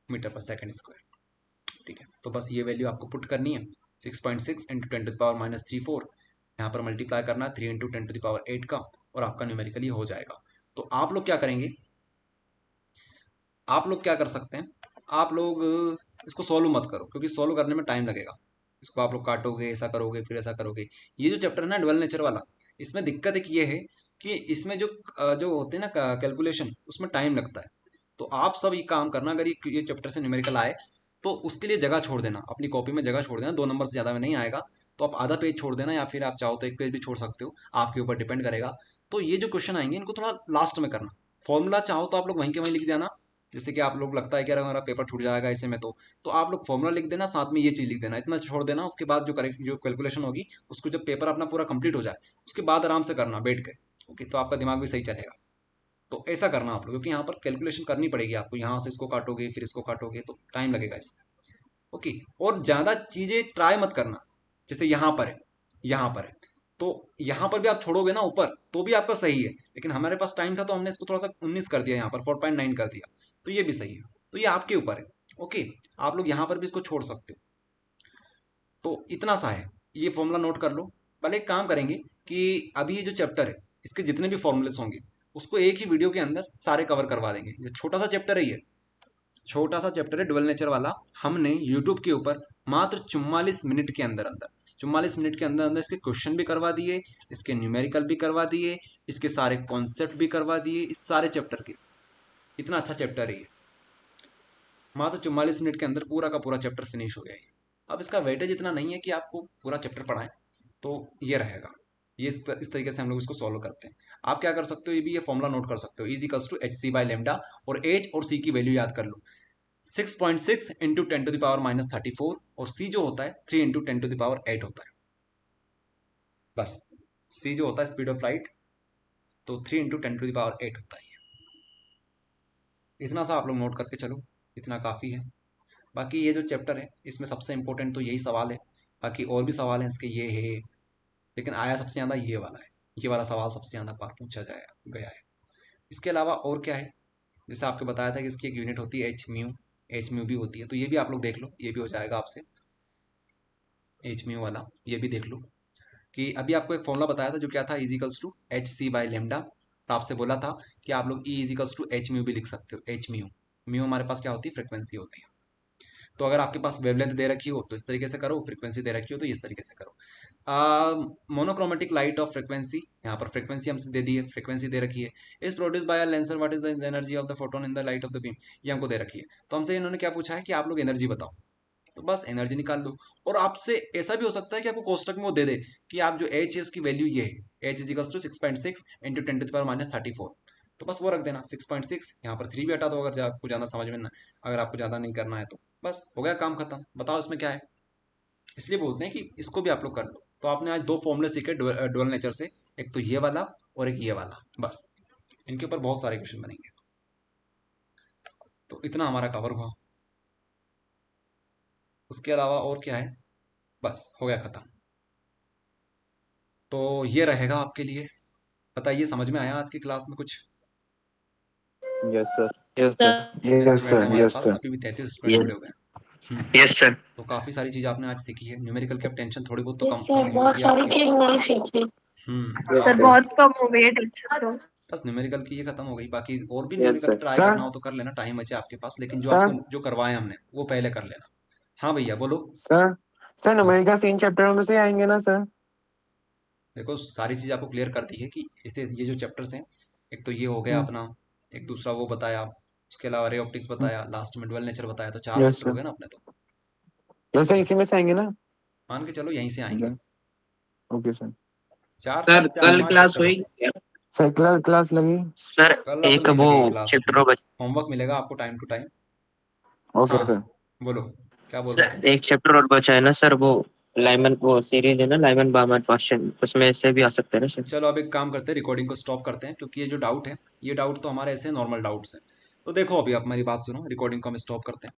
मीटर पर सेकेंड स्क्वायर। ठीक है, तो बस ये वैल्यू आपको पुट करनी है, 6.6 इंटू 10⁻−34, यहाँ पर मल्टीप्लाई करना है 3 इंटू 10⁸ का, और आपका न्यूमेरिकल ये हो जाएगा। तो आप लोग क्या करेंगे, आप लोग क्या कर सकते हैं, आप लोग इसको सॉल्व मत करो, क्योंकि सॉल्व करने में टाइम लगेगा। इसको आप लोग काटोगे, ऐसा करोगे, फिर ऐसा करोगे। ये जो चैप्टर है ना डुअल नेचर वाला, इसमें दिक्कत एक ये है कि इसमें जो होते हैं ना कैलकुलेशन, उसमें टाइम लगता है। तो आप सब ये काम करना, अगर ये चैप्टर से न्यूमेरिकल आए तो उसके लिए जगह छोड़ देना, अपनी कॉपी में जगह छोड़ देना। 2 नंबर से ज़्यादा में नहीं आएगा तो आप आधा पेज छोड़ देना, या फिर आप चाहो तो 1 पेज भी छोड़ सकते हो, आपके ऊपर डिपेंड करेगा। तो ये जो क्वेश्चन आएंगे इनको थोड़ा लास्ट में करना। फॉर्मूला चाहो तो आप लोग वहीं के वहीं लिख देना, जैसे कि आप लोग लगता है कि अगर हमारा पेपर छूट जाएगा ऐसे में, तो आप लोग फॉर्मूला लिख देना, साथ में ये चीज़ लिख देना, इतना छोड़ देना। उसके बाद जो कैलकुलेशन होगी उसको जब पेपर अपना पूरा कंप्लीट हो जाए उसके बाद आराम से करना बैठ के। ओके, तो आपका दिमाग भी सही चलेगा। तो ऐसा करना आप लोग, क्योंकि यहाँ पर कैलकुलेशन करनी पड़ेगी आपको, यहाँ से इसको काटोगे फिर इसको काटोगे तो टाइम लगेगा इसमें। ओके, और ज़्यादा चीज़ें ट्राई मत करना। जैसे यहाँ पर है, यहाँ पर है, तो यहाँ पर भी आप छोड़ोगे ना ऊपर तो भी आपका सही है, लेकिन हमारे पास टाइम था तो हमने इसको थोड़ा सा 19 कर दिया, यहाँ पर 4.9 कर दिया, तो ये भी सही है। तो ये आपके ऊपर है। ओके, आप लोग यहाँ पर भी इसको छोड़ सकते हो। तो इतना सा है, ये फॉर्मूला नोट कर लो। पहले एक काम करेंगे कि अभी ये जो चैप्टर है इसके जितने भी फॉर्मूलेस होंगे उसको एक ही वीडियो के अंदर सारे कवर करवा देंगे। ये छोटा सा चैप्टर है, ये छोटा सा चैप्टर है डुअल नेचर वाला। हमने यूट्यूब के ऊपर मात्र 44 मिनट के अंदर अंदर 44 मिनट के अंदर अंदर इसके क्वेश्चन भी करवा दिए, इसके न्यूमेरिकल भी करवा दिए, इसके सारे कॉन्सेप्ट भी करवा दिए, इस सारे चैप्टर के। इतना अच्छा चैप्टर है ये, मात्र 44 मिनट के अंदर पूरा का पूरा चैप्टर फिनिश हो गया है। अब इसका वेटेज इतना नहीं है कि आपको पूरा चैप्टर पढ़ाएं, तो ये रहेगा। ये इस तरीके से हम लोग इसको सॉल्व करते हैं। आप क्या कर सकते हो, ये भी ये फॉर्मूला नोट कर सकते हो, is equals to H C by lambda, और एच और सी की वैल्यू याद कर लो। 6.6 इंटू 10⁻34, और सी जो होता है 3 इंटू 10⁸ होता है। बस सी जो होता है स्पीड ऑफ लाइट, तो 3 इंटू 10⁸ होता है। इतना सा आप लोग नोट करके चलो, इतना काफ़ी है। बाकी ये जो चैप्टर है इसमें सबसे इंपॉर्टेंट तो यही सवाल है, बाकी और भी सवाल हैं इसके ये है, लेकिन आया सबसे ज़्यादा ये वाला है। ये वाला सवाल सबसे ज़्यादा बार पूछा गया है। इसके अलावा और क्या है, जैसे आपको बताया था कि इसकी एक यूनिट होती है एच म्यू भी होती है, तो ये भी आप लोग देख लो, ये भी हो जाएगा आपसे। एच म्यू वाला ये भी देख लो कि अभी आपको एक फॉर्मूला बताया था जो क्या था, is equals to H C by lambda. तो आपसे बोला था कि आप लोग E is equals to h mu भी लिख सकते हो। एच म्यू हमारे पास क्या होती है, फ्रिक्वेंसी होती है। तो अगर आपके पास वेवलेंथ दे रखी हो तो इस तरीके से करो, फ्रीक्वेंसी दे रखी हो तो इस तरीके से करो। मोनोक्रोमेटिक लाइट ऑफ फ्रीक्वेंसी, यहाँ पर फ्रीक्वेंसी हमसे दे दी है, फ्रीक्वेंसी दे रखी है। Is produce by a lancer, what is the energy of the photon in the light of the beam, ये हमको दे रखी है। तो हमसे इन्होंने क्या पूछा है कि आप लोग एनर्जी बताओ, तो बस एनर्जी निकाल लो। और आपसे ऐसा भी हो सकता है कि आपको कोष्टक में वो दे दे कि आप जो एच है उसकी वैल्यू ये है, H is equals to 6.6 into 10⁻34, तो बस वो रख देना 6.6। यहाँ पर 3 भी हटा दो अगर आपको ज़्यादा समझ में ना, अगर आपको ज़्यादा नहीं करना है तो बस हो गया काम खत्म। बताओ इसमें क्या है, इसलिए बोलते हैं कि इसको भी आप लोग कर लो। तो आपने आज 2 फॉर्मूले सीखे डुअल नेचर से, एक तो ये वाला और एक ये वाला, बस इनके ऊपर बहुत सारे क्वेश्चन बनेंगे। तो इतना हमारा कवर हुआ, उसके अलावा और क्या है, बस हो गया खत्म। तो ये रहेगा आपके लिए। बताइए समझ में आया आज की क्लास में कुछ? Yes sir. यस सर, हमारे पास अभी भी 33 स्टूडेंट जुड़े हुए हैं। Yes sir. तो काफी सारी चीज आपने आज सीखी है। न्यूमेरिकल की अब टेंशन थोड़ी बहुत तो यस कम सर, कम बहुत होगी सारी आपकी। चीज नहीं सीखी। सर बहुत कम हो गई है टेंशन तो। बस न्यूमेरिकल की ये खत्म हो गई, बाकी और भी Yes, numerical sir. Try Sir? करना हो तो कर लेना, टाइम बचे आपके पास, लेकिन जो Sir? आपको जो करवाए हमने वो पहले कर लेना। हाँ भैया बोलो। सर सर न्यूमेरिकल 3 चैप्टरों में से आएंगे ना सर? देखो सारी चीज आपको क्लियर कर दी है कि इसे ये जो चैप्टर्स हैं, एक तो ये हो गया अपना, एक दूसरा वो बताया, उसके अलावा रे ऑप्टिक्स बताया, लास्ट में डुअल नेचर बताया, तो 4 यस चैप्टर हो सर। गए ना अपने। तो यस सर, इसी में से आएंगे ना? मान के चलो यहीं से आएंगे। Okay sir. 4 सर 7 4 कल 5 क्लास चैप्टर हुई होते हैं। क्या? सर क्लास लगी? सर कल अब एक नहीं वो लगेगी क्लास चैप्टर अपनी, बच होमवर्क मिलेगा आपको टाइम टू टाइम। ओके हाँ सर। बोलो क्या बोल रहे सर, थे? एक चैप्टर और बचा है ना सर, वो लाइमन, वो सीरीज है ना लाइमन बार्मर क्वेश्चन, उसमें से भी आ सकते हैं ना सर? चलो अब एक काम करते हैं, रिकॉर्डिंग को स्टॉप करते हैं, क्योंकि ये जो डाउट है ये डाउट तो हमारे ऐसे नॉर्मल डाउट्स हैं। तो देखो अभी आप मेरी बात सुनो, रिकॉर्डिंग को हम स्टॉप करते हैं।